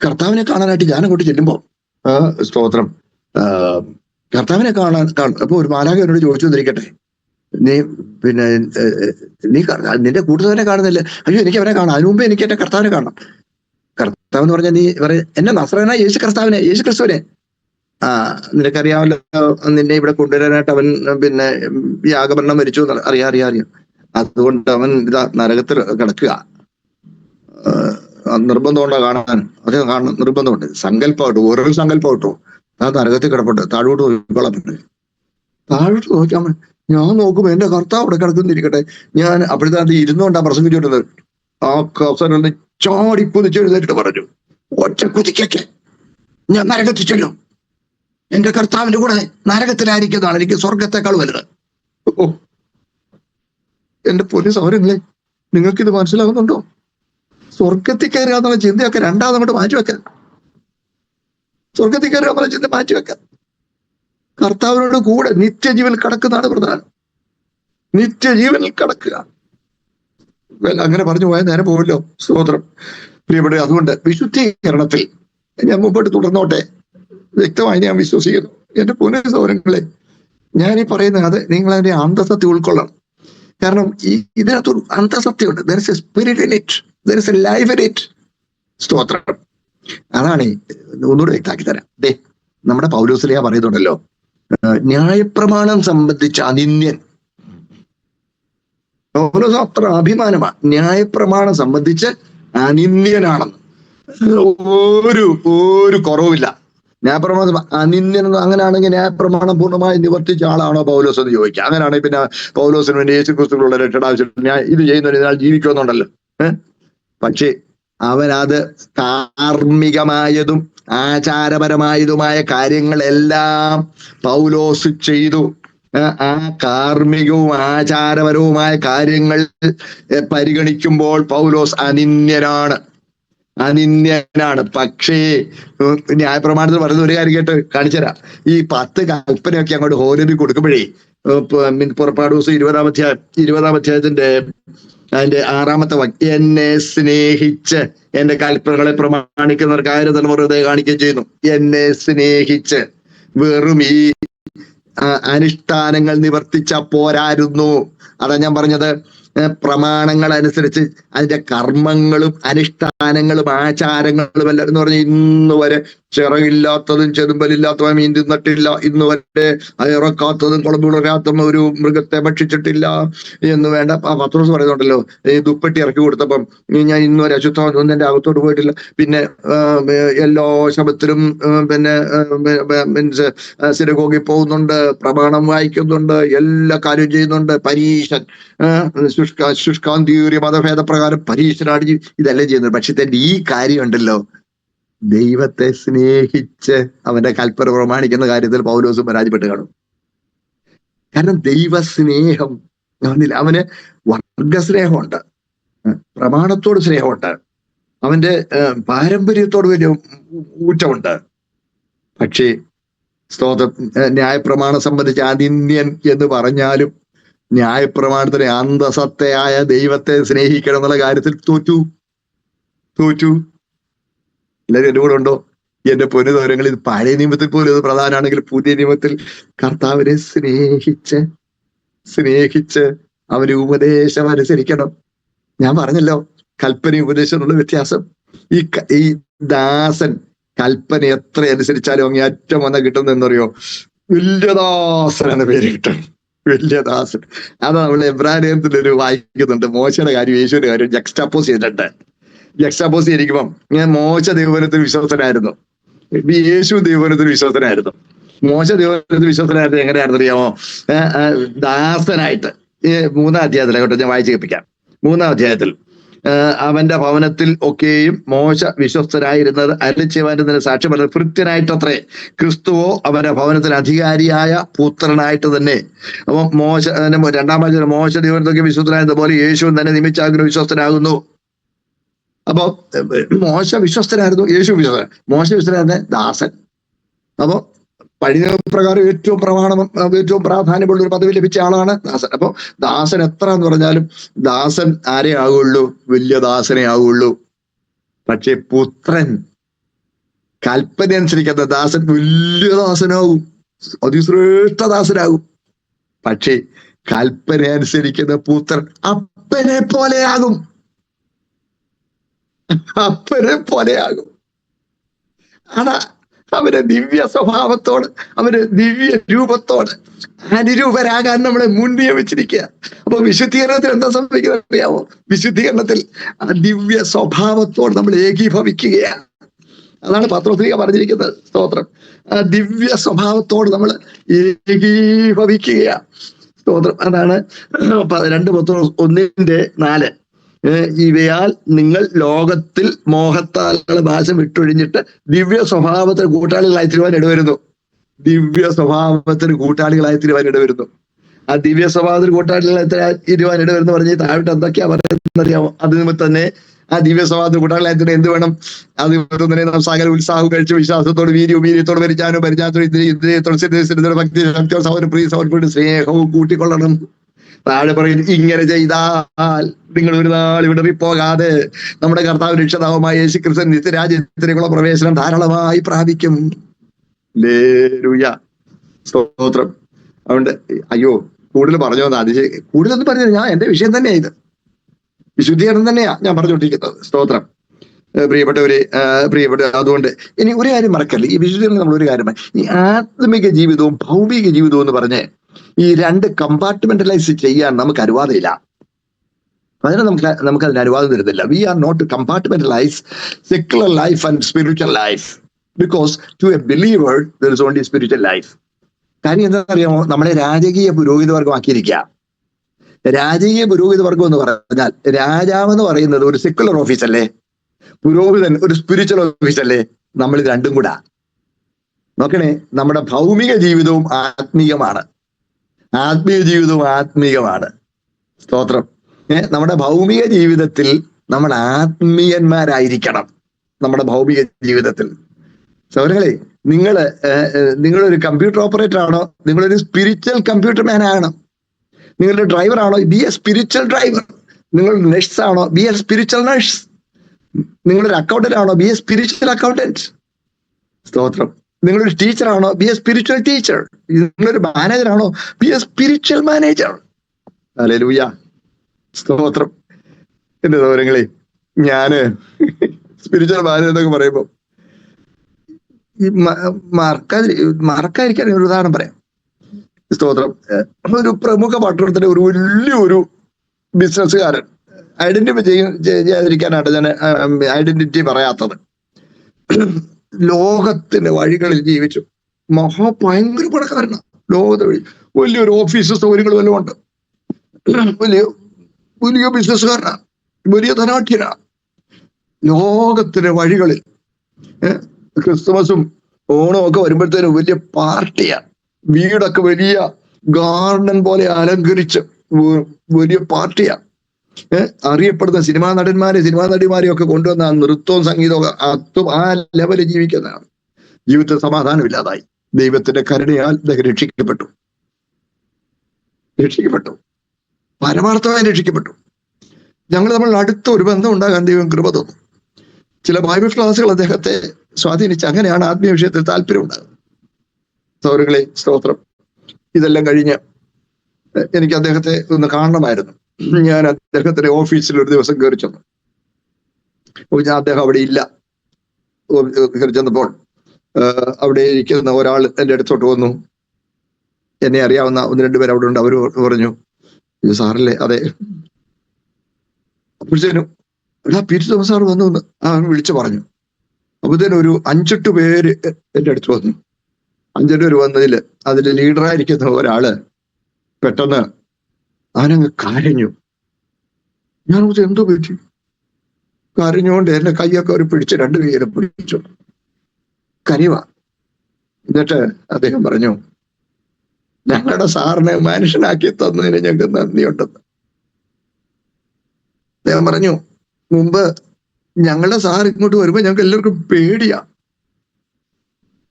കർത്താവിനെ കാണാനായിട്ട് ഞാൻ അങ്ങോട്ട് ചെല്ലുമ്പോ സ്തോത്രം കർത്താവിനെ കാണാൻ അപ്പൊ ഒരു മാലാഖ എന്നോട് ചോദിച്ചു എന്നിരിക്കട്ടെ, നീ നിന്റെ കൂട്ടുകാരനെ കാണുന്നില്ല? അയ്യോ, എനിക്ക് അവനെ കാണാം. അതിനു മുമ്പേ എനിക്ക് എന്റെ കർത്താവിനെ കാണണം. കർത്താവ് എന്ന് പറഞ്ഞാൽ നീ എന്നെ നസ്രായനായ യേശു ക്രിസ്തുവിനെ നിനക്കറിയാമല്ലോ, നിന്നെ ഇവിടെ കൊണ്ടുവരാനായിട്ട് അവൻ പിന്നെ യാഗമരണം മരിച്ചു. അറിയാം. അതുകൊണ്ട് അവൻ നരകത്തിൽ കിടക്കുക. നിർബന്ധമുണ്ടോ കാണാൻ? അത് കാണണം, നിർബന്ധമുണ്ട്. സങ്കല്പമായിട്ടു, ഓരോ സങ്കല്പമായിട്ടോ ആ നരകത്തിൽ കിടപ്പുണ്ട്. താഴോട്ട് നോക്കിക്കോളാം. താഴോട്ട് നോക്കാൻ ഞാൻ നോക്കുമ്പോ എന്റെ കർത്താവ് അവിടെ കിടക്കുന്നിരിക്കട്ടെ. ഞാൻ അപ്പോഴത്തെ ഇരുന്നുകൊണ്ടാ പ്രസംഗിച്ചോണ്ടത്. ആ കസറിൽ ചാടി കുതിച്ചെഴുന്നേറ്റ് പറഞ്ഞു, ഒറ്റ കുതിക്കൊക്കെ ഞാൻ നരകത്തിൽ ചെല്ലും. എന്റെ കർത്താവിന്റെ കൂടെ നരകത്തിലായിരിക്കുന്നതാണ് എനിക്ക് സ്വർഗത്തെക്കാൾ വലുത്. ഓ എന്റെ പൊന്നു സൗരങ്ങളെ, നിങ്ങൾക്കിത് മനസ്സിലാകുന്നുണ്ടോ? സ്വർഗത്തിൽ കയറുക എന്നുള്ള ചിന്തയൊക്കെ രണ്ടാമത് മാറ്റിവെക്കാൻ. സ്വർഗത്തിൽ കയറുക എന്നുള്ള ചിന്ത മാറ്റിവെക്കാൻ. കർത്താവിനോട് കൂടെ നിത്യജീവനിൽ കടക്കുന്നതാണ് പ്രധാനം. നിത്യജീവനിൽ കടക്കുക. അങ്ങനെ പറഞ്ഞു പോയാൽ നേരെ പോവില്ലോ. സ്തോത്രം. പ്രിയപ്പെട്ട, അതുകൊണ്ട് വിശുദ്ധീകരണത്തിൽ ഞാൻ മുമ്പോട്ട് തുടർന്നോട്ടെ. വ്യക്തമായി ഞാൻ വിശ്വസിക്കുന്നു. എന്റെ പൊന്നു സൗരങ്ങളെ, ഞാനീ പറയുന്നത് അത് നിങ്ങളതിന്റെ അന്തസത്യം ഉൾക്കൊള്ളണം. കാരണം ഇതിനകത്തൊരു അന്തസത്യമുണ്ട്. there is a spirit in it, there is a life in it. സ്തോത്രം. അതാണ് ഒന്നുകൂടെ വ്യക്തമാക്കി തരാം. നമ്മുടെ പൗലോസ്ലീഹ പറയുന്നുണ്ടല്ലോ, ന്യായപ്രമാണം സംബന്ധിച്ച അനിന്യൻ. പൗലോസ് അത്ര അഭിമാനമാണ്, ന്യായപ്രമാണം സംബന്ധിച്ച് അനിന്യനാണെന്ന്. ഒരു കുറവില്ല. ന്യായപ്രമാണം അനിന്യൻ. അങ്ങനെയാണെങ്കിൽ ന്യായപ്രമാണം പൂർണ്ണമായി നിവർത്തിച്ച ആളാണോ പൗലോസ് എന്ന് ചോദിക്കുക. അങ്ങനെയാണെങ്കിൽ പിന്നെ പൗലോസിന് വേണ്ടി യേശു ക്രിസ്തുവിലുള്ള രക്ഷണാവശ്യം, ഞാൻ ഇത് ചെയ്യുന്നതിനാൽ ജീവിക്കുമെന്നുണ്ടല്ലോ. പക്ഷേ അവനത് കാർമ്മികമായതും ആചാരപരമായതുമായ കാര്യങ്ങളെല്ലാം പൗലോസ് ചെയ്തു. ആ കാർമ്മികവും ആചാരപരവുമായ കാര്യങ്ങൾ പരിഗണിക്കുമ്പോൾ പൗലോസ് അനിന്യനാണ്. പക്ഷേ ന്യായപ്രമാണത്തിൽ പറയുന്ന ഒരു കാര്യം കേട്ട് കാണിച്ചുതരാം. ഈ 10 കൽപ്പനയൊക്കെ അങ്ങോട്ട് ഹോരന് കൊടുക്കുമ്പോഴേ, പുറപ്പാട് ദിവസം 20-ാം അധ്യായത്തിന്റെ അതിന്റെ 6-ാമത്തെ വാക്യം, എന്നെ സ്നേഹിച്ച് എന്റെ കൽപ്പനകളെ പ്രമാണിക്കുന്നവർക്ക് 1000 തലമുറ കാണിക്കുകയും ചെയ്യുന്നു. എന്നെ സ്നേഹിച്ച്. വെറും ഈ അനുഷ്ഠാനങ്ങൾ നിവർത്തിച്ച പോരായിരുന്നു. അതാ ഞാൻ പറഞ്ഞത്, പ്രമാണങ്ങൾ അനുസരിച്ച് അതിന്റെ കർമ്മങ്ങളും അനുഷ്ഠാനങ്ങളും ആചാരങ്ങളും എല്ലാം എന്ന് പറഞ്ഞ ഇന്ന് വരെ ചിറകില്ലാത്തതും ചെതുമ്പലില്ലാത്തതും മീൻ തിന്നിട്ടില്ല, ഇന്ന് വരെ ഇറക്കാത്തതും കുളമ്പുളരാത്തതും ഒരു മൃഗത്തെ ഭക്ഷിച്ചിട്ടില്ല എന്ന് വേണ്ട. പത്രോസ് പറയുന്നുണ്ടല്ലോ, ഈ ദുപ്പട്ടി ഇറക്കി കൊടുത്തപ്പം ഞാൻ ഇന്ന് വരെ അശുദ്ധം എന്റെ അകത്തോട്ട് പോയിട്ടില്ല. പിന്നെ എല്ലാ ശബത്തിലും പിന്നെ മീൻസ് സിനഗോഗിൽ പോകുന്നുണ്ട്, പ്രമാണം വായിക്കുന്നുണ്ട്, എല്ലാ കാര്യം ചെയ്യുന്നുണ്ട്. പരീശൻ ശുഷ്കാന്തിയൂരിയ മതഭേദപ്രകാരം പരീശനാണ് ഇതെല്ലാം ചെയ്യുന്നത്. പക്ഷെ തന്റെ ഈ കാര്യം ഉണ്ടല്ലോ, ദൈവത്തെ സ്നേഹിച്ച് അവന്റെ കൽപ്പന പ്രമാണിക്കുന്ന കാര്യത്തിൽ പൗലോസ് പരാജയപ്പെട്ട് കാണും. കാരണം ദൈവസ്നേഹം അവന് വർഗസ്നേഹമുണ്ട്, പ്രമാണത്തോട് സ്നേഹമുണ്ട്, അവന്റെ പാരമ്പര്യത്തോട് വലിയ ഊറ്റമുണ്ട്. പക്ഷേ ന്യായപ്രമാണം സംബന്ധിച്ച് അനിന്യൻ എന്ന് പറഞ്ഞാലും ന്യായപ്രമാണത്തിന് അന്തസത്തയായ ദൈവത്തെ സ്നേഹിക്കണം എന്നുള്ള കാര്യത്തിൽ തോറ്റു. എല്ലാവരും എന്റെ കൂടെ ഉണ്ടോ? എന്റെ പൊന്നുതോരങ്ങൾ, ഇത് പഴയ നിയമത്തിൽ പോലും ഇത് പ്രധാനമാണെങ്കിൽ പുതിയ നിയമത്തിൽ കർത്താവിനെ സ്നേഹിച്ച് അവന് ഉപദേശം അനുസരിക്കണം. ഞാൻ പറഞ്ഞല്ലോ കൽപ്പന ഉപദേശത്തിനുള്ള വ്യത്യാസം. ഈ ദാസൻ കൽപ്പന എത്ര അനുസരിച്ചാലും അങ്ങ് ഏറ്റവും വന്ന കിട്ടുന്ന എന്നറിയോ? വല്യദാസൻ എന്ന പേര് കിട്ടും. വല്യദാസൻ. അത് നമ്മൾ എബ്രാഹിമത്തിലൊരു വായിക്കുന്നുണ്ട്. മോശയുടെ കാര്യം യേശുവിന്റെ കാര്യം ജക്സ്റ്റാപ്പോസ് ചെയ്തിട്ടുണ്ട്. ജക്സ്റ്റാപ്പോസ് ചെയ്തിരിക്കുമ്പം മോശ ദൈവവചനത്തിൽ വിശ്വസ്തനായിരുന്നു, യേശു ദൈവവചനത്തിൽ വിശ്വസ്തനായിരുന്നു. മോശ ദൈവവചനത്തിൽ വിശ്വസ്തനായിരുന്നു എങ്ങനെയാണെന്ന് അറിയാമോ? ദാസനായിട്ട് 3-ാം അധ്യായത്തിലാകട്ടെ, ഞാൻ വായിച്ചു കേൾപ്പിക്കാം. 3-ാം അധ്യായത്തിൽ അവന്റെ ഭവനത്തിൽ ഒക്കെയും മോശ വിശ്വസ്തനായിരുന്നത് അരളിച്ചവന്റെ സാക്ഷ്യം പറഞ്ഞത് ഭൃത്യനായിട്ടത്രേ. ക്രിസ്തുവോ അവന്റെ ഭവനത്തിൽ അധികാരിയായ പുത്രനായിട്ട് തന്നെ. അപ്പൊ 2-ാം വാക്യത്തിൽ മോശ ദൈവത്തൊക്കെ വിശ്വസ്തനായിരുന്നതുപോലെ യേശുവും തന്നെ നിമിച്ചാഗ്രഹം വിശ്വസ്തനാകുന്നു. അപ്പൊ മോശ വിശ്വസ്തനായിരുന്നു, യേശു വിശ്വസ്തൻ. മോശ വിശ്വസ്തനായിരുന്ന ദാസൻ. അപ്പൊ പഴയ പ്രകാരം ഏറ്റവും പ്രാധാന്യമുള്ള ഒരു പദവി ലഭിച്ച ആളാണ് ദാസൻ. അപ്പൊ ദാസൻ എത്ര എന്ന് പറഞ്ഞാലും ദാസൻ ആരേ ആകുള്ളൂ? വലിയ ദാസനെ ആകുള്ളൂ. പക്ഷെ പുത്രൻ കൽപ്പന അനുസരിക്കാത്ത ദാസൻ വലിയ ദാസനാകും, അതിശ്രേഷ്ഠ ദാസനാകും. പക്ഷെ കൽപ്പന അനുസരിക്കുന്ന പുത്രൻ അപ്പനെ പോലെയാകും. അതാ അവരെ ദിവ്യ സ്വഭാവത്തോട്, അവര് ദിവ്യ രൂപത്തോട് അനുരൂപരാകാൻ നമ്മളെ മുൻനിയമിച്ചിരിക്കുക. അപ്പൊ വിശുദ്ധീകരണത്തിൽ എന്താ സംഭവിക്കുന്നത് അറിയാമോ? വിശുദ്ധീകരണത്തിൽ ആ ദിവ്യ സ്വഭാവത്തോട് നമ്മൾ ഏകീഭവിക്കുകയാണ്. അതാണ് പത്രോസ്ലീഹ പറഞ്ഞിരിക്കുന്നത്. സ്തോത്രം. ആ ദിവ്യ സ്വഭാവത്തോട് നമ്മൾ ഏകീഭവിക്കുകയാണ്. സ്തോത്രം. അതാണ് 2 പത്രോസ് 1:4. ഇവയാൽ നിങ്ങൾ ലോകത്തിൽ മോഹത്താൽ ഭാഷ വിട്ടൊഴിഞ്ഞിട്ട് ദിവ്യ സ്വഭാവത്തിന് കൂട്ടാളികളായി തീരുവാൻ ഇടവരുന്നു. ആ ദിവ്യ സ്വഭാവത്തിന് കൂട്ടാളികളായി തീരുവാൻ ഇടവരുന്നു പറഞ്ഞ് താഴോട്ട് എന്തൊക്കെയാ പറയുന്നത് അറിയാമോ? അത് നിമിത്തം തന്നെ ആ ദിവ്യ സ്വഭാവത്തിന് കൂട്ടാളികളായി തീരാൻ എന്ത് വേണം? അത് നിമിത്തം തന്നെ നാം സകല ഉത്സാഹം കഴിച്ച് വിശ്വാസത്തോട് വീര്യത്തോട് പരിചാരത്തോട് ഭക്തി സ്നേഹവും കൂട്ടിക്കൊള്ളണം. താഴെ പറയുന്നു, ഇങ്ങനെ ചെയ്താൽ നിങ്ങൾ ഒരു നാൾ വിടറിപ്പോകാതെ നമ്മുടെ കർത്താവ് രക്ഷിതാവുമായ യേശുക്രിസ്തു നിത്യരാജ്യത്തിലേക്കുള്ള പ്രവേശനം ധാരാളമായി പ്രാപിക്കും. ഹല്ലേലൂയ. സ്തോത്രം. അതുകൊണ്ട് അയ്യോ കൂടുതൽ പറഞ്ഞോ എന്ന് കൂടുതലൊന്നും പറഞ്ഞു. ഞാൻ എന്റെ വിഷയം തന്നെയാ ഇത്, വിശുദ്ധീകരണം തന്നെയാ ഞാൻ പറഞ്ഞുകൊണ്ടിരിക്കുന്നത്. സ്തോത്രം. പ്രിയപ്പെട്ട അതുകൊണ്ട് ഇനി ഒരു കാര്യം മറക്കല്ലേ, ഈ വിശുദ്ധീകരണം നമ്മൾ ഒരു കാര്യം, ഈ ആത്മിക ജീവിതവും ഭൗമിക ജീവിതവും എന്ന് പറഞ്ഞ് ഈ 2 കമ്പാർട്ട്മെന്റലൈസ് ചെയ്യാൻ നമുക്ക് അനുവാദമില്ല. അതിന് നമുക്ക് അതിന് അനുവാദം തരുന്നില്ല. We are not to compartmentalize secular life and spiritual life, because to a believer there is only spiritual life. കാര്യം എന്താ അറിയാമോ? നമ്മളെ രാജകീയ പുരോഹിത വർഗമാക്കിയിരിക്കുക. രാജകീയ പുരോഹിത വർഗം എന്ന് പറഞ്ഞാൽ രാജാവെന്ന് പറയുന്നത് ഒരു സെക്യുലർ ഓഫീസ് അല്ലേ? പുരോഹിതൻ ഒരു സ്പിരിച്വൽ ഓഫീസ് അല്ലേ? നമ്മൾ ഇത് രണ്ടും കൂടാ. നോക്കണേ, നമ്മുടെ ഭൗമിക ജീവിതവും ആത്മീയമാണ്, ആത്മീയ ജീവിതവും ആത്മീയമാണ്. സ്തോത്രം. നമ്മുടെ ഭൗമിക ജീവിതത്തിൽ നമ്മൾ ആത്മീയന്മാരായിരിക്കണം. നമ്മുടെ ഭൗമിക ജീവിതത്തിൽ സൗരങ്ങളെ, നിങ്ങളൊരു കമ്പ്യൂട്ടർ ഓപ്പറേറ്റർ ആണോ? നിങ്ങളൊരു സ്പിരിച്വൽ കമ്പ്യൂട്ടർ മാൻ ആണോ? നിങ്ങളുടെ ഡ്രൈവർ ആണോ? B A spiritual driver. നിങ്ങൾ നഴ്സ് ആണോ? B A spiritual nurse. നിങ്ങളൊരു അക്കൗണ്ടന്റ് ആണോ? B A spiritual accountant. സ്തോത്രം. നിങ്ങളൊരു ടീച്ചർ ആണോ? B A spiritual teacher. നിങ്ങളൊരു മാനേജർ ആണോ? B A spiritual manager. Hallelujah. സ്തോത്രം. എന്റെ സൗരങ്ങളെ, ഞാന് സ്പിരിച്വൽ മാനേജർ എന്നൊക്കെ പറയുമ്പോ മറക്കാതിരിക്കാൻ ഒരു ഉദാഹരണം പറയാം. സ്തോത്രം. ഒരു പ്രമുഖ പട്ടണത്തിലെ ഒരു വലിയൊരു ബിസിനസ്സുകാരൻ, ഐഡന്റിഫൈ ചെയ്യാതിരിക്കാനായിട്ട് ഞാൻ ഐഡന്റിറ്റി പറയാത്തത്, ലോകത്തിന്റെ വഴികളിൽ ജീവിച്ചു. ഭയങ്കര പണക്കാരനാണ്. ലോകത്തെ വഴി വലിയൊരു ഓഫീസ് സൗകര്യങ്ങൾ വല്ലതും ഉണ്ട്. വലിയ ബിസിനസ്സുകാരനാണ്, വലിയ ധനാഠ്യനാണ്. ലോകത്തിന്റെ വഴികളിൽ ക്രിസ്തുമസും ഓണവും ഒക്കെ വരുമ്പോഴത്തേനും വലിയ പാർട്ടിയാണ്. വീടൊക്കെ വലിയ ഗാർഡൻ പോലെ അലങ്കരിച്ച് വലിയ പാർട്ടിയാണ്. അറിയപ്പെടുന്ന സിനിമാ നടിമാരെയും ഒക്കെ കൊണ്ടുവന്ന നൃത്തവും സംഗീതവും ആ ലെവലിൽ ജീവിക്കുന്നതാണ്. ജീവിതത്തിൽ സമാധാനമില്ലാതായി. ദൈവത്തിന്റെ കരുണയാൽ രക്ഷിക്കപ്പെട്ടു. പരമാർത്ഥമായി രക്ഷിക്കപ്പെട്ടു. ഞങ്ങൾ നമ്മൾ അടുത്ത ഒരു ബന്ധം ഉണ്ടാകാൻ ദൈവം കൃപ തന്നു. ചില ബൈബിൾ ക്ലാസ്സുകൾ അദ്ദേഹത്തെ സ്വാധീനിച്ച് അങ്ങനെയാണ് ആത്മീയ വിഷയത്തിൽ താല്പര്യം ഉണ്ടാകുന്നത്. സൗരങ്ങളെ, സ്തോത്രം. ഇതെല്ലാം കഴിഞ്ഞ് എനിക്ക് അദ്ദേഹത്തെ ഒന്ന് കാണണമായിരുന്നു. ഞാൻ അദ്ദേഹത്തിന്റെ ഓഫീസിൽ ഒരു ദിവസം കയറി ചെന്നു. അദ്ദേഹം അവിടെ ഇല്ല. കയറി ചെന്നപ്പോൾ അവിടെ ഇരിക്കുന്ന ഒരാൾ എൻ്റെ അടുത്തോട്ട് വന്നു. എന്നെ അറിയാവുന്ന ഒന്ന് രണ്ടുപേർ അവിടെ ഉണ്ട്. അവർ പറഞ്ഞു, ഇത് സാറല്ലേ? അതെ. അപ്പോഴത്തേനും പീറ്റർ തോമസ് സാർ വന്നു എന്ന് വിളിച്ചു പറഞ്ഞു. അപ്പോഴത്തേനും ഒരു 5-8 പേര് എൻ്റെ അടുത്ത് വന്നു. 5 പേര് വന്നതിൽ അതിൽ ലീഡറായിരിക്കുന്ന ഒരാള് പെട്ടെന്ന് അവനങ്ങ് കരഞ്ഞു. ഞാൻ എന്തോ പറ്റി? കരഞ്ഞുകൊണ്ട് എന്റെ കൈയൊക്കെ അവർ പിടിച്ച് 2 കൈയിലും പിടിച്ചു. കരയുക. എന്നിട്ട് അദ്ദേഹം പറഞ്ഞു, ഞങ്ങളുടെ സാറിനെ മനുഷ്യനാക്കി തന്നതിന് ഞങ്ങൾക്ക് നന്ദിയുണ്ടെന്ന്. അദ്ദേഹം പറഞ്ഞു, മുമ്പ് ഞങ്ങളുടെ സാർ ഇങ്ങോട്ട് വരുമ്പോ ഞങ്ങൾക്ക് എല്ലാവർക്കും പേടിയാ.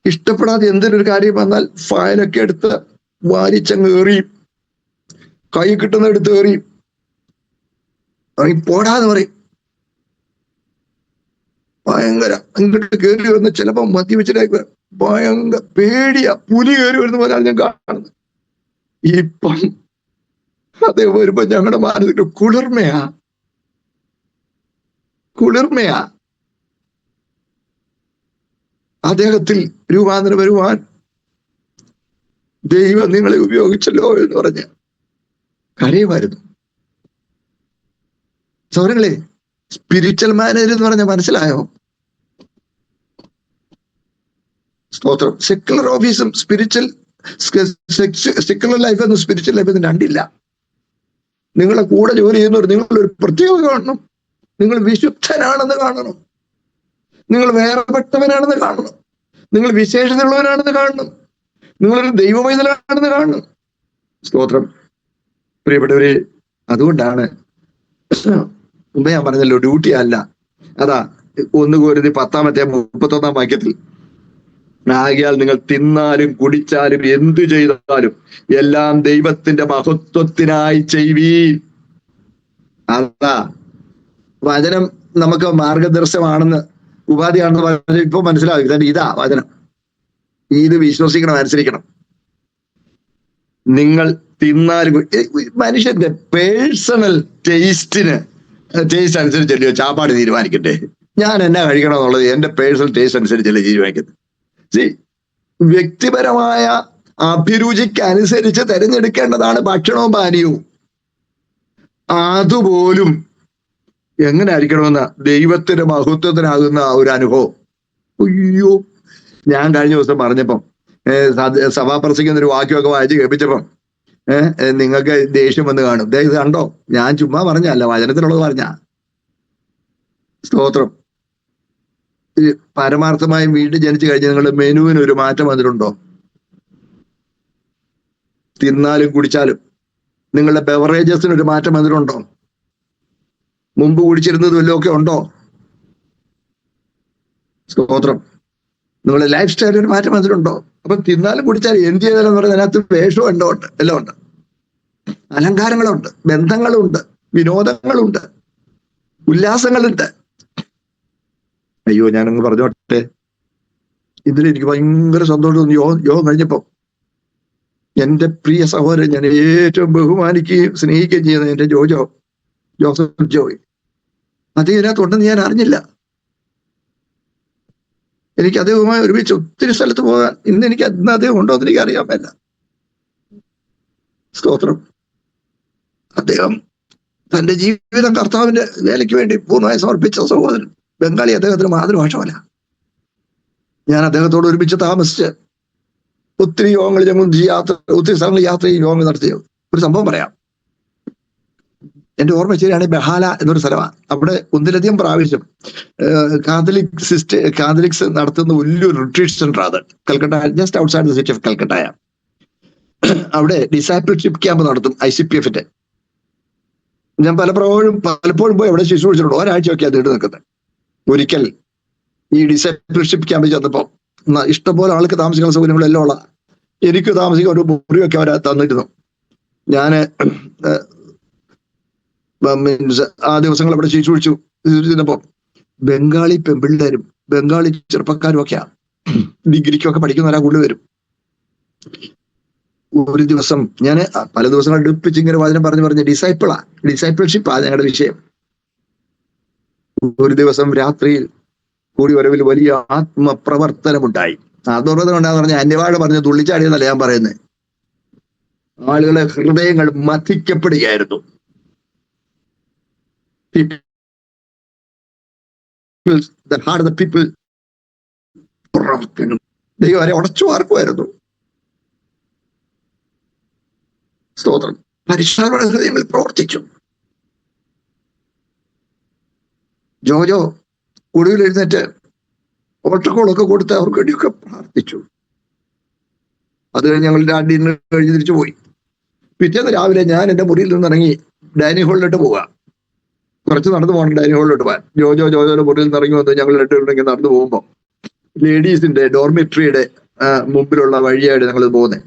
ഇഷ്ടപ്പെടാതെ എന്തൊരു കാര്യം വന്നാൽ ഫയലൊക്കെ എടുത്ത് വാരിച്ചങ്ങ് എറിയും, കൈ കിട്ടുന്ന എടുത്ത് എറിയും, പോടാന്ന് പറയും. ഭയങ്കര അങ്ങോട്ട് കയറി വന്ന് ചിലപ്പോ മദ്യവെച്ചിട്ടായി ഭയങ്കര പേടിയാ. പുലി കയറി വരുന്ന പോലെയാണ് ഞാൻ കാണുന്നത്. ഇപ്പം അതേ വരുമ്പോ ഞങ്ങളുടെ മനസ്സിൽ കുളിർമയാ. അദ്ദേഹത്തിൽ രൂപാന്തരം വരുവാൻ ദൈവം നിങ്ങളെ ഉപയോഗിച്ചല്ലോ എന്ന് പറഞ്ഞ് കരയുമായിരുന്നു. സൗരങ്ങളെ, സ്പിരിച്വൽ മാനേജർ എന്ന് പറഞ്ഞാൽ മനസ്സിലായോ? സ്തോത്രം. സെക്കുലർ ഓഫീസും സെക്കുലർ ലൈഫെന്നും സ്പിരിച്വൽ ലൈഫെന്നും രണ്ടില്ല. നിങ്ങളെ കൂടെ ജോലി ചെയ്യുന്നവർ നിങ്ങളൊരു പ്രത്യേകത കാണണം. നിങ്ങൾ വിശുദ്ധനാണെന്ന് കാണണം. നിങ്ങൾ വേറെപ്പെട്ടവനാണെന്ന് കാണണം. നിങ്ങൾ വിശേഷതയുള്ളവനാണെന്ന് കാണണം. നിങ്ങളൊരു ദൈവമൈതലാണെന്ന് കാണണം. സ്തോത്രം. പ്രിയപ്പെട്ടവരെ, അതുകൊണ്ടാണ് മുമ്പേ ഞാൻ പറഞ്ഞല്ലോ, ഡ്യൂട്ടി അല്ല. അതാ 1 കൊരിന്ത്യർ 10-31 വാക്യത്തിൽ, ആകയാൽ നിങ്ങൾ തിന്നാലും കുടിച്ചാലും എന്തു ചെയ്താലും എല്ലാം ദൈവത്തിന്റെ മഹത്വത്തിനായി ചെയ്യുവീൻ. അതാ വചനം നമുക്ക് മാർഗദർശനമാണെന്ന്, ഉപാധിയാണെന്ന് പറഞ്ഞ ഇപ്പൊ മനസ്സിലാവും. ഇതാ വചനം. ഇത് വിശ്വസിക്കണം, അനുസരിക്കണം. നിങ്ങൾ തിന്നാലും മനുഷ്യന്റെ പേഴ്സണൽ ടേസ്റ്റ് അനുസരിച്ചല്ലയോ ചാപ്പാട് തീരുമാനിക്കട്ടെ. ഞാൻ എന്നാ കഴിക്കണം എന്നുള്ളത് എന്റെ പേഴ്സണൽ ടേസ്റ്റ് അനുസരിച്ചല്ലേ തീരുമാനിക്കുന്നത്. വ്യക്തിപരമായ അഭിരുചിക്ക് അനുസരിച്ച് തിരഞ്ഞെടുക്കേണ്ടതാണ് ഭക്ഷണവും പാനീയവും. അതുപോലും എങ്ങനെ ആയിരിക്കണമെന്ന ദൈവത്തിന്റെ മഹത്വത്തിനാകുന്ന ഒരു അനുഭവം. അയ്യോ, ഞാൻ കഴിഞ്ഞ ദിവസം പറഞ്ഞപ്പം സഭാപ്രസംഗിക്കുന്ന ഒരു വാക്യമൊക്കെ വായിച്ച് കേൾപ്പിച്ചപ്പം നിങ്ങൾക്ക് ദേഷ്യം വന്ന് കാണും. ഇത് കണ്ടോ, ഞാൻ ചുമ്മാ പറഞ്ഞല്ല, വചനത്തിലുള്ളത് പറഞ്ഞ. സ്തോത്രം. പരമാർത്ഥമായും വീണ്ടും ജനിച്ചു കഴിഞ്ഞ് നിങ്ങളുടെ മെനുവിന് ഒരു മാറ്റം വന്നിട്ടുണ്ടോ? തിന്നാലും കുടിച്ചാലും നിങ്ങളുടെ ബെവറേജസിന് ഒരു മാറ്റം വന്നിട്ടുണ്ടോ? മുമ്പ് കുടിച്ചിരുന്നത് വല്ലതൊക്കെ ഉണ്ടോ? സ്തോത്രം. നിങ്ങളുടെ ലൈഫ് സ്റ്റൈലിൽ ഒരു മാറ്റം വന്നിട്ടുണ്ടോ? അപ്പൊ തിന്നാലും കുടിച്ചാലും എന്ത് ചെയ്താലും പറഞ്ഞാൽ അതിനകത്ത് വേഷവും എല്ലാം ഉണ്ട്, എല്ലാം ഉണ്ട്. അലങ്കാരങ്ങളുണ്ട്, ബന്ധങ്ങളുണ്ട്, വിനോദങ്ങളുണ്ട്, ഉല്ലാസങ്ങളുണ്ട്. അയ്യോ, ഞാനങ്ങ് പറഞ്ഞോട്ടെ, ഇതിൽ എനിക്ക് ഭയങ്കര സന്തോഷം തോന്നി. യോഗം കഴിഞ്ഞപ്പോ എന്റെ പ്രിയ സഹോദരൻ, ഞാൻ ഏറ്റവും ബഹുമാനിക്കുകയും സ്നേഹിക്കുകയും ചെയ്യുന്ന എന്റെ ജോസഫ് ജോയ്, അത് ഇതിനകത്തുണ്ടെന്ന് ഞാൻ അറിഞ്ഞില്ല. എനിക്ക് അദ്ദേഹവുമായി ഒരുമിച്ച് ഒത്തിരി സ്ഥലത്ത് പോകാൻ ഇന്ന് എനിക്ക് അദ്ദേഹം ഉണ്ടോ എന്ന് എനിക്ക് അറിയാൻ പറ്റില്ല. സ്തോത്രം. അദ്ദേഹം തന്റെ ജീവിതം കർത്താവിന്റെ വേലയ്ക്ക് വേണ്ടി പൂർണ്ണമായി സമർപ്പിച്ച സഹോദരൻ. ബംഗാളി അദ്ദേഹത്തിന് മാതൃഭാഷ പോലെ. ഞാൻ അദ്ദേഹത്തോട് ഒരുമിച്ച് താമസിച്ച് ഒത്തിരി യോഗങ്ങൾ ഞങ്ങൾ ഒത്തിരി സ്ഥലങ്ങളിൽ യാത്ര ചെയ്യും, യോഗങ്ങൾ നടത്തിയ ഒരു സംഭവം പറയാം. എന്റെ ഓർമ്മ ശരിയാണെങ്കിൽ ബഹാല എന്നൊരു സ്ഥലമാണ്. അവിടെ ഒന്നിലധികം പ്രാവശ്യം കാത്തലിക്സ് നടത്തുന്ന വലിയൊരു റിട്രീറ്റ് സെന്റർ അത് Calcutta, just outside the city of കൽക്കട്ടയ. അവിടെ ഡിസൈപ്പിൾഷിപ്പ് ക്യാമ്പ് നടത്തും ICPF-ന്റെ. ഞാൻ പലപ്പോഴും പോയി അവിടെ ശുശ്രൂഷിച്ചിട്ടുണ്ട്. ഒരാഴ്ചയൊക്കെ അത് ഇട്ട് നിൽക്കുന്നത്. ഒരിക്കൽ ഈ ഡിസൈപ്പിൾഷിപ്പ് ക്യാമ്പിൽ ചെന്നപ്പോ ഇഷ്ടംപോലെ ആൾക്ക് താമസിക്കുന്ന സൗകര്യങ്ങളെല്ലാം ഉള്ള എനിക്ക് താമസിക്കാൻ ഒരു മുറിയൊക്കെ അവരെ തന്നിരുന്നു. ഞാന് ആ ദിവസങ്ങൾ അവിടെ ശുശ്രൂഷിച്ചപ്പോ ബംഗാളി പെൺപിള്ളേരും ബംഗാളി ചെറുപ്പക്കാരും ഒക്കെയാ, ഡിഗ്രിക്കൊക്കെ പഠിക്കുന്നവരാ കൂടുതൽ വരും. ഒരു ദിവസം ഞാൻ പല ദിവസങ്ങൾ അടുപ്പിച്ച് ഇങ്ങനെ വചനം പറഞ്ഞ് ഡിസൈപ്പിൾഷിപ്പാ ഞങ്ങളുടെ വിഷയം. ഒരു ദിവസം രാത്രിയിൽ കൂടി വരവിൽ വലിയ ആത്മപ്രവർത്തനമുണ്ടായി. അതുള്ളത് കൊണ്ടാന്ന് പറഞ്ഞ അന്യവാട് പറഞ്ഞ് തുള്ളിച്ചാടിയെന്നല്ല ഞാൻ പറയുന്നത്. ആളുകളെ ഹൃദയങ്ങൾ മഥിക്കപ്പെടുകയായിരുന്നു. ദൈവം അവരെ ഉടച്ചു വാർക്കുമായിരുന്നു. സ്തോത്രം. പരിശുദ്ധാത്മാവിന്റെ ഹൃദയങ്ങളിൽ പ്രവർത്തിച്ചു. ജോജോ ഒടുവിൽ എഴുന്നേറ്റ് ഓട്ടക്കോളൊക്കെ കൊടുത്ത് അവർക്ക് വേണ്ടിയൊക്കെ പ്രാർത്ഥിച്ചു. അത് കഴിഞ്ഞ് ഞങ്ങൾ ഡിന്നർ കഴിഞ്ഞ് തിരിച്ചു പോയി. പിറ്റേന്ന് രാവിലെ ഞാൻ എന്റെ മുറിയിൽ നിന്നിറങ്ങി ഡൈനിങ് ഹാളിലോട്ട് പോവാ. കുറച്ച് നടന്നു പോകണം ഡൈനിങ് ഹാളിലോട്ട് പോകാൻ. ജോജോയുടെ മുറിയിൽ നിന്ന് ഇറങ്ങി വന്ന് ഞങ്ങൾ രണ്ടുപേരുണ്ടെങ്കിൽ നടന്നു പോകുമ്പോ ലേഡീസിന്റെ ഡോർമിട്രിയുടെ മുമ്പിലുള്ള വഴിയായിട്ട് ഞങ്ങൾ പോകുന്നത്.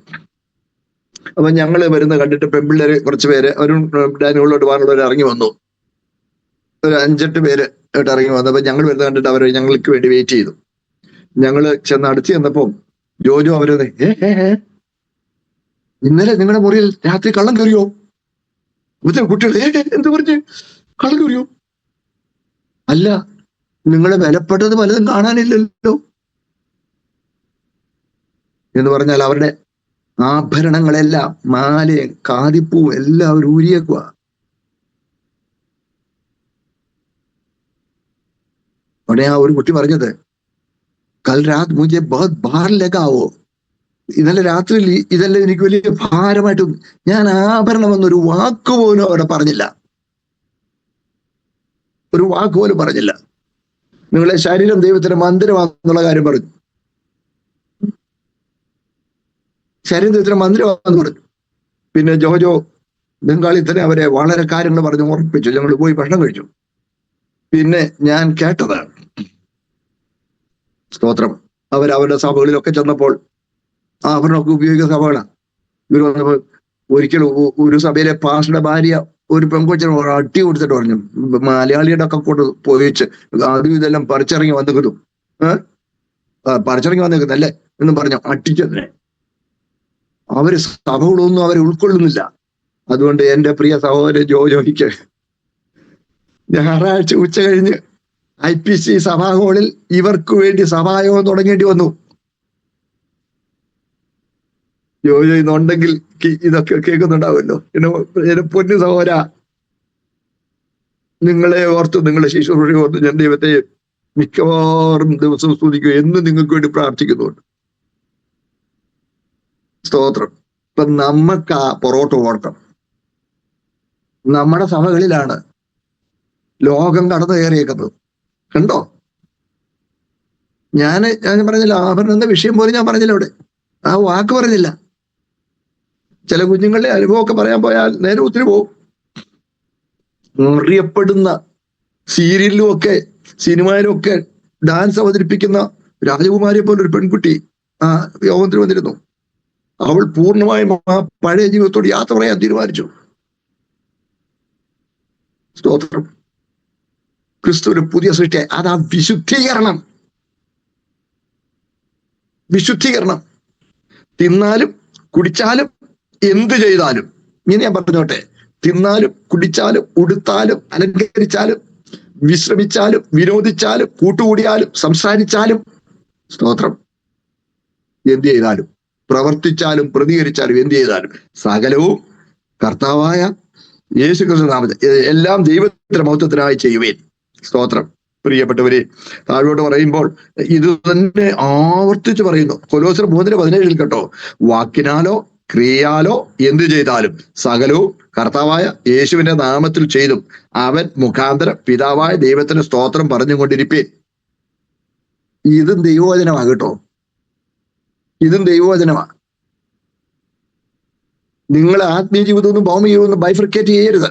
അപ്പൊ ഞങ്ങള് വരുന്ന കണ്ടിട്ട് പെൺപിള്ളേര് കുറച്ച് പേര് അവരും ഡൈനിങ് ഹാളിലോട്ട് പോകാനുള്ളവർ ഇറങ്ങി വന്നു. ഒരു 5-8 പേര് ഇറങ്ങി വന്നു. അപ്പൊ ഞങ്ങൾ വരുന്ന കണ്ടിട്ട് അവർ ഞങ്ങൾക്ക് വേണ്ടി വെയിറ്റ് ചെയ്തു. ഞങ്ങള് ചെന്ന് അടുത്ത് ചെന്നപ്പോ ജോജോ അവരത് ഇന്നലെ നിങ്ങളുടെ മുറിയിൽ രാത്രി കള്ളം കയറിയോ? കുട്ടികൾ എന്ത് പറഞ്ഞ് കള്ളം കയറിയോ? അല്ല, നിങ്ങളെ വിലപ്പെട്ടത് പലതും കാണാനില്ലല്ലോ എന്ന് പറഞ്ഞാൽ അവരുടെ ആഭരണങ്ങളെല്ലാം മാലയും കാതിപ്പൂവും എല്ലാം അവർ ഊരിയേക്കുക. അവിടെ ആ ഒരു കുട്ടി പറഞ്ഞത്, കൽ രാത് മുझे बहुत भार लगाओ. ഇന്നലെ രാത്രിയിൽ ഇതെല്ലാം എനിക്ക് വലിയ ഭാരമായിട്ടും ഞാൻ ആഭരണം എന്നൊരു വാക്ക് പോലും അവിടെ പറഞ്ഞില്ല. ഒരു വാക്ക് പോലും പറഞ്ഞില്ല. നിങ്ങളെ ശരീരം ദൈവത്തിന്റെ മന്ദിരമാണെന്നുള്ള കാര്യം പറഞ്ഞു. ശരീരം ദൈവത്തിന്റെ മന്ദിരമാണെന്ന് പറഞ്ഞു. പിന്നെ ജോജോ ബംഗാളി തന്നെ അവരെ വളരെ കാര്യങ്ങൾ പറഞ്ഞ് ഓർപ്പിച്ചു. ഞങ്ങൾ പോയി ഭക്ഷണം കഴിച്ചു. പിന്നെ ഞാൻ കേട്ടതാണ്, സ്തോത്രം, അവരവരുടെ സഭകളിലൊക്കെ ചെന്നപ്പോൾ ആഭരണമൊക്കെ ഉപയോഗിക്കുന്ന സഭകളാണ്. ഇവർ വന്നപ്പോൾ ഒരിക്കലും ഒരു സഭയിലെ പാസ്റ്ററുടെ ഭാര്യ ഒരു പെൺകൊച്ചിന് അട്ടി കൊടുത്തിട്ട് പറഞ്ഞു, മലയാളിയുടെ ഒക്കെ കൊണ്ട് പോയിച്ച് അതും ഇതെല്ലാം പറിച്ചിറങ്ങി വന്നിക്കുന്നു, പറിച്ചിറങ്ങി വന്നിരിക്കുന്നല്ലേ എന്നും പറഞ്ഞു അട്ടിച്ചതിനെ. അവര് സഭകളൊന്നും അവരെ ഉൾക്കൊള്ളുന്നില്ല. അതുകൊണ്ട് എന്റെ പ്രിയ സഹോദരൻ ജോജോയ്ക്ക് ഞായറാഴ്ച ഉച്ച കഴിഞ്ഞ് IPC സഭാ ഹാളിൽ ഇവർക്ക് വേണ്ടി സഭായോഗം തുടങ്ങേണ്ടി വന്നു. ജോജോ ഇന്നുണ്ടെങ്കിൽ ഇതൊക്കെ കേൾക്കുന്നുണ്ടാവുമല്ലോ. എന്നെ പൊന്നു സഹോദര, നിങ്ങളെ ഓർത്ത്, നിങ്ങളെ ശിശുക്കളെ ഓർത്ത് ഞാൻ ദൈവത്തെ മിക്കവാറും ദിവസം സ്തുതിക്കുക, എന്നും നിങ്ങൾക്ക് വേണ്ടി പ്രാർത്ഥിക്കുന്നുണ്ട്. സ്തോത്രം. ഇപ്പൊ നമുക്ക് ആ പൊറോട്ട ഓർക്കണം. നമ്മുടെ സഭകളിലാണ് ലോകം കടന്നു കയറിയേക്കുന്നത്. കണ്ടോ? ഞാൻ പറഞ്ഞില്ല, ആഭരണം എന്ന വിഷയം പോലും ഞാൻ പറഞ്ഞില്ല അവിടെ, ആ വാക്ക് പറഞ്ഞില്ല. ചില കുഞ്ഞുങ്ങളുടെ അനുഭവമൊക്കെ പറയാൻ പോയാൽ നേരെ ഒത്തിരി പോകും. അറിയപ്പെടുന്ന സീരിയലിലും ഒക്കെ സിനിമയിലും ഒക്കെ ഡാൻസ് അവതരിപ്പിക്കുന്ന രാജകുമാരിയെ പോലെ ഒരു പെൺകുട്ടി ആ യോഗത്തിൽ വന്നിരുന്നു. അവൾ പൂർണ്ണമായും ആ പഴയ ജീവിതത്തോട് യാത്ര പറയാൻ തീരുമാനിച്ചു. സ്തോത്രം. ക്രിസ്തുവിന് പുതിയ സൃഷ്ടിയായി. അതാ വിശുദ്ധീകരണം. വിശുദ്ധീകരണം. തിന്നാലും കുടിച്ചാലും എന്ത് ചെയ്താലും, ഇങ്ങനെ ഞാൻ പറഞ്ഞോട്ടെ, തിന്നാലും കുടിച്ചാലും ഉടുത്താലും അലങ്കരിച്ചാലും വിശ്രമിച്ചാലും വിനോദിച്ചാലും കൂട്ടുകൂടിയാലും സംസാരിച്ചാലും, സ്തോത്രം, എന്ത് ചെയ്താലും പ്രവർത്തിച്ചാലും പ്രതികരിച്ചാലും എന്ത് ചെയ്താലും സകലവും കർത്താവായ യേശുക്രിസ്തു നാമത്തിൽ എല്ലാം ദൈവത്തിന്റെ മഹത്വത്തിനായി ചെയ്യുവേൻ. സ്തോത്രം. പ്രിയപ്പെട്ടവരെ, താഴോട്ട് പറയുമ്പോൾ ഇത് തന്നെ ആവർത്തിച്ച് പറയുന്നു. കൊലോസ്യർ 3:17 കേട്ടോ, വാക്കിനാലോ ക്രിയയാലോ എന്ത് ചെയ്താലും സകലവും കർത്താവായ യേശുവിന്റെ നാമത്തിൽ ചെയ്തും അവൻ മുഖാന്തരം പിതാവായ ദൈവത്തിന് സ്തോത്രം പറഞ്ഞുകൊണ്ടിരിപ്പേൻ. ഇതും ദൈവവചനമാ കേട്ടോ, ഇതും ദൈവവചനമാ. നിങ്ങൾ ആത്മീയ ജീവിതമൊന്നും ഭൗമിക ജീവിതമൊന്നും ബൈഫർക്കേറ്റ് ചെയ്യരുത്.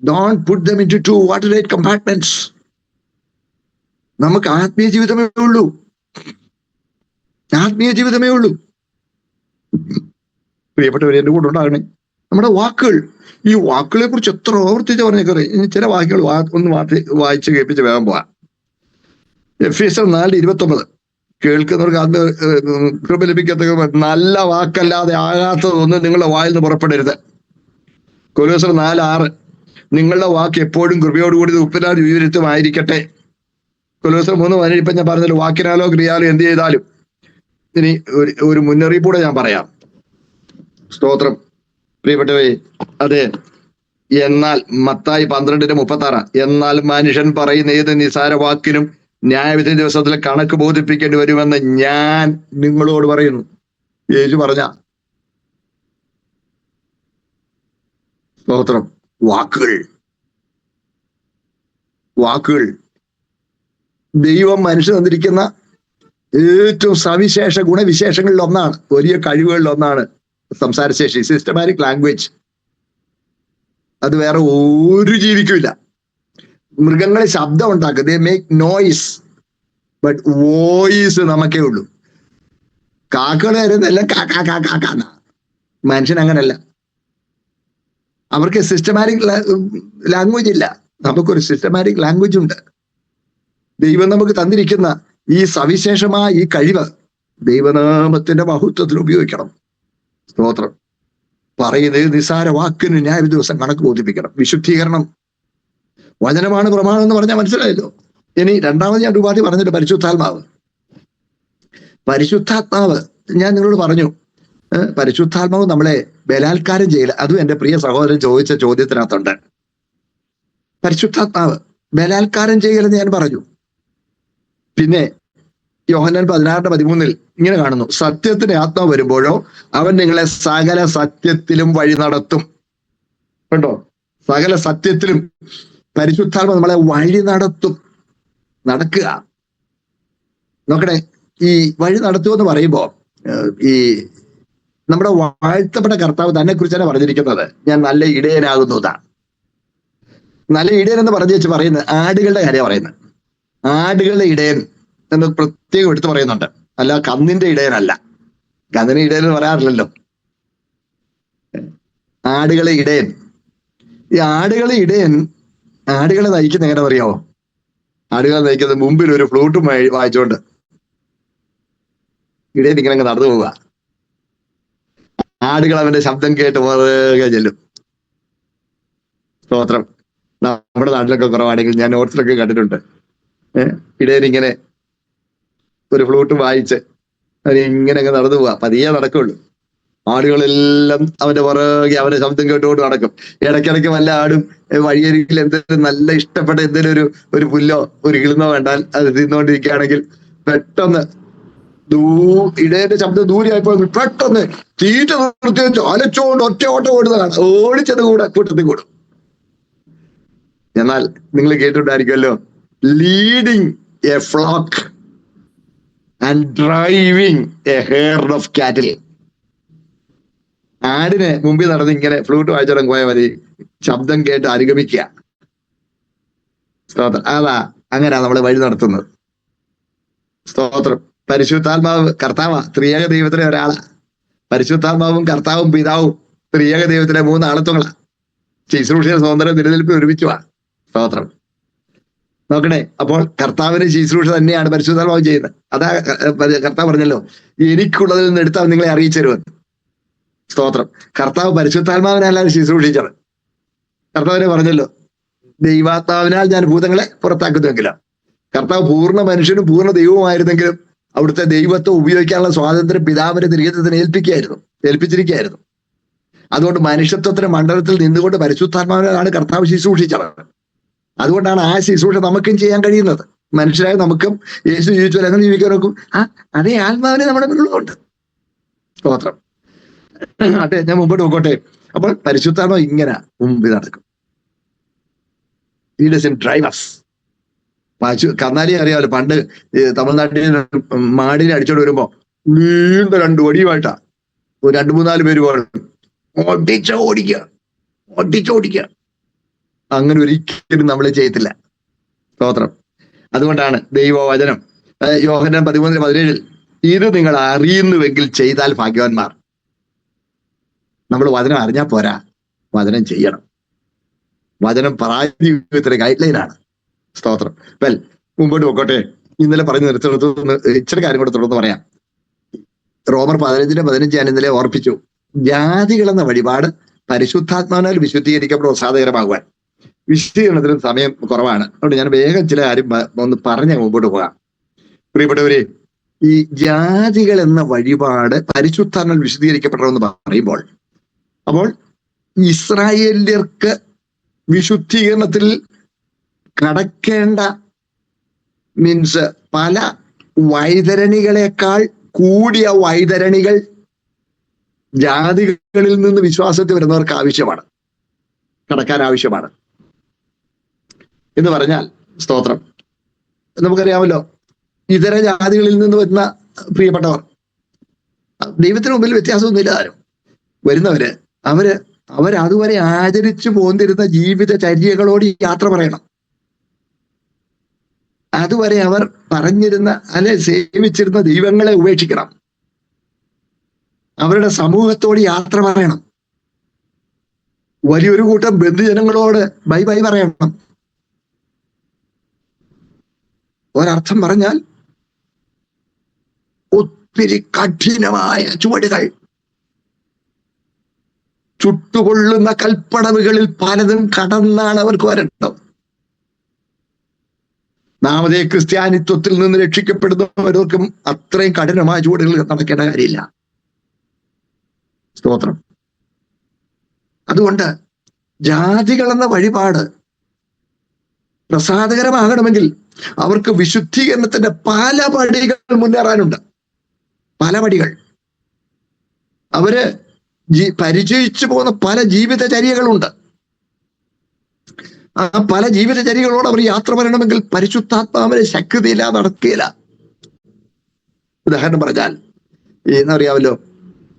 Don't put them into two water-tight compartments. നമുക്ക് ആത്മീയ ജീവിതമേ ഉള്ളൂ, ആത്മീയ ജീവിതമേ ഉള്ളൂ. പ്രിയപ്പെട്ടവരെ, എന്റെ കൂടെ ഉണ്ടാകണേ. നമ്മുടെ വാക്കുകൾ, ഈ വാക്കുകളെ കുറിച്ച് എത്ര ആവർത്തിച്ച് പറഞ്ഞേക്കറേ. ചില വാക്കുകൾ ഒന്ന് വായിച്ച് കേൾപ്പിച്ച് വേഗം പോവാം. എഫേസ്യർ 4:29 കേൾക്കുന്നവർക്ക് ആത്മ കൃപ ലഭിക്കത്തക്ക നല്ല വാക്കല്ലാതെ ആകാത്തതൊന്നും നിങ്ങളുടെ വായിൽ നിന്ന് പുറപ്പെടരുത്. കൊലോസ്യർ 4:6 നിങ്ങളുടെ വാക്ക് എപ്പോഴും കൃപയോടുകൂടി ഉപ്പിനാൽ വിവരിത്തുമായിരിക്കട്ടെ. കൊലോസ്യർ 3:17 ഇപ്പൊ ഞാൻ പറഞ്ഞല്ലോ, വാക്കിനാലോ ക്രിയാലോ എന്ത് ചെയ്താലും. ഇനി ഒരു മുന്നറിയിപ്പൂടെ ഞാൻ പറയാം. സ്തോത്രം. പ്രിയപ്പെട്ടവേ, അതെ, എന്നാൽ മത്തായി 12:36 എന്നാൽ മനുഷ്യൻ പറയുന്ന ഏത് നിസാര വാക്കിനും ന്യായവിധി ദിവസത്തിൽ കണക്ക് ബോധിപ്പിക്കേണ്ടി വരുമെന്ന് ഞാൻ നിങ്ങളോട് പറയുന്നു. യേശു പറഞ്ഞ സ്തോത്രം. വാക്കുകൾ, വാക്കുകൾ ദൈവം മനുഷ്യൻ തന്നിരിക്കുന്ന ഏറ്റവും സവിശേഷ ഗുണവിശേഷങ്ങളിൽ ഒന്നാണ്, വലിയ കഴിവുകളിൽ ഒന്നാണ് സംസാരശേഷി, സിസ്റ്റമാറ്റിക് ലാംഗ്വേജ്. അത് വേറെ ഒരു ജീവിക്കുമില്ല. മൃഗങ്ങളെ ശബ്ദം ഉണ്ടാക്കും, they make noise, but voice നമുക്കേ ഉള്ളൂ. കാക്കകളെ വരുന്നെല്ലാം കാക്കാ കാക്കാ കാന്ന. മനുഷ്യൻ അങ്ങനല്ല. അവർക്ക് സിസ്റ്റമാറ്റിക് ലാംഗ്വേജ് ഇല്ല, നമുക്കൊരു സിസ്റ്റമാറ്റിക് ലാംഗ്വേജ് ഉണ്ട്. ദൈവം നമുക്ക് തന്നിരിക്കുന്ന ഈ സവിശേഷമായ ഈ കഴിവ് ദൈവനാമത്തിന്റെ മഹത്വത്തിൽ ഉപയോഗിക്കണം. സ്തോത്രം. പറയുന്നത് നിസാര വാക്കിന് ന്യായ ദിവസം കണക്ക് ബോധിപ്പിക്കണം. വിശുദ്ധീകരണം. വചനമാണ് പ്രമാണം എന്ന് പറഞ്ഞാൽ മനസ്സിലായല്ലോ. ഇനി രണ്ടാമത് ഞാൻ ഉപാധി പറഞ്ഞിട്ട് പരിശുദ്ധാത്മാവ്. പരിശുദ്ധാത്മാവ് ഞാൻ നിങ്ങളോട് പറഞ്ഞു, പരിശുദ്ധാത്മാവ് നമ്മളെ ബലാത്കാരം ചെയ്യില്ല. അതും എൻ്റെ പ്രിയ സഹോദരൻ ചോദിച്ച ചോദ്യത്തിനകത്തുണ്ട്. പരിശുദ്ധാത്മാവ് ബലാത്കാരം ചെയ്യലെന്ന് ഞാൻ പറഞ്ഞു. പിന്നെ യോഹന്നാൻ 16:13 ഇങ്ങനെ കാണുന്നു, സത്യത്തിന് ആത്മാവ് വരുമ്പോഴോ അവൻ നിങ്ങളെ സകല സത്യത്തിലും വഴി നടത്തും. കണ്ടോ, സകല സത്യത്തിലും പരിശുദ്ധാത്മാവ് നമ്മളെ വഴി നടത്തും. നടക്കുക. നോക്കണേ, ഈ വഴി നടത്തുമെന്ന് പറയുമ്പോ ഈ നമ്മുടെ വാഴ്ത്തപ്പെട്ട കർത്താവ് തന്നെ കുറിച്ചാണ് പറഞ്ഞിരിക്കുന്നത്, ഞാൻ നല്ല ഇടയനാകുന്നതാണ്. നല്ല ഇടയൻ എന്ന് പറഞ്ഞു വെച്ച് പറയുന്നത് ആടുകളുടെ കാര്യം പറയുന്നത്. ആടുകളുടെ ഇടയൻ എന്ന് പ്രത്യേകം എടുത്തു പറയുന്നുണ്ട്. അല്ല കന്നിന്റെ ഇടയനല്ല. കന്നിന് ഇടയൻ എന്ന് പറയാറില്ലല്ലോ. ആടുകളെ ഇടയൻ. ഈ ആടുകളെ ഇടയൻ ആടുകളെ നയിക്കുന്ന എങ്ങനെ അറിയാമോ? ആടുകളെ നയിക്കുന്നത് മുമ്പിൽ ഒരു ഫ്ലൂട്ടും വായിച്ചോണ്ട് ഇടയൻ ഇങ്ങനെ നടന്നു പോവുക. ആടുകൾ അവന്റെ ശബ്ദം കേട്ട് പുറകെ ചെല്ലും. സ്തോത്രം. നമ്മുടെ നാട്ടിലൊക്കെ കുറവാണെങ്കിൽ ഞാൻ നോട്ട്സിലൊക്കെ കണ്ടിട്ടുണ്ട്. ഇടയനിങ്ങനെ ഒരു ഫ്ലൂട്ട് വായിച്ച് അവനിങ്ങനെ അങ്ങ് നടന്നു പോവാ. പതിയെ നടക്കുള്ളൂ. ആടുകളെല്ലാം അവന്റെ പുറകെ അവന്റെ ശബ്ദം കേട്ടുകൊണ്ട് നടക്കും. ഇടയ്ക്കിടയ്ക്ക് വല്ല ആടും വഴിയരികിൽ എന്തെങ്കിലും നല്ല ഇഷ്ടപ്പെട്ട എന്തെങ്കിലും ഒരു പുല്ലോ ഒരു കിളുന്നോ കണ്ടാൽ അത് തിന്നുകൊണ്ടിരിക്കുകയാണെങ്കിൽ പെട്ടെന്ന് ഇടയന്റെ ശബ്ദം ദൂരെയായപ്പോൾ പെട്ടെന്ന് തീറ്റ നിർത്തി വെച്ച് അലച്ചോണ്ട് ഒറ്റ ഓട്ടം ഓടുന്നതാണ്. ഓടിച്ചത് കൂട്ടത്തിൽ കൂടും. എന്നാൽ നിങ്ങൾ കേട്ടിട്ടുണ്ടായിരിക്കുമല്ലോ, leading a flock and driving a herd of cattle. ആടിന് മുമ്പിൽ നടന്ന് ഇങ്ങനെ ഫ്ലൂട്ട് വായിച്ചോടം പോയാൽ മതി, ശബ്ദം കേട്ട് അനുഗമിക്കുക. സ്തോത്രം. അങ്ങനെയാ നമ്മളെ വഴി നടത്തുന്നത്. സ്തോത്രം. പരിശുദ്ധാത്മാവ് കർത്താവാ, ത്രിയേക ദൈവത്തിലെ ഒരാളാ. പരിശുദ്ധാത്മാവും കർത്താവും പിതാവും ത്രിയേക ദൈവത്തിലെ 3 ആളത്വങ്ങളാ. ശുശ്രൂഷ സ്വാതന്ത്ര്യം നിലനിൽപ്പ് ഒരുമിച്ചുവാ. സ്തോത്രം. നോക്കണേ, അപ്പോൾ കർത്താവിന് ശുശ്രൂഷ തന്നെയാണ് പരിശുദ്ധാത്മാവ് ചെയ്യുന്നത്. അതാ കർത്താവ് പറഞ്ഞല്ലോ, എനിക്കുള്ളതിൽ നിന്ന് എടുത്താൽ നിങ്ങളെ അറിയിച്ചു തരുമെന്ന്. സ്തോത്രം. കർത്താവ് പരിശുദ്ധാത്മാവിനല്ലാതെ ശുശ്രൂഷിച്ചത്. കർത്താവിനെ പറഞ്ഞല്ലോ, ദൈവാത്മാവിനാൽ ഞാൻ ഭൂതങ്ങളെ പുറത്താക്കുന്നുവെങ്കിലും. കർത്താവ് പൂർണ്ണ മനുഷ്യനും പൂർണ്ണ ദൈവവുമായിരുന്നെങ്കിലും അവിടുത്തെ ദൈവത്തെ ഉപയോഗിക്കാനുള്ള സ്വാതന്ത്ര്യം പിതാവിന്റെ തിരികത്തിന് ഏൽപ്പിച്ചിരിക്കുകയായിരുന്നു. അതുകൊണ്ട് മനുഷ്യത്വത്തിന്റെ മണ്ഡലത്തിൽ നിന്നുകൊണ്ട് പരിശുദ്ധാത്മാവിനാണ് കർത്താവ് ശുശ്രൂഷിച്ചത്. അതുകൊണ്ടാണ് ആ ശുശ്രൂഷ നമുക്കും ചെയ്യാൻ കഴിയുന്നത്. മനുഷ്യരായ നമുക്കും യേശു ജീവിച്ചു അങ്ങനെ ജീവിക്കാനൊക്കും അതേ ആത്മാവിനെ നമ്മുടെ മുന്നിലുണ്ട്. സ്തോത്രം. അതെ, ഞാൻ മുമ്പോട്ട് പോയിക്കോട്ടെ. അപ്പോൾ പരിശുദ്ധാത്മാവ് ഇങ്ങനെ മുമ്പിൽ നടക്കും. He doesn't drive us. കന്നാലി അറിയാമല്ലോ, പണ്ട് തമിഴ്നാട്ടിൽ മാടിനെ അടിച്ചോണ്ട് വരുമ്പോ നീണ്ട 2 വടിയുമായിട്ടാ 2-3-4 പേര് ഓടിച്ചോടിക്കുക. അങ്ങനെ ഒരിക്കലും നമ്മളെ ചെയ്യത്തില്ല. സ്തോത്രം. അതുകൊണ്ടാണ് ദൈവവചനം യോഹന്നാൻ 13:17 ഇത് നിങ്ങൾ അറിയുന്നുവെങ്കിൽ ചെയ്താൽ ഭാഗ്യവാന്മാർ. നമ്മൾ വചനം അറിഞ്ഞാൽ പോരാ, വചനം ചെയ്യണം. വചനം ജീവിതത്തിലെ ഗൈഡ് ലൈനാണ്. സ്തോത്രം. വെൽ, മുമ്പോട്ട് പോയിക്കോട്ടെ. ഇന്നലെ പറഞ്ഞു നിർത്തുന്ന ഇച്ചിരി കാര്യം കൂടെ തുടർന്ന് പറയാം. റോമർ 15:15 ഞാൻ ഇന്നലെ ഓർപ്പിച്ചു. ജാതികളെന്ന വഴിപാട് പരിശുദ്ധാത്മാവിനാൽ വിശുദ്ധീകരിക്കപ്പെടുന്ന സാധകരമാകുവാൻ. വിശദീകരണത്തിന് സമയം കുറവാണ്, അതുകൊണ്ട് ഞാൻ വേഗം ചില കാര്യം ഒന്ന് പറഞ്ഞ് മുമ്പോട്ട് പോകാം. പ്രിയപ്പെട്ടവരെ, ഈ ജാതികൾ എന്ന വഴിപാട് പരിശുദ്ധാത്മാവിനാൽ വിശുദ്ധീകരിക്കപ്പെടണമെന്ന് പറയുമ്പോൾ, അപ്പോൾ ഇസ്രായേല്യർക്ക് വിശുദ്ധീകരണത്തിൽ കടക്കേണ്ട മീൻസ് പല വൈതരണികളെക്കാൾ കൂടിയ വൈതരണികൾ ജാതികളിൽ നിന്ന് വിശ്വാസത്തിൽ വരുന്നവർക്ക് ആവശ്യമാണ്, കടക്കാൻ ആവശ്യമാണ് എന്ന് പറഞ്ഞാൽ. സ്തോത്രം. നമുക്കറിയാമല്ലോ, ഇതര ജാതികളിൽ നിന്ന് വരുന്ന പ്രിയപ്പെട്ടവർ ദൈവത്തിന് മുമ്പിൽ വ്യത്യാസമൊന്നുമില്ല. ആരും വരുന്നവര് അവരതുവരെ ആചരിച്ചു പോന്നിരുന്ന ജീവിതചര്യകളോട് യാത്ര പറയണം. അതുവരെ അവർ പറഞ്ഞിരുന്ന സേവിച്ചിരുന്ന ദൈവങ്ങളെ ഉപേക്ഷിക്കണം. അവരുടെ സമൂഹത്തോട് യാത്ര പറയണം. വലിയൊരു കൂട്ടം ബന്ധുജനങ്ങളോട് ബൈ ബൈ പറയണം. ഒരർത്ഥം പറഞ്ഞാൽ ഒത്തിരി കഠിനമായ ചുവടുകൾ, ചുട്ടുകൊള്ളുന്ന കൽപ്പടവുകളിൽ പലതും കടന്നാണ് അവർക്ക് വരേണ്ടത്. നാമതേ ക്രിസ്ത്യാനിത്വത്തിൽ നിന്ന് രക്ഷിക്കപ്പെടുന്നവർക്കും അത്രയും കഠിനമായ ചുവടുകൾ നടക്കേണ്ട കാര്യമില്ല. സ്തോത്രം. അതുകൊണ്ട് ജാതികൾ എന്ന വഴിപാട് പ്രസാദകരമാകണമെങ്കിൽ അവർക്ക് വിശുദ്ധീകരണത്തിന്റെ പല പടികൾ മുന്നേറാനുണ്ട്. പല പടികൾ. അവര് പരിചയിച്ചു പോകുന്ന പല ജീവിതചര്യകളുണ്ട്. ആ പല ജീവിതചര്യകളോട് അവർ യാത്ര പറയണമെങ്കിൽ പരിശുദ്ധാത്മാവിനെ ശക്തിയില്ലാതെ നടക്കുകയില്ല. ഉദാഹരണം പറഞ്ഞാൽ എന്നറിയാമല്ലോ,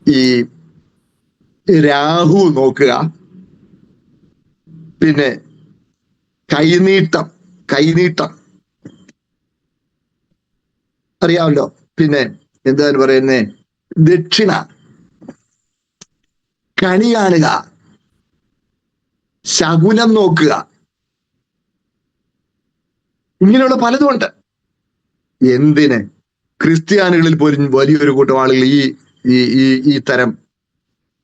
ഈ രാഹു നോക്കുക, പിന്നെ കൈനീട്ടം അറിയാമല്ലോ, പിന്നെ എന്താണ് പറയുന്നേ, ദക്ഷിണ, കണി കാണുക, ശകുനം നോക്കുക, ഇങ്ങനെയുള്ള പലതുമുണ്ട്. എന്തിന്? ക്രിസ്ത്യാനികളിൽ പോലും വലിയൊരു കൂട്ടം ആളുകൾ ഈ തരം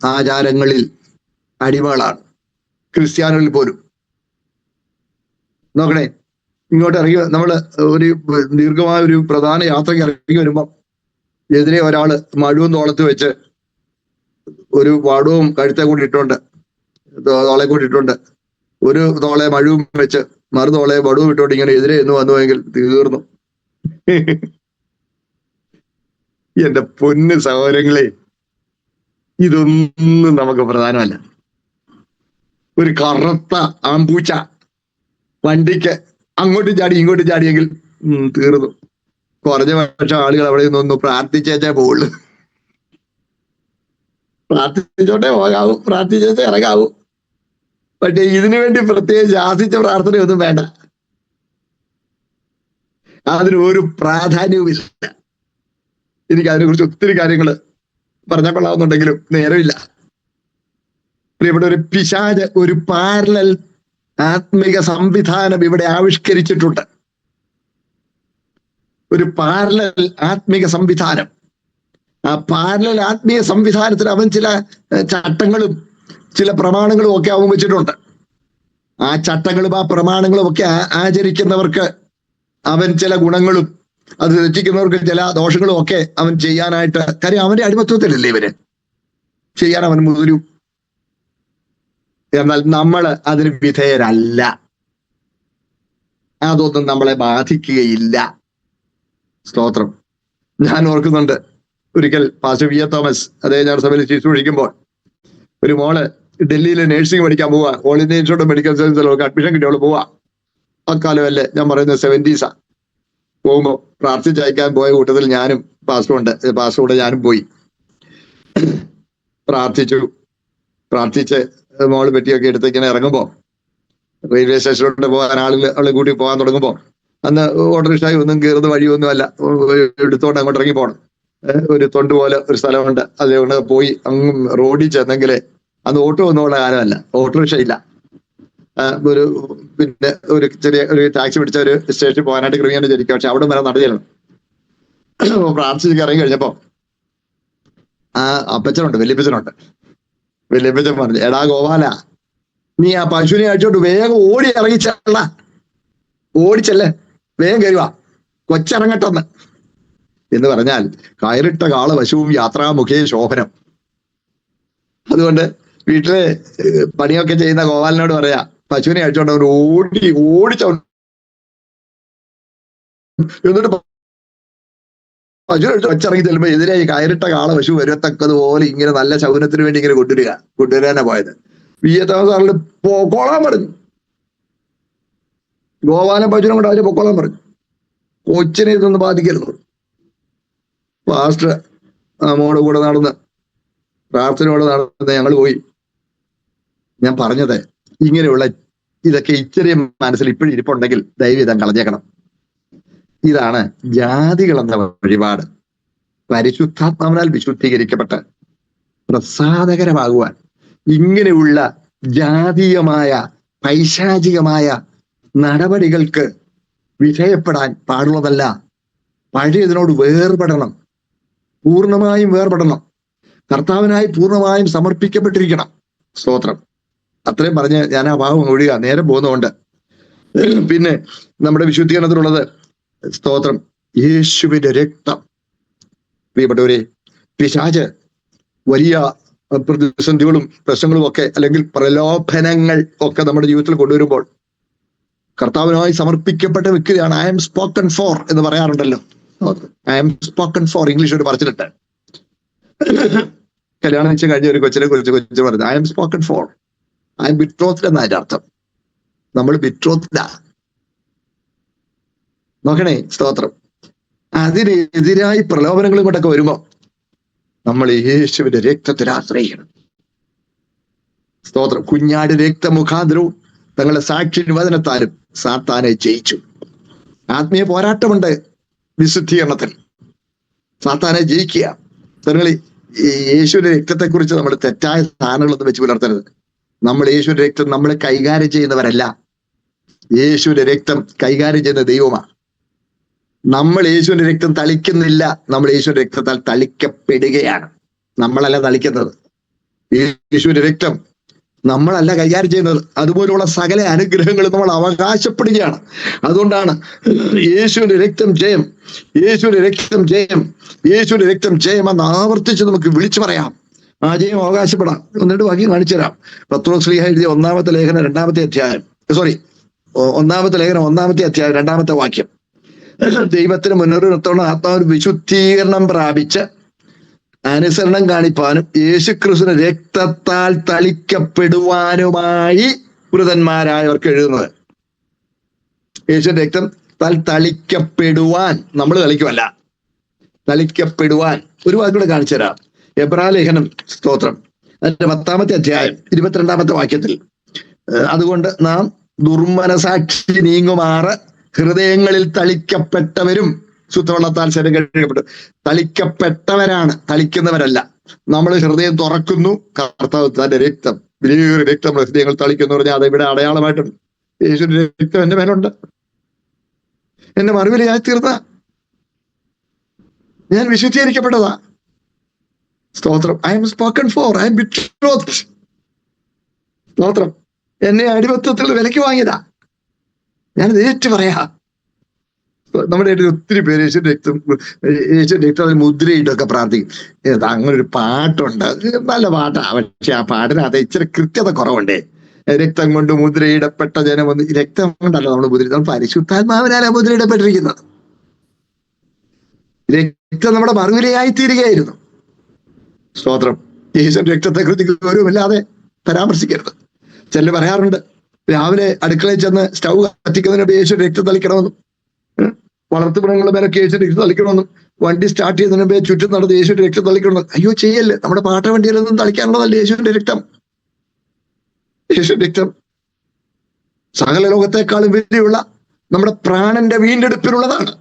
ആചാരങ്ങളിൽ അടിമകളാണ്. ക്രിസ്ത്യാനികളിൽ പോലും. നോക്കണേ, ഇങ്ങോട്ട് ഇറങ്ങി നമ്മള് ഒരു ദീർഘമായ ഒരു പ്രധാന യാത്രയ്ക്ക് ഇറങ്ങി വരുമ്പം എതിരെ ഒരാള് മഴുവും തോളത്ത് വെച്ച് ഒരു വടവും കഴുത്തെ കൂട്ടിയിട്ടുണ്ട്, തോളെ കൂട്ടിയിട്ടുണ്ട്, ഒരു തോളെ മഴുവും വെച്ച് മറുതോളെ വടവും ഇട്ടോണ്ട് ഇങ്ങനെ എതിരെ എന്ന് വന്നുവെങ്കിൽ തീർന്നു. എന്റെ പൊന്ന് സഹോദരങ്ങളെ, ഇതൊന്നും നമുക്ക് പ്രധാനമല്ല. ഒരു കറുത്ത ആമ്പൂച്ച വണ്ടിക്ക് അങ്ങോട്ടും ചാടി ഇങ്ങോട്ടും ചാടിയെങ്കിൽ തീർന്നു. കുറഞ്ഞ പക്ഷം ആളുകൾ അവിടെ നിന്നൊന്ന് പ്രാർത്ഥിച്ചേച്ചേ പോവുള്ളൂ. പ്രാർത്ഥിച്ചോട്ടെ പോകാവൂ, പ്രാർത്ഥിച്ചേച്ചേ ഇറങ്ങാവൂ. പക്ഷെ ഇതിനു വേണ്ടി പ്രത്യേകിച്ച് ആശിച്ച പ്രാർത്ഥനയൊന്നും വേണ്ട. അതിന് ഒരു പ്രാധാന്യവുമില്ല. എനിക്ക് അതിനെക്കുറിച്ച് ഒത്തിരി കാര്യങ്ങൾ പറഞ്ഞാൽ കൊള്ളാവുന്നുണ്ടെങ്കിലും നേരമില്ല. പ്രിയപ്പെട്ട ഒരു പിശാച് ഒരു പാരലൽ ആത്മിക സംവിധാനം ഇവിടെ ആവിഷ്കരിച്ചിട്ടുണ്ട്. ഒരു പാരലൽ ആത്മിക സംവിധാനം. ആ പാരലൽ ആത്മീയ സംവിധാനത്തിൽ അവൻ ചില ചട്ടങ്ങളും ചില പ്രമാണങ്ങളും ഒക്കെ അവൻ വെച്ചിട്ടുണ്ട്. ആ ചട്ടങ്ങളും ആ പ്രമാണങ്ങളും ഒക്കെ ആചരിക്കുന്നവർക്ക് അവൻ ചില ഗുണങ്ങളും അത് തെറ്റിക്കുന്നവർക്ക് ചില ദോഷങ്ങളും ഒക്കെ അവൻ ചെയ്യാനായിട്ട്, കാര്യം അവന്റെ അടിമത്വത്തിലല്ലേ ഇവര് ചെയ്യാൻ അവൻ മുതിരും. എന്നാൽ നമ്മൾ അതിന് വിധേയരല്ല. അതൊന്നും നമ്മളെ ബാധിക്കുകയില്ല. സ്തോത്രം. ഞാൻ ഓർക്കുന്നുണ്ട്, ഒരിക്കൽ പാസ്റ്റർ വി എ തോമസ് അദ്ദേഹം ഞാൻ സഭയിൽ ശുശ്രൂഷിക്കുമ്പോൾ ഒരു മോള് ഡൽഹിയിലെ നേഴ്സിംഗ് പഠിക്കാൻ പോവാ. All India Institute of Medical സയൻസിലൊക്കെ അഡ്മിഷൻ കിട്ടിയവള് പോവാ. അക്കാലമല്ലേ, ഞാൻ പറയുന്നത് 70s. പോകുമ്പോ പ്രാർത്ഥിച്ചയക്കാൻ പോയ കൂട്ടത്തിൽ ഞാനും പാസ്റ്ററുടെ ഞാനും പോയി പ്രാർത്ഥിച്ച് മോള് പെട്ടിയൊക്കെ എടുത്ത് ഇങ്ങനെ ഇറങ്ങുമ്പോ റെയിൽവേ സ്റ്റേഷനിലോട്ട് പോകാൻ ആളെ കൂട്ടി പോകാൻ തുടങ്ങുമ്പോ, അന്ന് ഓട്ടോറിക്ഷായി ഒന്നും കയറുന്ന വഴിയൊന്നും അല്ല, എടുത്തോണ്ട് അങ്ങോട്ട് ഇറങ്ങി പോകണം. ഒരു തൊണ്ട് പോലെ ഒരു സ്ഥലമുണ്ട്, അതുകൊണ്ട് പോയി അങ്ങ് റോഡിൽ ചെന്നെങ്കിലേ, അന്ന് ഓട്ടോ ഒന്നുമുള്ള കാലമല്ല, ഓട്ടോറിക്ഷ ഇല്ല. പിന്നെ ഒരു ചെറിയ ഒരു ടാക്സി പിടിച്ച ഒരു സ്റ്റേഷനിൽ പോകാനായിട്ട് ക്രമീകരണം ചെയ്തിരിക്കും. പക്ഷെ അവിടെ വരെ നടന്നു ചെല്ലണം. പ്രാർത്ഥിച്ച് ഇറങ്ങി കഴിഞ്ഞപ്പോ ആ അപ്പച്ചനുണ്ട്, വല്യപ്പച്ചൻ പറഞ്ഞു, എടാ ഗോപാല, നീ ആ പശുവിനെ അടിച്ചോണ്ട് വേഗം ഓടിച്ചല്ലേ, വേഗം കയറുക, കൊച്ചിറങ്ങട്ടെന്ന് എന്ന് പറഞ്ഞാൽ കയറിട്ട കാള പശുവും യാത്രാമുഖേ ശോഭനം. അതുകൊണ്ട് വീട്ടിലെ പണിയൊക്കെ ചെയ്യുന്ന ഗോപാലനോട് പറയാ, പശുവിനെ അടിച്ചോണ്ട് അവൻ ഓടിച്ചവൻ, എന്നിട്ട് പശു കൊച്ചിറങ്ങി ചെല്ലുമ്പോ എതിരെ കയറിട്ട കാള പശു വരത്തക്കതുപോലെ ഇങ്ങനെ നല്ല ശകുനത്തിന് വേണ്ടി ഇങ്ങനെ കൊണ്ടുവരാനാ പോയത്. വി എ തോമസ് സാറിന് പൊക്കോളാൻ പറഞ്ഞു. ഗോപാലൻ പശുവിനെ കൊണ്ട് അവര് പൊക്കോളാൻ പറഞ്ഞു. കൊച്ചിനെ ഇതൊന്നും ബാധിക്കരുത്. പാസ്റ്റർ മോടെ കൂടെ നടന്ന് പ്രാർത്ഥനയോടെ നടന്ന് ഞങ്ങൾ പോയി. ഞാൻ പറഞ്ഞത് ഇങ്ങനെയുള്ള ഇതൊക്കെ ഇച്ചിരി മനസ്സിൽ ഇപ്പോഴും ഇരിപ്പുണ്ടെങ്കിൽ ദൈവം കളഞ്ഞേക്കണം. ഇതാണ് ജാതികൾ എന്ന വഴിപാട്. പരിശുദ്ധാത്മാവിനാൽ വിശുദ്ധീകരിക്കപ്പെട്ട് പ്രസാദകരമാകുവാൻ ഇങ്ങനെയുള്ള ജാതീയമായ പൈശാചികമായ നടപടികൾക്ക് വിധേയപ്പെടാൻ പാടുള്ളതല്ല. പഴയതിനോട് വേർപെടണം, പൂർണ്ണമായും വേർപെടണം, കർത്താവിനായി പൂർണ്ണമായും സമർപ്പിക്കപ്പെട്ടിരിക്കണം. സ്തോത്രം. അത്രയും പറഞ്ഞ് ഞാൻ ആ ഭാവം ഒഴിയുക, നേരം പോകുന്നതുകൊണ്ട്. പിന്നെ നമ്മുടെ വിശുദ്ധീകരണത്തിലുള്ളത് സ്തോത്രം യേശുവിന്റെ രക്തം. പ്രിയപ്പെട്ടവരെ, പിശാച് വലിയ പ്രതിസന്ധികളും പ്രശ്നങ്ങളും ഒക്കെ അല്ലെങ്കിൽ പ്രലോഭനങ്ങൾ ഒക്കെ നമ്മുടെ ജീവിതത്തിൽ കൊണ്ടുവരുമ്പോൾ കർത്താവിനായി സമർപ്പിക്കപ്പെട്ട വ്യക്തിയാണ് ഐ എം സ്പോക്കൺ ഫോർ എന്ന് പറയാറുണ്ടല്ലോ. I am spoken for English ഒരു പറച്ചിലിട്ട് കല്യാണം വെച്ച് കഴിഞ്ഞ ഒരു കൊച്ചിനെ കുറിച്ച് പറഞ്ഞു, I am spoken for, I am betrothed എന്നാ അതിന്റെ അർത്ഥം. നമ്മൾ ബിട്രോത്ത്ഡാ. നോക്കണേ, സ്തോത്രം. അതിനെതിരായി പ്രലോഭനങ്ങളും കൊണ്ടൊക്കെ വരുമ്പോ നമ്മൾ യേശുവിന്റെ രക്തത്തിൽ ആശ്രയിക്കണം. സ്തോത്രം. കുഞ്ഞാട് രക്തമുഖാന്തരവും തങ്ങളുടെ സാക്ഷി നിവേദനത്താലും സാത്താനെ ജയിച്ചു. ആത്മീയ പോരാട്ടമുണ്ട് വിശുദ്ധീകരണത്തിൽ. സാത്താനെ ജയിക്കുക. നിങ്ങൾ ഈ യേശുവിന്റെ രക്തത്തെക്കുറിച്ച് നമ്മൾ തെറ്റായ ധാരണകളൊന്നും വെച്ച് പുലർത്തരുത്. നമ്മൾ യേശുവിന്റെ രക്തം നമ്മൾ കൈകാര്യം ചെയ്യുന്നവരല്ല. യേശുവിന്റെ രക്തം കൈകാര്യം ചെയ്യുന്ന ദൈവമാണ്. നമ്മൾ യേശുവിന്റെ രക്തം തളിക്കുന്നില്ല, നമ്മൾ യേശുവിന്റെ രക്തത്താൽ തളിക്കപ്പെടുകയാണ്. നമ്മളല്ല തളിക്കുന്നത്. യേശുവിന്റെ രക്തം നമ്മളല്ല കൈകാര്യം ചെയ്യുന്നത്. അതുപോലുള്ള സകല അനുഗ്രഹങ്ങളും നമ്മൾ അവകാശപ്പെടുകയാണ്. അതുകൊണ്ടാണ് യേശുവിന്റെ രക്തം ജയം, യേശുവിന്റെ രക്തം ജയം, യേശുവിന്റെ രക്തം ജയം എന്ന് ആവർത്തിച്ച് നമുക്ക് വിളിച്ചു പറയാം. ആ ജയം അവകാശപ്പെടാം. എന്നിട്ട് വാക്യം കാണിച്ചു തരാം. പത്രോസ് ശ്ലീഹ എഴുതിയ ഒന്നാമത്തെ ലേഖനം 2-ാമത്തെ അധ്യായം, ഒന്നാമത്തെ ലേഖനം 1-ാമത്തെ അധ്യായം 2-ാമത്തെ വാക്യം. ദൈവത്തിന് മുന്നറിയിപ്പുള്ള ആത്മാവിന് വിശുദ്ധീകരണം പ്രാപിച്ച് അനുസരണം കാണിപ്പാനും യേശുക്രിസ്തുവിന്റെ രക്തത്താൽ തളിക്കപ്പെടുവാനുമായി വൃതന്മാരായവർക്ക് എഴുതുന്നത്. യേശുവിന്റെ രക്തം തളിക്കപ്പെടുവാൻ, നമ്മൾ തളിക്കുമല്ല, തളിക്കപ്പെടുവാൻ. ഒരു വാക്കൂടെ കാണിച്ചു തരാം. എബ്രാലേഖനം, സ്തോത്രം, അതിന്റെ 10-ാമത്തെ അധ്യായം 22-ാമത്തെ വാക്യത്തിൽ, അതുകൊണ്ട് നാം ദുർമനസാക്ഷി നീങ്ങുമാറ് ഹൃദയങ്ങളിൽ തളിക്കപ്പെട്ടവരും ശുദ്ധവെള്ളത്താൽ ശരീരം കഴുകപ്പെട്ടു. തളിക്കപ്പെട്ടവരാണ്, തളിക്കുന്നവരല്ല. നമ്മൾ ഹൃദയം തുറക്കുന്നു, കർത്താവ് തന്റെ രക്തം, വലിയൊരു രക്തം ഹൃദയങ്ങൾ തളിക്കുന്നു പറഞ്ഞാൽ അത് ഇവിടെ അടയാളമായിട്ടുണ്ട്. യേശുവിന്റെ രക്തം എന്റെ മേലുണ്ട്, എന്റെ മറുവിലയായി തീർന്ന, ഞാൻ വിശുദ്ധീകരിക്കപ്പെട്ടതാ. സ്തോത്രം. I am spoken for, I am betrothed. സ്തോത്രം. എന്നെ അടിമത്തത്തിൽ വിലക്ക് വാങ്ങിയതാ. ഞാനത് ഏറ്റു പറയാ. നമ്മുടെ ഇടയിൽ ഒത്തിരി പേര് യേശുവിന്റെ രക്തത്തിൽ മുദ്രയിട്ടൊക്കെ പ്രാർത്ഥിക്കും. അങ്ങനെ ഒരു പാട്ടുണ്ട്, നല്ല പാട്ടാ, പക്ഷെ ആ പാട്ടിനകത്ത് ഇച്ചിരി കൃത്യത കുറവുണ്ടേ. രക്തം കൊണ്ട് മുദ്രയിടപ്പെട്ട ജനമൊന്ന്, രക്തം കൊണ്ടല്ല നമ്മൾ നമ്മൾ പരിശുദ്ധാത്മാവിനാലാ മുദ്രയിടപ്പെട്ടിരിക്കുന്നത്. രക്തം നമ്മുടെ മറുവിലയായി തീരുകയായിരുന്നു. സ്തോത്രം. യേശുവിന്റെ രക്തത്തെ കുറിച്ച് ഗൗരവമില്ലാതെ പരാമർശിക്കരുത്. ചിലർ പറയാറുണ്ട്, രാവിലെ അടുക്കളയിൽ ചെന്ന് സ്റ്റൗ കത്തിക്കുന്നതിന് യേശുവിന്റെ രക്തം തളിക്കണമെന്നും, വളർത്തുമൃഗങ്ങളുടെ മേലൊക്കെ യേശുവിന്റെ രക്തം തളിക്കണമെന്നും, വണ്ടി സ്റ്റാർട്ട് ചെയ്യുന്നതിന് മുമ്പേ ചുറ്റും നടന്ന് യേശുവിന്റെ രക്തം തളിക്കണമെന്നും. അയ്യോ, ചെയ്യല്ലേ. നമ്മുടെ പാട്ട വണ്ടിയിലൊന്നും തളിക്കാനുള്ളതല്ല യേശുവിന്റെ രക്തം. യേശുവിന്റെ രക്തം സകല ലോകത്തെക്കാളും വലിയുള്ള നമ്മുടെ പ്രാണന്റെ വീണ്ടെടുപ്പിനുള്ളതാണ്.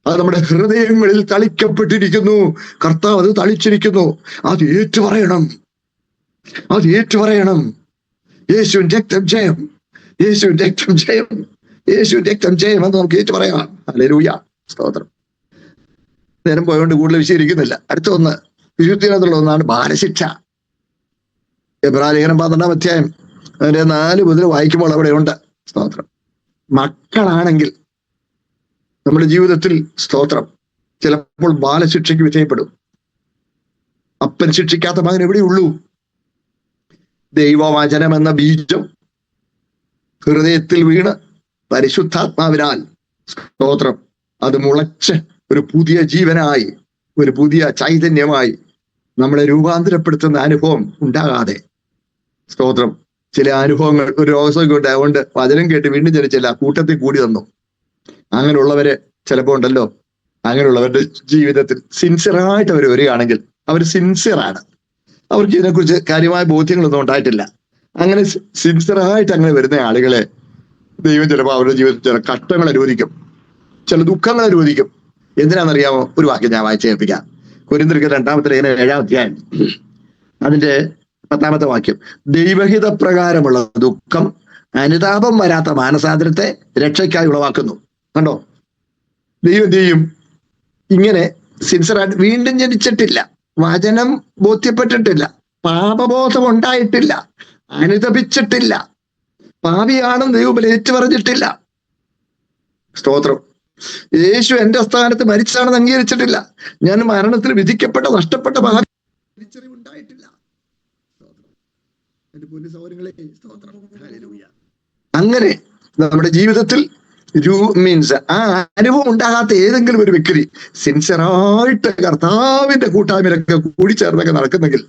അത് നമ്മുടെ ഹൃദയങ്ങളിൽ തളിക്കപ്പെട്ടിരിക്കുന്നു. കർത്താവ് അത് തളിച്ചിരിക്കുന്നു. അത് ഏറ്റുപറയണം, അത് ഏറ്റുപറയണം. യേശുവിന്റെ രക്തം ജയം, യേശുവിന്റെ രക്തം ജയം, യേശുവിന്റെ രക്തം ജയം എന്ന് നമുക്ക് ഏറ്റുപറയാം. ഹല്ലേലൂയ, സ്തോത്രം. നേരം പോയോണ്ട് കൂടുതൽ വിശദീകരിക്കുന്നില്ല. അടുത്ത ഒന്ന്, വിശുദ്ധിയിലുള്ള ഒന്നാണ് ബാലശിക്ഷ. എബ്രായലേഖനം 12-ാം അധ്യായം അതിന്റെ 4 മുതൽ വായിക്കുമ്പോൾ അവിടെ ഉണ്ട്. സ്തോത്രം. മക്കളാണെങ്കിൽ നമ്മുടെ ജീവിതത്തിൽ, സ്തോത്രം, ചിലപ്പോൾ ബാലശിക്ഷയ്ക്ക് വിധേയപ്പെടും. അപ്പൻ ശിക്ഷിക്കാത്ത മകൻ എവിടെയുള്ളൂ? ദൈവവചനം എന്ന ബീജം ഹൃദയത്തിൽ വീണ് പരിശുദ്ധാത്മാവിനാൽ, സ്തോത്രം, അത് മുളച്ച് ഒരു പുതിയ ജീവനായി, ഒരു പുതിയ ചൈതന്യമായി നമ്മളെ രൂപാന്തരപ്പെടുത്തുന്ന അനുഭവം ഉണ്ടാകാതെ, സ്തോത്രം, ചില അനുഭവങ്ങൾ, ഒരു രോഗസൗഖ്യം ഉണ്ടായതുകൊണ്ട് വചനം കേട്ട് വീണ്ടും ജനിച്ചില്ല, കൂട്ടത്തിൽ കൂടി തന്നു. അങ്ങനെയുള്ളവര് ചിലപ്പോ ഉണ്ടല്ലോ, അങ്ങനെയുള്ളവരുടെ ജീവിതത്തിൽ സിൻസിയറായിട്ട് അവർ വരികയാണെങ്കിൽ അവർ സിൻസിയറാണ്, അവർക്ക് ഇതിനെക്കുറിച്ച് കാര്യമായ ബോധ്യങ്ങളൊന്നും ഉണ്ടായിട്ടില്ല. അങ്ങനെ സിൻസിയറായിട്ട് അങ്ങനെ വരുന്ന ആളുകളെ ദൈവം ചിലപ്പോൾ അവരുടെ ജീവിതത്തിൽ ചില കഷ്ടങ്ങൾ അനുവദിക്കും, ചില ദുഃഖങ്ങൾ അനുവദിക്കും. എന്തിനാണെന്നറിയാമോ? ഒരു വാക്യം ഞാൻ വായിച്ചു കേൾപ്പിക്കാം. കൊരിന്ത്യർക്ക് 2-ാമത്തെ ലേഖനം 7-ാം അധ്യായം അതിന്റെ 10-ാമത്തെ വാക്യം, ദൈവഹിത പ്രകാരമുള്ള ദുഃഖം അനുതാപം വരാത്ത മാനസാന്തരത്തെ രക്ഷയ്ക്കായി ഉളവാക്കുന്നു. കണ്ടോ, ദൈവം ചെയ്യും ഇങ്ങനെ സിൻസിയറായിട്ട്. വീണ്ടും ജനിച്ചിട്ടില്ല, വചനം ബോധ്യപ്പെട്ടിട്ടില്ല, പാപബോധം ഉണ്ടായിട്ടില്ല, അനുതപിച്ചിട്ടില്ല, പാപിയാണെന്ന് ദൈവം ഏറ്റുപറഞ്ഞിട്ടില്ല. സ്തോത്രം. യേശു എന്റെ സ്ഥാനത്ത് മരിച്ചാണെന്ന് അംഗീകരിച്ചിട്ടില്ല, ഞാൻ മരണത്തിൽ വിധിക്കപ്പെട്ട നഷ്ടപ്പെട്ട ഭാവി തിരിച്ചറിവുണ്ടായിട്ടില്ല. അങ്ങനെ നമ്മുടെ ജീവിതത്തിൽ മീൻസ് ആ അനുഭവം ഉണ്ടാകാത്ത ഏതെങ്കിലും ഒരു വ്യക്തി സിൻസിയറായിട്ട് കർത്താവിന്റെ കൂട്ടായ്മയിലൊക്കെ കൂടിച്ചേർന്നൊക്കെ നടക്കുന്നെങ്കിൽ,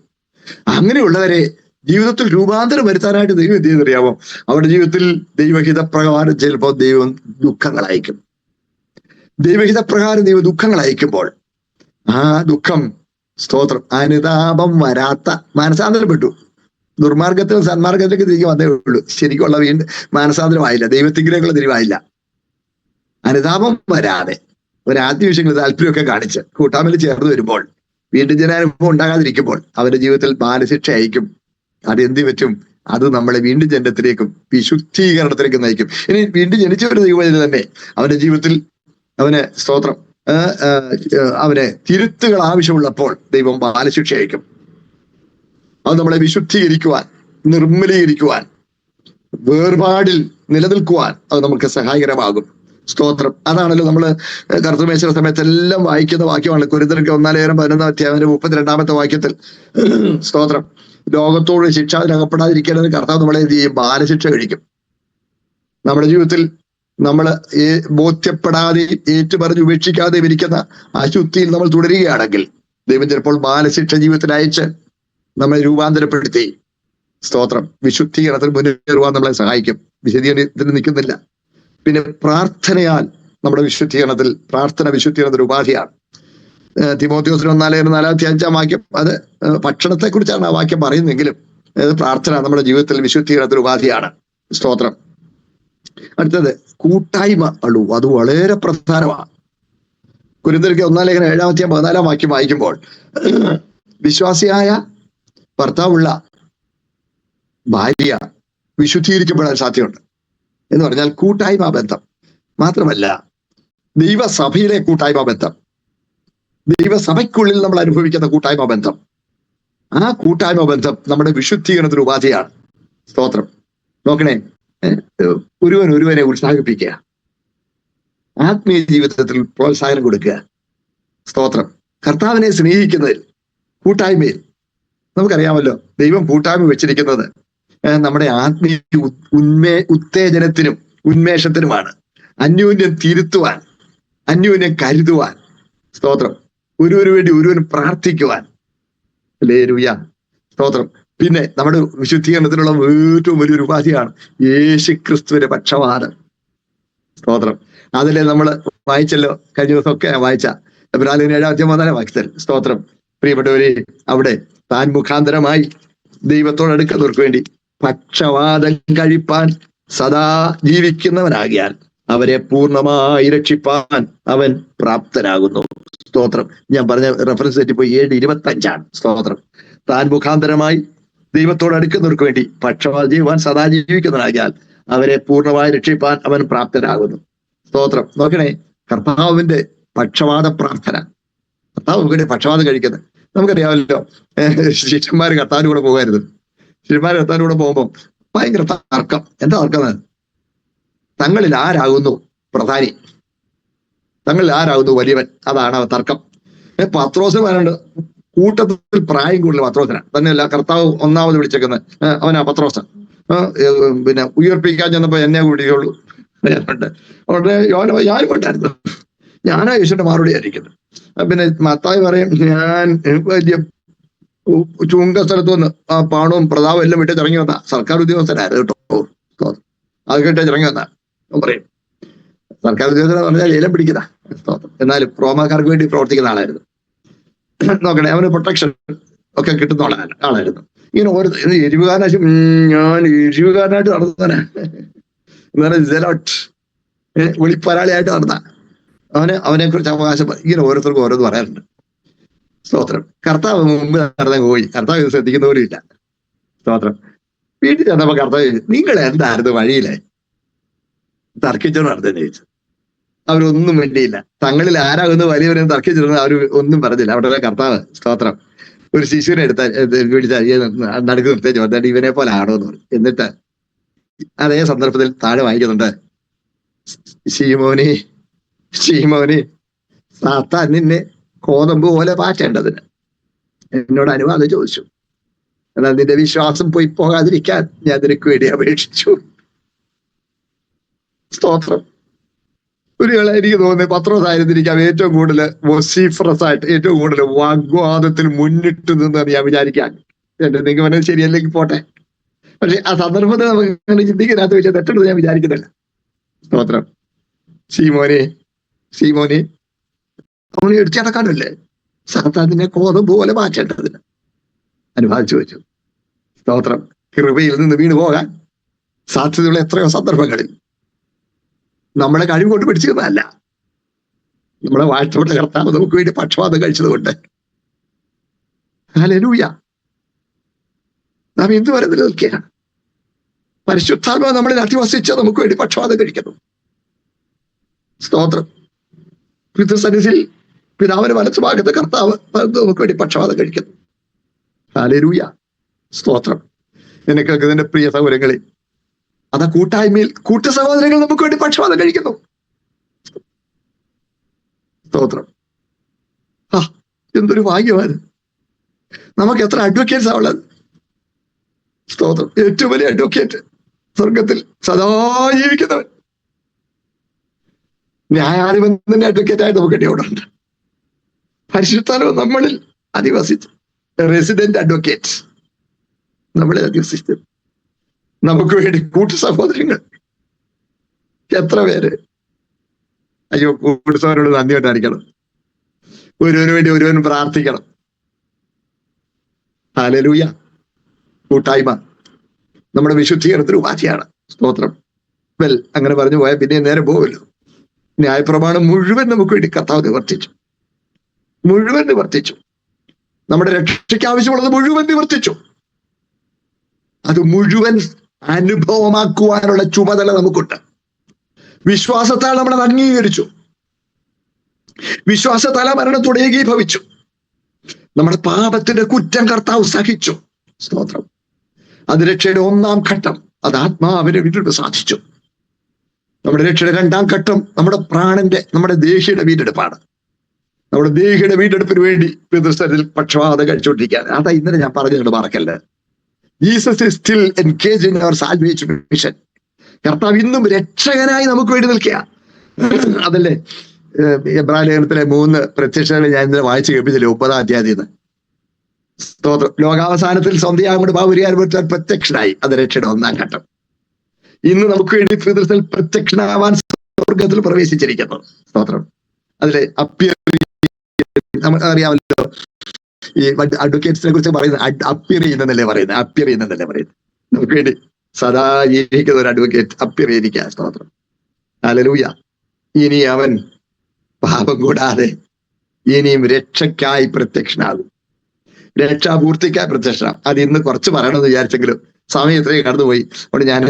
അങ്ങനെയുള്ളവരെ ജീവിതത്തിൽ രൂപാന്തരം വരുത്താനായിട്ട് ദൈവം എന്ത് ചെയ്യുന്നറിയാമോ? അവരുടെ ജീവിതത്തിൽ ദൈവഹിത പ്രകാരം ചിലപ്പോൾ ദൈവം ദുഃഖങ്ങൾ അയക്കും. ദൈവഹിത പ്രകാരം ദൈവം ദുഃഖങ്ങൾ അയക്കുമ്പോൾ ആ ദുഃഖം, സ്തോത്രം, അനുതാപം വരാത്ത, മാനസാന്തരപ്പെട്ടു, ദുർമാർഗത്തിലും സന്മാർഗത്തിലേക്ക് തിരികെ വന്നേ ഉള്ളൂ, ശരിക്കുള്ള വീണ്ടും മാനസാന്തരമായില്ല, ദൈവത്തിങ്കിലേക്കുള്ള തിരിവായില്ല. അനുതാപം വരാതെ ഒരാദ്യ വിഷയങ്ങൾ താല്പര്യമൊക്കെ കാണിച്ച് കൂട്ടായ്മയിൽ ചേർന്ന് വരുമ്പോൾ, വീണ്ടും ജനാനുഭവം ഉണ്ടാകാതിരിക്കുമ്പോൾ അവരുടെ ജീവിതത്തിൽ ബാലശിക്ഷ അയക്കും. അതെന്ത് പറ്റും? അത് നമ്മളെ വീണ്ടും ജനനത്തിലേക്കും വിശുദ്ധീകരണത്തിലേക്കും നയിക്കും. ഇനി വീണ്ടും ജനിച്ച ഒരു ദൈവം തന്നെ അവന്റെ ജീവിതത്തിൽ അവന്, സ്തോത്രം, അവന് തിരുത്തുകൾ ആവശ്യമുള്ളപ്പോൾ ദൈവം ബാലശിക്ഷ അയക്കും. അത് നമ്മളെ വിശുദ്ധീകരിക്കുവാൻ, നിർമ്മലീകരിക്കുവാൻ, വേർപാടിൽ നിലനിൽക്കുവാൻ അത് നമുക്ക് സഹായകരമാകും. സ്തോത്രം. അതാണല്ലോ നമ്മൾ കർത്തൃമേശന സമയത്തെല്ലാം വായിക്കുന്ന വാക്യമാണ്. കൊരിന്ത്യർക്ക് 1-ാം അധ്യായം 32-ാമത്തെ വാക്യത്തിൽ, സ്തോത്രം, ലോകത്തോട് ശിക്ഷാതിനകപ്പെടാതിരിക്കേണ്ടത് കർത്താവ് നമ്മളെ എന്ത് ചെയ്യും? ബാലശിക്ഷ കഴിക്കും. നമ്മുടെ ജീവിതത്തിൽ നമ്മൾ ബോധ്യപ്പെടാതെ ഏറ്റുപറഞ്ഞ് ഉപേക്ഷിക്കാതെ ഇരിക്കുന്ന അശുദ്ധിയിൽ നമ്മൾ തുടരുകയാണെങ്കിൽ ദൈവം ചിലപ്പോൾ ബാലശിക്ഷ ജീവിതത്തിൽ അയച്ച് നമ്മളെ രൂപാന്തരപ്പെടുത്തി, സ്തോത്രം, വിശുദ്ധീകരണത്തിന് മുന്നേറുവാൻ നമ്മളെ സഹായിക്കും. വിശദീകരണത്തിന് നിൽക്കുന്നില്ല. പിന്നെ പ്രാർത്ഥനയാൽ നമ്മുടെ വിശുദ്ധീകരണത്തിൽ പ്രാർത്ഥന വിശുദ്ധീകരണത്തിൽ ഉപാധിയാണ്. തിമോത്തിയോസിന് 4:4-5 വാക്യം അത് ഭക്ഷണത്തെ കുറിച്ചാണ് ആ വാക്യം പറയുന്നെങ്കിലും അത് പ്രാർത്ഥന നമ്മുടെ ജീവിതത്തിൽ വിശുദ്ധീകരണത്തിൽ ഉപാധിയാണ്. സ്തോത്രം. അടുത്തത് കൂട്ടായ്മ ഉള്ളൂ, അത് വളരെ പ്രധാനമാണ്. കൊരിന്ത്യർക്ക് 1-14 വാക്യം വായിക്കുമ്പോൾ വിശ്വാസിയായ ഭർത്താവുള്ള ഭാര്യ വിശുദ്ധീകരിക്കപ്പെടാൻ സാധ്യതയുണ്ട് എന്ന് പറഞ്ഞാൽ കൂട്ടായ്മ ബന്ധം മാത്രമല്ല, ദൈവസഭയിലെ കൂട്ടായ്മ ബന്ധം, ദൈവസഭയ്ക്കുള്ളിൽ നമ്മൾ അനുഭവിക്കുന്ന കൂട്ടായ്മ ബന്ധം, ആ കൂട്ടായ്മ ബന്ധം നമ്മുടെ വിശുദ്ധീകരണത്തിന് ഉപാധിയാണ്. സ്തോത്രം. നോക്കണേ, ഒരുവനെ ഉത്സാഹിപ്പിക്കുക, ആത്മീയ ജീവിതത്തിൽ പ്രോത്സാഹനം കൊടുക്കുക. സ്തോത്രം. കർത്താവിനെ സ്നേഹിക്കുന്നതിൽ, കൂട്ടായ്മയിൽ നമുക്കറിയാമല്ലോ ദൈവം കൂട്ടായ്മ വെച്ചിരിക്കുന്നത് നമ്മുടെ ആത്മീയ ഉത്തേജനത്തിനും ഉന്മേഷത്തിനുമാണ്. അന്യോന്യം തിരുത്തുവാൻ, അന്യോന്യം കരുതുവാൻ. സ്തോത്രം. ഒരുവന് വേണ്ടി ഒരുവൻ പ്രാർത്ഥിക്കുവാൻ. ഹല്ലേലൂയ. സ്തോത്രം. പിന്നെ നമ്മുടെ വിശുദ്ധീകരണത്തിനുള്ള ഏറ്റവും വലിയൊരു ഉപാധിയാണ് യേശുക്രിസ്തുവിന്റെ പക്ഷവാതം. സ്തോത്രം. അതിലെ നമ്മൾ വായിച്ചല്ലോ, കഴിഞ്ഞ ദിവസമൊക്കെ വായിച്ച എബ്രായർ 7:4 വാക്യത്തിൽ. സ്തോത്രം. പ്രിയപ്പെട്ടവരെ, അവിടെ താൻ മുഖാന്തരമായി ദൈവത്തോടടുക്കുന്നവർക്ക് വേണ്ടി പക്ഷവാതം കഴിപ്പാൻ സദാ ജീവിക്കുന്നവനാകിയാൽ അവരെ പൂർണ്ണമായി രക്ഷിപ്പാൻ അവൻ പ്രാപ്തനാകുന്നു. സ്തോത്രം. ഞാൻ പറഞ്ഞ റെഫറൻസ് തെറ്റിപ്പോയി, 7:25. സ്തോത്രം. താൻ മുഖാന്തരമായി ദൈവത്തോട് അടുക്കുന്നവർക്ക് വേണ്ടി പക്ഷവാതം ചെയ്യുവാൻ സദാ ജീവിക്കുന്നവനാകിയാൽ അവരെ പൂർണ്ണമായി രക്ഷിപ്പാൻ അവൻ പ്രാപ്തനാകുന്നു. സ്തോത്രം. നോക്കണേ, കർത്താവിന്റെ പക്ഷവാത പ്രാർത്ഥന. കർത്താവ് ഇവിടെ പക്ഷവാതം കഴിക്കുന്നത് നമുക്കറിയാമല്ലോ. ശിഷ്യന്മാർ കർത്താവിന്റെ കൂടെ പോകായിരുന്നു. ശിഷ്യന്മാർ കർത്താവിന്റെ കൂടെ പോകുമ്പോൾ ഭയങ്കര തർക്കം. എന്താ തർക്കം? തങ്ങളിൽ ആരാകുന്നു പ്രധാനി, തങ്ങളിൽ ആരാകുന്നു വലിയവൻ, അതാണ് തർക്കം. പത്രോസിന് പറയാനുണ്ട്, കൂട്ടത്തിൽ പ്രായം കൂടുതൽ പത്രോസിനാണ്. തന്നെയല്ല, കർത്താവ് ഒന്നാമത് വിളിച്ചേക്കുന്നത് അവനാ പത്രോസ്. പിന്നെ ഉയർപ്പിക്കാൻ ചെന്നപ്പോ എന്നെ കൂടിയുള്ളൂ ഉണ്ട്. അവിടെ ഞാനും കൊണ്ടായിരുന്നു, ഞാനാ യേശുവിന്റെ മറുപടി ആയിരിക്കുന്നത്. പിന്നെ മത്തായി പറയും, ഞാൻ വലിയ ചുങ്ക സ്ഥലത്ത് വന്ന് ആ പണവും പ്രതാപം എല്ലാം വിട്ട് ഇറങ്ങി വന്ന സർക്കാർ ഉദ്യോഗസ്ഥനായിരുന്നു കേട്ടോ. അത് കേട്ട് ഇറങ്ങി വന്ന പറയും, സർക്കാർ ഉദ്യോഗസ്ഥനെ പറഞ്ഞാൽ ഏലം പിടിക്കുന്ന, എന്നാലും റോമാക്കാർക്ക് വേണ്ടി പ്രവർത്തിക്കുന്ന ആളായിരുന്നു. നോക്കണേ, അവന് പ്രൊട്ടക്ഷൻ ഒക്കെ കിട്ടുന്ന ആളായിരുന്നു. ഇങ്ങനെ ഓരോ എരിവുകാരനായിട്ട് ഞാൻ എരിവുകാരനായിട്ട് നടന്നവനാ, എന്നാലും ജെലോട്ട് ഒളിപ്പരാളിയായിട്ട് നടന്ന അവനെ കുറിച്ച് അവകാശം ഇങ്ങനെ ഓരോരുത്തർക്കും ഓരോന്ന് പറയാറുണ്ട്. സ്തോത്രം. കർത്താവ് മുമ്പ് നടന്ന പോയി, കർത്താവ് ഇത് ശ്രദ്ധിക്കുന്ന പോലും ഇല്ല. സ്തോത്രം. വീട്ടിൽ ചെന്നപ്പോ കർത്താവ്, നിങ്ങൾ എന്തായിരുന്നു വഴിയിലെ തർക്കിച്ചോണ്ട് നടന്നതെന്ന് ചോദിച്ചു. അവരൊന്നും വേണ്ടിയില്ല. തങ്ങളിൽ ആരാകുന്നു വലിയവരെന്ന് തർക്കിച്ചിരുന്നത് അവർ ഒന്നും പറഞ്ഞില്ല. അവിടെ കർത്താവ്, സ്തോത്രം, ഒരു ശിശുവിനെ നടുക്ക് നിർത്തേച്ച് വന്നിട്ട് ഇവനെ പോലെ ആണോ എന്ന് പറഞ്ഞു. എന്നിട്ട് അതേ സന്ദർഭത്തിൽ താഴെ വായിക്കുന്നുണ്ട്, ശീമോനെ സാത്താൻ നിന്നെ കോതമ്പ് പോലെ പാറ്റേണ്ടതിന് എന്നോട് അനുവാദം ചോദിച്ചു, എന്നാൽ നിന്റെ വിശ്വാസം പോയി പോകാതിരിക്കാൻ ഞാൻ നിനക്ക് വേണ്ടി അപേക്ഷിച്ചു. സ്തോത്രം. ഒരു വേള എനിക്ക് തോന്നുന്നത് പത്രോസ് ആയിരുന്നിരിക്കാം ഏറ്റവും കൂടുതൽ വൊസീഫറസ് ആയിട്ട് ഏറ്റവും കൂടുതൽ വാഗ്വാദത്തിൽ മുന്നിട്ട് നിന്നാണ് ഞാൻ വിചാരിക്കാൻ. എന്റെ നിഗമനം ശരിയല്ലെങ്കിൽ പോട്ടെ, പക്ഷെ ആ സന്ദർഭത്തിൽ നമുക്ക് അങ്ങനെ ചിന്തിക്കാത്ത വെച്ചാൽ തെറ്റുള്ളത് ഞാൻ വിചാരിക്കുന്നില്ല. സ്തോത്രം. ശീമോനെ അവനെ എടുത്തടക്കാനല്ലേ സാത്താനിനെ കോതമ്പ് പോലെ മാറ്റേണ്ടതിന് അനുവാദിച്ചു വെച്ചു. സ്തോത്രം. കൃപയിൽ നിന്ന് വീണു പോകാൻ സാധ്യതയുള്ള എത്രയോ സന്ദർഭങ്ങളിൽ നമ്മളെ കഴിവ് കൊണ്ട് പിടിച്ചിരുന്നതല്ല, നമ്മളെ വാഴ്ത്തപ്പെട്ട കർത്താവ് നമുക്ക് വേണ്ടി പക്ഷവാതം കഴിച്ചതുകൊണ്ട്. ഹല്ലേലൂയ. നാം എന്തുവരെ നിലനിൽക്കുകയാണ്? പരിശുദ്ധാത്മാവ് നമ്മളിൽ അധിവസിച്ച് നമുക്ക് വേണ്ടി പക്ഷവാതം കഴിക്കുന്നു. സ്തോത്രം. പിതൃസന്നിധിയിൽ പിതാവിന് വലത്തുഭാഗത്ത് കർത്താവ് നമുക്ക് വേണ്ടി പക്ഷവാതം കഴിക്കുന്നു. ഹല്ലേലൂയ. സ്തോത്രം. എന്നെ കേൾക്കുന്നതിന്റെ പ്രിയ സഹോദരങ്ങളെ, അതാ കൂട്ടായ്മയിൽ കൂട്ട സഹോദരങ്ങൾ നമുക്ക് വേണ്ടി പക്ഷവാതം കഴിക്കുന്നു. സ്തോത്രം. എന്തൊരു ഭാഗ്യമാണ്. നമുക്ക് എത്ര അഡ്വക്കേറ്റ്സ് ആ ഉള്ളത്. സ്തോത്രം. ഏറ്റവും വലിയ അഡ്വക്കേറ്റ് സ്വർഗത്തിൽ സദാ ജീവിക്കുന്നവൻ, ന്യായാധിപന്റെ അഡ്വക്കേറ്റ് ആയിട്ട് നമുക്ക് ഇവിടെ ഉണ്ട്. പരിശുദ്ധാത്മാവ് നമ്മളിൽ അധിവസിച്ച് റെസിഡന്റ് അഡ്വക്കേറ്റ് നമ്മളിൽ അധിവസിച്ച് നമുക്ക് വേണ്ടി കൂട്ടു സഹോദരങ്ങൾ എത്ര പേര് അയ്യോ, കുടുംബത്തോരോട് നന്ദി ഉണ്ടായിരിക്കണം. ഒരുവന് വേണ്ടി ഒരുവൻ പ്രാർത്ഥിക്കണം. ഹല്ലേലൂയ. കൂട്ടായ്മ നമ്മുടെ വിശുദ്ധീകരണത്തിന് ഉപാധിയാണ്. സ്തോത്രം. വെൽ, അങ്ങനെ പറഞ്ഞു പോയാൽ പിന്നെ നേരെ പോകുമല്ലോ. ന്യായപ്രമാണം മുഴുവൻ നമുക്ക് വേണ്ടി കർത്താവ് നിവർത്തിച്ചു. മുഴുവൻ നിവർത്തിച്ചു. നമ്മുടെ രക്ഷയ്ക്ക് ആവശ്യമുള്ളത് മുഴുവൻ നിവർത്തിച്ചു. അത് മുഴുവൻ അനുഭവമാക്കുവാനുള്ള ചുമതല നമുക്കുണ്ട്. വിശ്വാസത്താൽ നമ്മളത് അംഗീകരിച്ചു. വിശ്വാസത്താൽ മരണത്തോടെ ഏകീഭവിച്ചു. നമ്മുടെ പാപത്തിന്റെ കുറ്റം കർത്താവ് സഹിച്ചു. സ്തോത്രം. അത് രക്ഷയുടെ ഒന്നാം ഘട്ടം. അത് ആത്മാവിനെ വീണ്ടെടുപ്പ് സാധിച്ചു. നമ്മുടെ രക്ഷയുടെ രണ്ടാം ഘട്ടം നമ്മുടെ പ്രാണന്റെ, നമ്മുടെ ദേഹിയുടെ വീണ്ടെടുപ്പാണ്. നമ്മുടെ ദേഹിയുടെ വീണ്ടെടുപ്പിന് വേണ്ടി പിതൃസ്ഥലിൽ പക്ഷപാതം കഴിച്ചുകൊണ്ടിരിക്കുകയാണ്. അതാ ഇന്നലെ ഞാൻ പറഞ്ഞത് മറക്കല്ലേ. Jesus is still engaged in our salvation mission. കർത്താവ് ഇന്നും രക്ഷകനായി നമുക്ക് വേണ്ടി നിൽക്കുക. അതല്ലേ എബ്രായ ലേഖനത്തിലെ 3 പ്രത്യക്ഷതകളെ ഞാൻ ഇന്നലെ വായിച്ചു കേൾപ്പിച്ചില്ലേ, 9-ാം അധ്യായത്തിൽ. സ്തോത്രം. ലോകാവസാനത്തിൽ സ്വന്തം കൊണ്ട് ബാഹുരിയാൻ പ്രത്യക്ഷനായി. അത് രക്ഷയുടെ ഒന്നാം ഘട്ടം. ഇന്ന് നമുക്ക് വേണ്ടി പിതൃസ്ഥൽ പ്രത്യക്ഷനാവാൻ സ്വർഗത്തിൽ പ്രവേശിച്ചിരിക്കുന്നു. സ്തോത്രം. അതിലെ നമുക്ക് അറിയാമല്ലോ, ഈ അഡ്വക്കേറ്റ്സിനെ കുറിച്ച് പറയുന്നത് അപ്പിയർ ചെയ്യുന്നതല്ലേ പറയുന്നത്. നമുക്ക് വേണ്ടി സദാ ജീവിക്കുന്ന ഒരു അഡ്വക്കേറ്റ് അപ്പിയർ ചെയ്തിരിക്കുക. സ്തോത്രം. ഹല്ലേലൂയ. ഇനി അവൻ പാപം കൂടാതെ ഇനിയും രക്ഷയ്ക്കായി പ്രത്യക്ഷനാകും. രക്ഷാപൂർത്തിക്കായി പ്രത്യക്ഷനാകും. അത് ഇന്ന് കുറച്ച് പറയണമെന്ന് വിചാരിച്ചെങ്കിലും സമയം ഇത്രയും കടന്നുപോയി. അതുകൊണ്ട് ഞാൻ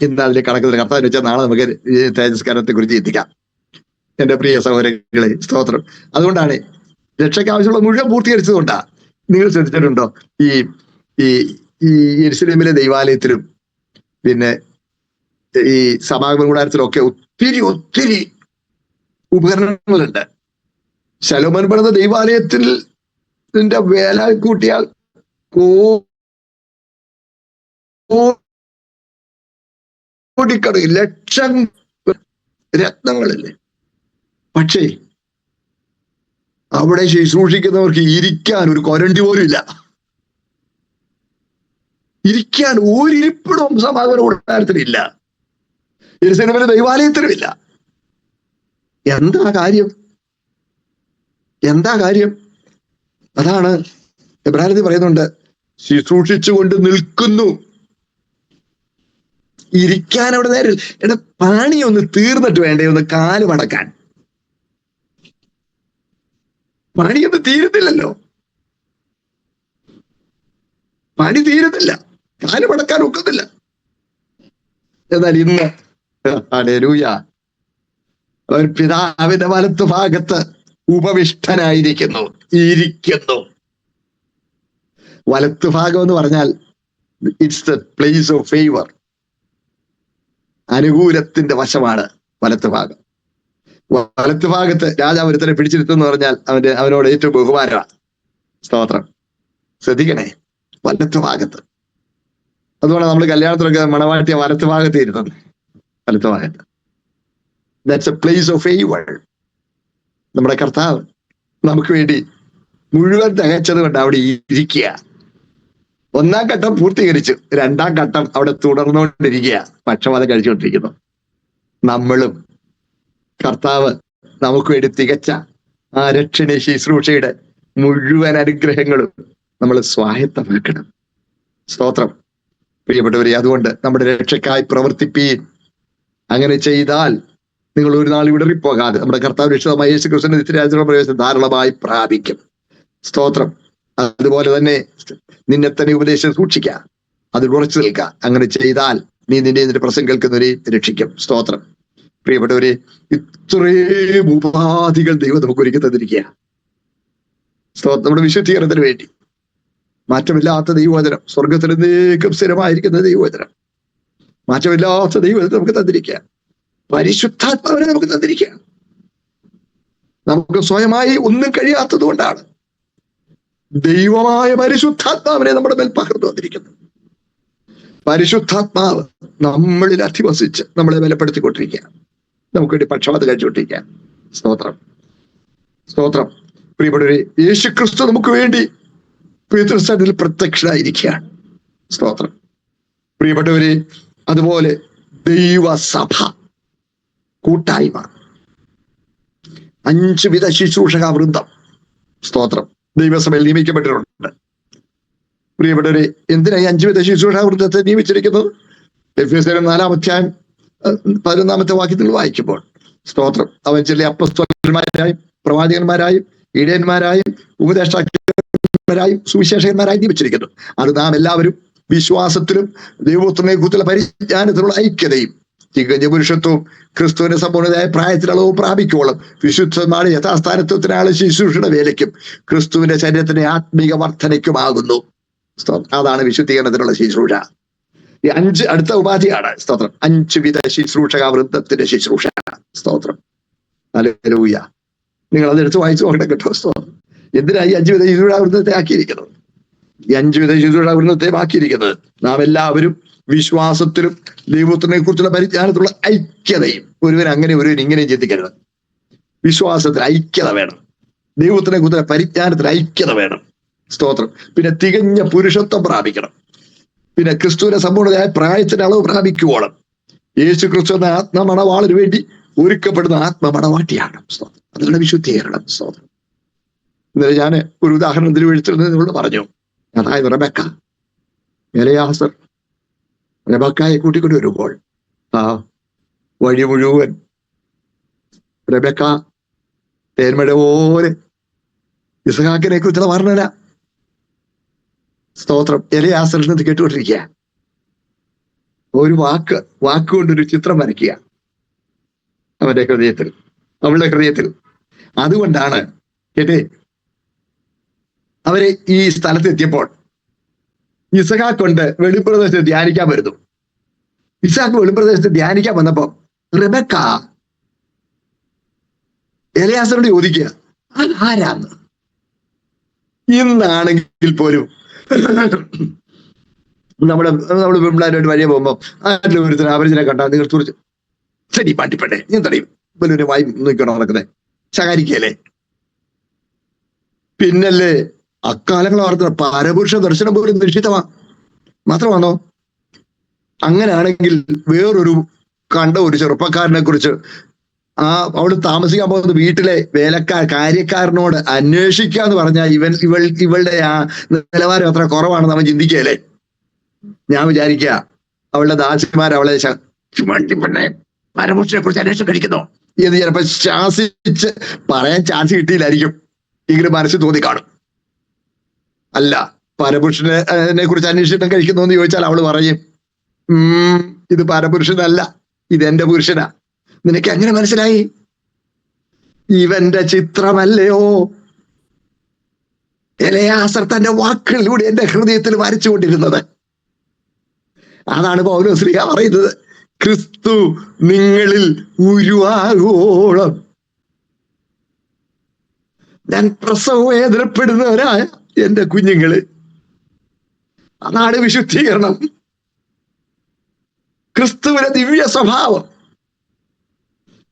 ഇന്ന് അതിലേക്ക് കടക്കുന്നത് കർത്താവിന് വെച്ചാൽ നാളെ നമുക്ക് തേജസ്കാരത്തെ കുറിച്ച് ചിന്തിക്കാം. എന്റെ പ്രിയ സഹോദരങ്ങളെ, സ്തോത്രം. അതുകൊണ്ടാണ് രക്ഷയ്ക്ക് ആവശ്യമുള്ള മുഴുവൻ പൂർത്തീകരിച്ചത് കൊണ്ടാണ്. നിങ്ങൾ ശ്രദ്ധിച്ചിട്ടുണ്ടോ, ഈ ഈ ഈ യെരുശലേമിലെ ദൈവാലയത്തിലും പിന്നെ ഈ സമാഗമന കൂടാരത്തിലും ഒക്കെ ഒത്തിരി ഉപകരണങ്ങളുണ്ട്. ശലോമോൻ പണിത ദൈവാലയത്തിൽ വേല കൂട്ടിയാൽ കോടിക്കണക്കിന് ലക്ഷം രത്നങ്ങളില്ലേ. പക്ഷേ അവിടെ ശുശ്രൂഷിക്കുന്നവർക്ക് ഇരിക്കാൻ ഒരു കൊരണ്ടി പോലും ഇല്ല. ഇരിക്കാൻ ഒരിരിപ്പിടവും സമാഗമന കൂടാരത്തിലില്ല. യെരുശലേമിലെ ദൈവാലയത്തിലുമില്ല. എന്താ കാര്യം? അതാണ് എബ്രായത്തിൽ പറയുന്നുണ്ട്, ശുശ്രൂഷിച്ചുകൊണ്ട് നിൽക്കുന്നു. ഇരിക്കാൻ അവിടെ നേരെ എടാ, പണി ഒന്ന് തീർന്നിട്ട് വേണ്ടേ ഒന്ന് കാല് മടക്കാൻ? പണിയൊന്നും തീരുന്നില്ലല്ലോ. പണി തീരുന്നില്ല, കാല് മടക്കാൻ ഒക്കുന്നില്ല. എന്നാൽ ഇന്ന് ഹല്ലേലൂയ, അവൻ പിതാവിന്റെ വലത്ത് ഭാഗത്ത് ഉപവിഷ്ടനായിരിക്കുന്നു, ഇരിക്കുന്നു. വലത്ത് ഭാഗം എന്ന് പറഞ്ഞാൽ it's the place of favour. അനുകൂലത്തിന്റെ വശമാണ് വലത്ത് ഭാഗം. വലത്ത് ഭാഗത്ത് രാജാവ് ഒരുത്തനെ പിടിച്ചിരുത്തുന്ന പറഞ്ഞാൽ അവനോട് ഏറ്റവും ബഹുമാനമാണ്. സ്തോത്രം. ശ്രദ്ധിക്കണേ, വലത്ത് ഭാഗത്ത്. അതുകൊണ്ട് നമ്മൾ കല്യാണത്തിലൊക്കെ മണവാട്ടിയ വലത്ത് ഭാഗത്ത് ഇരുന്നത്. വലത്ത് ഭാഗത്ത്. That's A place of favour. നമ്മുടെ കർത്താവ് നമുക്ക് വേണ്ടി മുഴുവൻ തികച്ചത് കൊണ്ട് അവിടെ ഇരിക്കുക. ഒന്നാം ഘട്ടം പൂർത്തീകരിച്ചു, രണ്ടാം ഘട്ടം അവിടെ തുടർന്നുകൊണ്ടിരിക്കുക, പക്ഷപാതം കഴിച്ചുകൊണ്ടിരിക്കുന്നു. നമ്മളും കർത്താവ് നമുക്ക് വേണ്ടി തികച്ച ആ രക്ഷണീയ ശുശ്രൂഷയുടെ മുഴുവൻ അനുഗ്രഹങ്ങളും നമ്മൾ സ്വായത്തമാക്കണം. സ്തോത്രം. പ്രിയപ്പെട്ടവരെ, അതുകൊണ്ട് നമ്മുടെ രക്ഷയ്ക്കായി പ്രവർത്തിപ്പീൻ. അങ്ങനെ ചെയ്താൽ നിങ്ങൾ ഒരു നാൾ ഇടറിപ്പോകാതെ നമ്മുടെ കർത്താവ് രക്ഷിതമായ യേശു ക്രിസ്തുവിന്റെ നിത്യരാജ്യത്തിലുള്ള പ്രവേശനം ധാരാളമായി പ്രാപിക്കും. സ്തോത്രം. അതുപോലെ തന്നെ നിന്നെ തന്നെ ഉപദേശം സൂക്ഷിക്കുക, അതിൽ ഉറച്ചു നിൽക്കുക. അങ്ങനെ ചെയ്താൽ നീ നിന്റെ പ്രസംഗം കേൾക്കുന്നവരെയും രക്ഷിക്കും. സ്തോത്രം. പ്രിയപ്പെട്ടവരെ, ഇത്രയും ഉപാധികൾ ദൈവം നമുക്ക് ഒരുക്കി തന്നിരിക്കുക. നമ്മുടെ വിശുദ്ധീകരണത്തിന് വേണ്ടി. മാറ്റമില്ലാത്ത ദൈവവചനം, സ്വർഗത്തിലേക്കും സ്ഥിരമായിരിക്കുന്ന ദൈവവചനം, മാറ്റമില്ലാത്ത ദൈവവചനം നമുക്ക് തന്നിരിക്കുക. പരിശുദ്ധാത്മാവിനെ നമുക്ക് തന്നിരിക്കുക. നമുക്ക് സ്വയമായി ഒന്നും കഴിയാത്തത് കൊണ്ടാണ് ദൈവമായ പരിശുദ്ധാത്മാവിനെ നമ്മുടെ മേൽ പകർന്നു വന്നിരിക്കുന്നത്. പരിശുദ്ധാത്മാവ് നമ്മളിൽ അധിവസിച്ച് നമ്മളെ ബലപ്പെടുത്തിക്കൊണ്ടിരിക്കുക, നമുക്ക് വേണ്ടി പക്ഷപാതം കഴിച്ചുകൊണ്ടിരിക്കുക. സ്തോത്രം. പ്രിയപ്പെട്ടവരെ, യേശു ക്രിസ്തു നമുക്ക് വേണ്ടി പിതൃസന്നിധിയിൽ പ്രത്യക്ഷനായിരിക്കുകയാണ്. സ്തോത്രം. പ്രിയപ്പെട്ടവരെ, അതുപോലെ ദൈവസഭ കൂട്ടായ്മ, 5 വിധ ശുശ്രൂഷക വൃന്ദം. സ്തോത്രം. ദൈവസഭയിൽ നിയമിക്കപ്പെട്ടിട്ടുണ്ട്. പ്രിയപ്പെട്ടവരെ, എന്തിനാ ഈ 5 വിധ ശുശ്രൂഷക വൃന്ദത്തെ നിയമിച്ചിരിക്കുന്നത്? എഫെസ്യർ 4-ാം അധ്യായം 11-ാമത്തെ വാക്യത്തിൽ വായിക്കുമ്പോൾ, സ്തോത്രം, അവൻ ചില അപ്പസ്തലന്മാരായും പ്രവാചകന്മാരായും ഇടയന്മാരായും ഉപദേഷ്ടാക്കന്മാരായും സുവിശേഷകന്മാരായും നിയമിച്ചിരിക്കുന്നു. അത് നാം എല്ലാവരും വിശ്വാസത്തിലും ദൈവത്തിനെ കുറിച്ചുള്ള പരിജ്ഞാനത്തിലുള്ള ഐക്യതയും തികഞ്ഞ പുരുഷത്വവും ക്രിസ്തുവിന്റെ സമ്പൂർണ്ണതയായ പ്രായത്തിലളവും പ്രാപിക്കോളം വിശുദ്ധന്മാരുടെ യഥാസ്ഥാനത്വത്തിനാണ് ശുശ്രൂഷയുടെ വേലയ്ക്കും ക്രിസ്തുവിന്റെ ശരീരത്തിന്റെ ആത്മീക വർധനയ്ക്കുമാകുന്നു. അതാണ് വിശുദ്ധീകരണത്തിനുള്ള ശുശ്രൂഷ. ഈ 5 അടുത്ത ഉപാധിയാണ്. സ്തോത്രം. 5 വിധ ശുശ്രൂഷക വൃന്ദത്തിന്റെ ശുശ്രൂഷ. സ്തോത്രം. ഹല്ലേലൂയ. നിങ്ങൾ അതെടുത്ത് വായിച്ചു നോക്കണം കേട്ടോ. സ്തോത്രം. എന്തിനാ ഈ 5 വിധ ശുശ്രൂഷക വൃന്ദത്തെ ആക്കിയിരിക്കുന്നത്? ഈ 5 വിധ ശുശ്രൂഷക വൃന്ദത്തെ ആക്കിയിരിക്കുന്നത് നാം എല്ലാവരും വിശ്വാസത്തിലും ദൈവത്തിനെ കുറിച്ചുള്ള പരിജ്ഞാനത്തിലുള്ള ഐക്യതയും. ഒരുവൻ അങ്ങനെ ഒരുവൻ ഇങ്ങനെയും ചിന്തിക്കരുത്. വിശ്വാസത്തിൽ ഐക്യത വേണം, ദൈവത്തിനെ കുറിച്ചുള്ള പരിജ്ഞാനത്തിൽ ഐക്യത വേണം. സ്തോത്രം. പിന്നെ തികഞ്ഞ പുരുഷത്വം പ്രാപിക്കണം. പിന്നെ ക്രിസ്തുവിന്റെ സമ്പൂർണ്ണതയായ പ്രായത്തിന്റെ അളവ് പ്രാപിക്കുവോളം യേശു ക്രിസ്തു എന്ന ആത്മമണവാളിന് വേണ്ടി ഒരുക്കപ്പെടുന്ന ആത്മമണവാട്ടിയാണ്. സ്തോത്രം. അതാണ് വിശുദ്ധീകരണം. സ്തോത്രം. ഇന്നലെ ഞാൻ ഒരു ഉദാഹരണം തിരുവെഴുത്തിൽ നിന്നോട് പറഞ്ഞു. അതായത് റെബെക്ക, എലയാസർ റെബെക്കയെ കൂട്ടിക്കൊണ്ട് വരുമ്പോൾ ആ വഴി മുഴുവൻ റെബെക്ക തേന്മഴ പോലെ ഇസ്ഹാക്കിനെ കുറിച്ചുള്ള വർണ്ണന. സ്തോത്രം. എലയാസറിൽ നിന്ന് കേട്ടുകൊണ്ടിരിക്കുക. ഒരു വാക്കുകൊണ്ടൊരു ചിത്രം വരയ്ക്കുക അവന്റെ ഹൃദയത്തിൽ, അവളുടെ ഹൃദയത്തിൽ. അതുകൊണ്ടാണ് കേട്ടേ, അവരെ ഈ സ്ഥലത്തെത്തിയപ്പോൾ ഇസഹാക്ക് കൊണ്ട് വെളിപ്രദേശത്ത് ധ്യാനിക്കാൻ വരുന്നു. ഇസഹാക്ക് വെളിപ്രദേശത്ത് ധ്യാനിക്കാൻ വന്നപ്പോ റെബെക്ക എലയാസറിനോട് ചോദിക്കുക, ആരാന്ന്? ഇന്നാണെങ്കിൽ പോലും നമ്മള് പിള്ളേരുമായിട്ട് വഴിയെ പോകുമ്പോ ആരുടെ ഒരുത്തിന് അവരിനെ കണ്ടാൽ നിങ്ങൾ തുറച്ച് ശരി പാട്ടിപ്പെട്ടെ ഞാൻ തടയും വലിയൊരു വായി നോക്കിക്കോണോ നടക്കുന്നത് ശകാരിക്കല്ലേ. പിന്നല്ലേ അക്കാലങ്ങൾ ഓർത്ത പരപുരുഷ ദർശനം പോലും നിശ്ചിതമാ മാത്രമാണോ? അങ്ങനെയാണെങ്കിൽ വേറൊരു കണ്ട ഒരു ചെറുപ്പക്കാരനെ കുറിച്ച് അവള് താമസിക്കാൻ പോകുന്ന വീട്ടിലെ കാര്യക്കാരനോട് അന്വേഷിക്കുക എന്ന് പറഞ്ഞാൽ ഇവളുടെ ആ നിലവാരം അത്ര കുറവാണെന്ന് അവൻ ചിന്തിക്കുകയല്ലേ. ഞാൻ വിചാരിക്കുക അവളുടെ ദാസിമാർ അവളെ പെണ്ണെ പരപുരുഷനെ കുറിച്ച് അന്വേഷണം കഴിക്കുന്നു എന്ന് ചിലപ്പോ ശാസിച്ച് പറയാൻ ചാൻസ് കിട്ടിയില്ലായിരിക്കും. ഇങ്ങനെ മനസ്സിൽ തോന്നി കാണും. അല്ല, പരപുരുഷനെ കുറിച്ച് അന്വേഷണം കഴിക്കുന്നു എന്ന് ചോദിച്ചാൽ അവള് പറയും, ഇത് പരപുരുഷനല്ല, ഇത് എന്റെ പുരുഷനാ. നിനക്ക് എങ്ങനെ മനസ്സിലായി? ഇവന്റെ ചിത്രമല്ലയോ എലയാസർ തന്റെ വാക്കുകളിലൂടെ എന്റെ ഹൃദയത്തിൽ വരച്ചുകൊണ്ടിരുന്നത്. അതാണ് പൗലോസ്ലീഹ പറയുന്നത്, ക്രിസ്തു നിങ്ങളിൽ ഉരുവാകോളം ഞാൻ പ്രസവവേദനപ്പെടുന്നവരായ എന്റെ കുഞ്ഞുങ്ങള്. അതാണ് വിശുദ്ധീകരണം. ക്രിസ്തുവിന്റെ ദിവ്യ സ്വഭാവം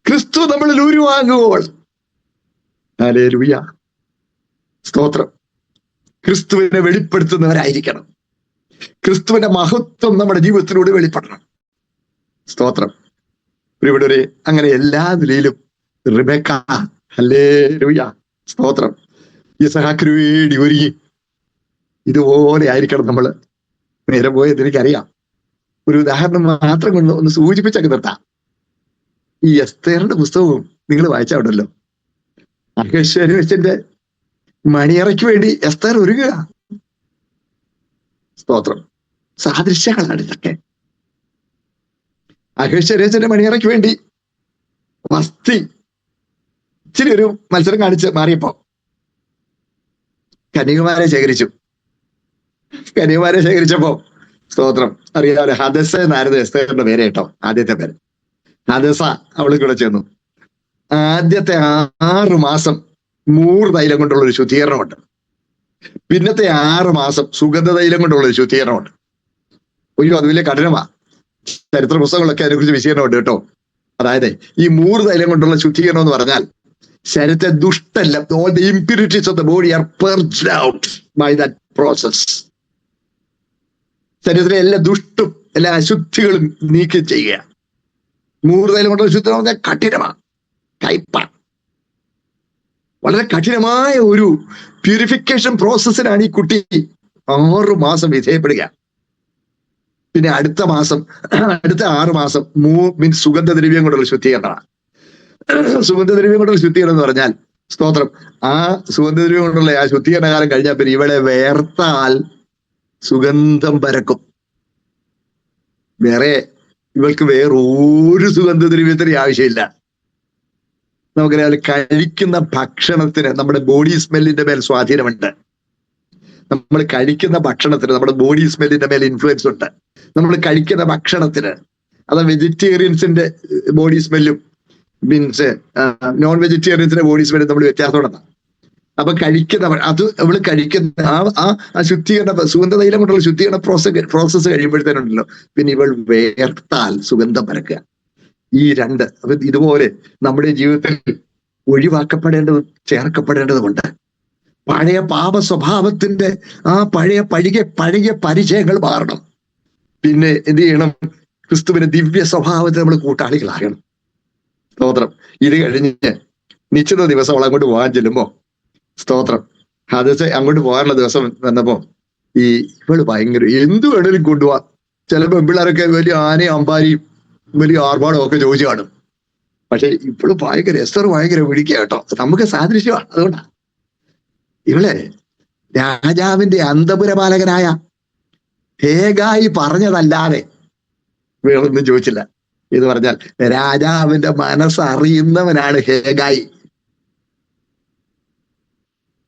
ക്രിസ്തു നമ്മളിൽ ഉരുവാകുവോളം. ഹല്ലേലൂയ. സ്തോത്രം. ക്രിസ്തുവിനെ വെളിപ്പെടുത്തുന്നവരായിരിക്കണം. ക്രിസ്തുവിന്റെ മഹത്വം നമ്മുടെ ജീവിതത്തിലൂടെ വെളിപ്പെടണം. സ്തോത്രം. ഇവിടെ അങ്ങനെ എല്ലാ നിലയിലും റിബെക്ക, ഹല്ലേലൂയ, സ്തോത്രം, ഇസഹാക്കിനു വേണ്ടി ഒരുങ്ങി. ഇതുപോലെ ആയിരിക്കണം നമ്മള്. നേരെ പോയത് എനിക്കറിയാം. ഒരു ഉദാഹരണം മാത്രം കൊണ്ട് ഒന്ന് സൂചിപ്പിച്ചൊക്കെ നിർത്താം. ഈ എസ്തേറിന്റെ പുസ്തകവും നിങ്ങൾ വായിച്ചാണല്ലോ. അഹശ്വേരോശന്റെ മണിയറയ്ക്ക് വേണ്ടി എസ്തേർ ഒരുങ്ങുക. സ്തോത്രം. സാദൃശ്യങ്ങളാണ് ഇതൊക്കെ. അഹശ്വേരോശന്റെ മണിയറയ്ക്ക് വേണ്ടി വസ്തി ഇച്ചിരി ഒരു മത്സരം കാണിച്ച് മാറിയപ്പോ കന്യകുമാരെ ശേഖരിച്ചപ്പോ സ്തോത്രം, അറിയാമല്ലോ, ഹദസ എന്നായിരുന്നു എസ്തേറിന്റെ പേര് കേട്ടോ. ആദ്യത്തെ പേര് ഹദസ. അവള് കൂടെ ചെന്നു. ആദ്യത്തെ 6 മാസം മൂർ തൈലം കൊണ്ടുള്ള ഒരു ശുദ്ധീകരണമുണ്ട്. പിന്നത്തെ 6 മാസം സുഗന്ധ തൈലം കൊണ്ടുള്ള ഒരു ശുദ്ധീകരണമുണ്ട്. അയ്യോ, അത് വലിയ കഠിനമാ. ചരിത്ര പുസ്തകങ്ങളൊക്കെ അതിനെക്കുറിച്ച് വിശീകരണമുണ്ട് കേട്ടോ. അതായത് ഈ മൂർ തൈലം കൊണ്ടുള്ള ശുദ്ധീകരണം എന്ന് പറഞ്ഞാൽ ശരീരത്തെ ദുഷ്ടല്ല, all the impurities of the body are purged out by that process. ശരീരത്തിലെ എല്ലാ ദുഷ്ടും എല്ലാ അശുദ്ധികളും നീക്കം ചെയ്യുക. മൂർ തൈലം കൊണ്ടുള്ള ശുദ്ധീകരണം പറഞ്ഞാൽ കഠിനമാണ്, കയ്പാണ്. വളരെ കഠിനമായ ഒരു പ്യൂരിഫിക്കേഷൻ പ്രോസസ്സിനാണ് ഈ കുട്ടി 6 മാസം വിധേയപ്പെടുക. പിന്നെ അടുത്ത 6 മാസം മീൻസ് സുഗന്ധദ്രവ്യം കൊണ്ടുള്ള ശുദ്ധീകരണമാണ്. സുഗന്ധദ്രവ്യം കൊണ്ടുള്ള ശുദ്ധീകരണം എന്ന് പറഞ്ഞാൽ സ്തോത്രം, ആ സുഗന്ധദ്രവ്യം കൊണ്ടുള്ള ആ ശുദ്ധീകരണ കാലം കഴിഞ്ഞാൽ പിന്നെ ഇവളെ വേർത്താൽ സുഗന്ധം പരക്കും. ഇവൾക്ക് വേറൊരു സുഗന്ധദ്രവ്യത്തിന് ആവശ്യമില്ല. നമുക്കറിയാം, കഴിക്കുന്ന ഭക്ഷണത്തിന് നമ്മുടെ ബോഡി സ്മെല്ലിന്റെ മേൽ സ്വാധീനമുണ്ട്. നമ്മൾ കഴിക്കുന്ന ഭക്ഷണത്തിന് നമ്മുടെ ബോഡി സ്മെല്ലിന്റെ മേൽ ഇൻഫ്ലുവൻസ് ഉണ്ട്. നമ്മൾ കഴിക്കുന്ന ഭക്ഷണത്തിന് അത് വെജിറ്റേറിയൻസിന്റെ ബോഡി സ്മെല്ലും മീൻസ് നോൺ വെജിറ്റേറിയൻസിന്റെ ബോഡി സ്മെല്ലും നമ്മൾ വ്യത്യാസമുണ്ടെന്നാണ്. അപ്പൊ അവള് കഴിക്കുന്ന ആ ശുദ്ധീകരണ സുഗന്ധതൈലം കൊണ്ടുള്ള ശുദ്ധീകരണ പ്രോസസ്സ് കഴിയുമ്പോഴത്തേനുണ്ടല്ലോ പിന്നെ ഇവൾ വേർത്താൽ സുഗന്ധം പരക്കുക. ഈ രണ്ട് അപ്പൊ ഇതുപോലെ നമ്മുടെ ജീവിതത്തിൽ ഒഴിവാക്കപ്പെടേണ്ടതും ചേർക്കപ്പെടേണ്ടതുമുണ്ട്. പഴയ പാപ സ്വഭാവത്തിന്റെ ആ പഴയ പരിചയങ്ങൾ മാറണം. പിന്നെ എന്ത് ചെയ്യണം? ക്രിസ്തുവിന്റെ ദിവ്യ സ്വഭാവത്തെ നമ്മൾ കൂട്ടാളികളാകണം. സ്തോത്രം. ഇത് കഴിഞ്ഞ് നിശ്ചിത ദിവസം അവൾ അങ്ങോട്ട് പോകാൻ ചെല്ലുമ്പോ സ്തോത്രം, അത് അങ്ങോട്ട് പോകാനുള്ള ദിവസം വന്നപ്പോ ഇവള് ഭയങ്കര എന്ത് വേണേലും കൊണ്ടുപോവാ. ചില പെൺപിള്ളേരൊക്കെ വലിയ ആനയും അമ്പാരിയും വലിയ ആർഭാടവും ഒക്കെ ചോദിച്ചു കാണും. പക്ഷെ ഇപ്പോഴും എസ്തർ ഭയങ്കര വിളിക്കുക കേട്ടോ. നമുക്ക് സാദൃശ്യമാണ്. അതുകൊണ്ടാണ് ഇവളെ രാജാവിന്റെ അന്തപുരപാലകനായ ഹേഗായി പറഞ്ഞതല്ലാതെ വേറൊന്നും ചോദിച്ചില്ല. എന്ന് പറഞ്ഞാൽ രാജാവിന്റെ മനസ്സറിയുന്നവനാണ് ഹേഗായി.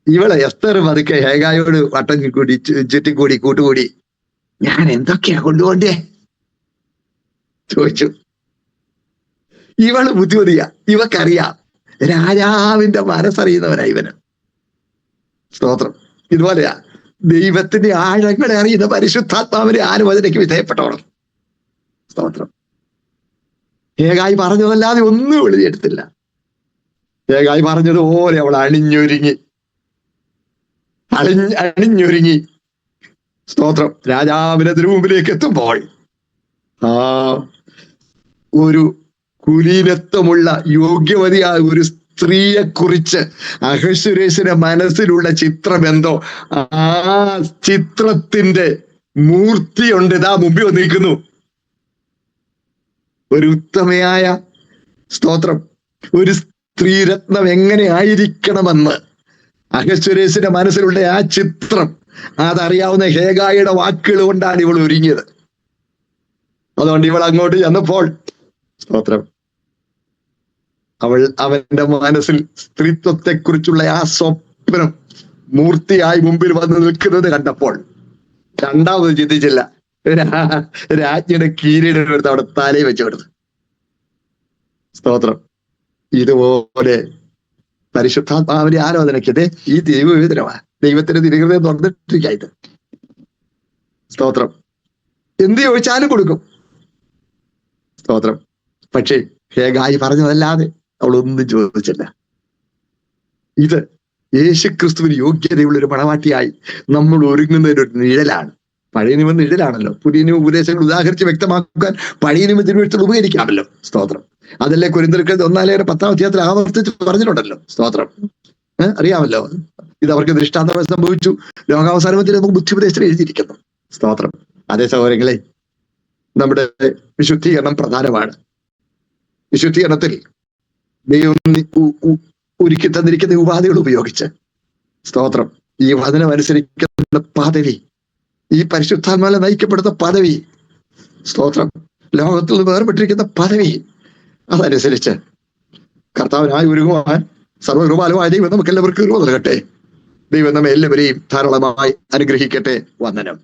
ഇവളെ എസ്തർ പതുക്കെ ഹേഗായോട് വട്ടം കൂട്ടുകൂടി ഞാൻ എന്തൊക്കെയാ കൊണ്ടുപോണ്ടേ ചോദിച്ചു. ഇവള് ബുദ്ധിമതിയാ, ഇവക്കറിയാം രാജാവിന്റെ മനസ്സറിയുന്നവനാ ഇവന്. സ്തോത്രം. ഇതുപോലെയാ ദൈവത്തിന്റെ ആഴങ്ങളെ അറിയുന്ന പരിശുദ്ധാത്മാവിന്റെ ആലോചനയ്ക്ക് വിധേയപ്പെട്ടോണം. സ്തോത്രം. ഹേഗായി പറഞ്ഞതല്ലാതെ ഒന്നും എഴുതിയെടുത്തില്ല. ഹേഗായി പറഞ്ഞതുപോലെ അവൾ അണിഞ്ഞൊരുങ്ങി. സ്തോത്രം. രാജാവിന്റെ തിരുമുമ്പിലേക്ക് എത്തുമ്പോൾ ഒരു കുലീനത്വമുള്ള യോഗ്യവതിയായ ഒരു സ്ത്രീയെ കുറിച്ച് അഹശ്വേരോശിന്റെ മനസ്സിലുള്ള ചിത്രമെന്തോ ആ ചിത്രത്തിന്റെ മൂർത്തിയുണ്ട്. ഇതാ മുമ്പിൽ വന്നിരിക്കുന്നു. ഒരു ഉത്തമയായ സ്തോത്രം ഒരു സ്ത്രീരത്നം എങ്ങനെ ആയിരിക്കണമെന്ന് അഹശ്വേരോശിന്റെ മനസ്സിലുള്ള ആ ചിത്രം അതറിയാവുന്ന ഹേഗായിയുടെ വാക്കുകൾ കൊണ്ടാണ് ഇവൾ ഒരുങ്ങിയത്. അതുകൊണ്ട് ഇവൾ അങ്ങോട്ട് ചെന്നപ്പോൾ സ്തോത്രം അവന്റെ മനസ്സിൽ സ്ത്രീത്വത്തെക്കുറിച്ചുള്ള ആ സ്വപ്നം മൂർത്തിയായി മുമ്പിൽ വന്ന് നിൽക്കുന്നത് കണ്ടപ്പോൾ രണ്ടാമത് ചിന്തിച്ചില്ല. രാജ്ഞിയുടെ കിരീടം എടുത്ത് അവിടെ തലയിൽ വെച്ച് കൊടുത്തു. സ്തോത്രം. ഇതുപോലെ പരിശുദ്ധാത്മാവിന്റെ ആലോചനയ്ക്ക് ഈ ദൈവവിധനമാണ്. ദൈവത്തിന്റെ തിരുഹൃദയം തുറന്നിട്ടിരിക്കായിട്ട് സ്തോത്രം. എന്ത് ചോദിച്ചാലും കൊടുക്കും. സ്തോത്രം. പക്ഷേ ഹേഗായി പറഞ്ഞതല്ലാതെ അവളൊന്നും ചോദിച്ചില്ല. ഇത് യേശുക്രിസ്തുവിന് യോഗ്യതയുള്ള ഒരു മണവാട്ടിയായി നമ്മൾ ഒരുങ്ങുന്നതിന് ഒരു നിഴലാണ്. പഴയ നിയമ നിഴലാണല്ലോ. പുതിയ നിയമ ഉപദേശങ്ങൾ ഉദാഹരിച്ച് വ്യക്തമാക്കാൻ പഴയ നിയമ തിരുവെഴുത്തുകൾ ഉപകരിക്കാമല്ലോ. സ്തോത്രം. അതല്ലേ കൊരിന്ത്യർക്ക് 1:10 ആവർത്തിച്ച് പറഞ്ഞിട്ടുണ്ടല്ലോ. സ്തോത്രം. അറിയാമല്ലോ. ഇത് അവർക്ക് ദൃഷ്ടാന്തമായി സംഭവിച്ചു, ലോകാവസാനത്തിൽ നമുക്ക് ബുദ്ധിപദേശത്തിൽ എഴുതിയിരിക്കുന്നു. സ്തോത്രം. അതേ സഹോദരങ്ങളെ, നമ്മുടെ വിശുദ്ധീകരണം പ്രധാനമാണ്. വിശുദ്ധീകരണത്തിൽ ദൈവം ഒരുക്കി തന്നിരിക്കുന്ന ഉപാധികൾ ഉപയോഗിച്ച് സ്തോത്രം ഈ വചനം അനുസരിക്കുന്ന പദവി, ഈ പരിശുദ്ധാത്മാവിനെ നയിക്കപ്പെടുന്ന പദവി, സ്തോത്രം ലോകത്തിൽ നിന്ന് വേർപെട്ടിരിക്കുന്ന പദവി, അതനുസരിച്ച് കർത്താവിനായി ഒരുങ്ങുവാൻ സർവകൃപാലുമായ ദൈവം നമുക്ക് എല്ലാവർക്കും നൽകട്ടെ. ദൈവം നമ്മെ എല്ലാവരെയും ധാരാളമായി അനുഗ്രഹിക്കട്ടെ. വന്ദനം.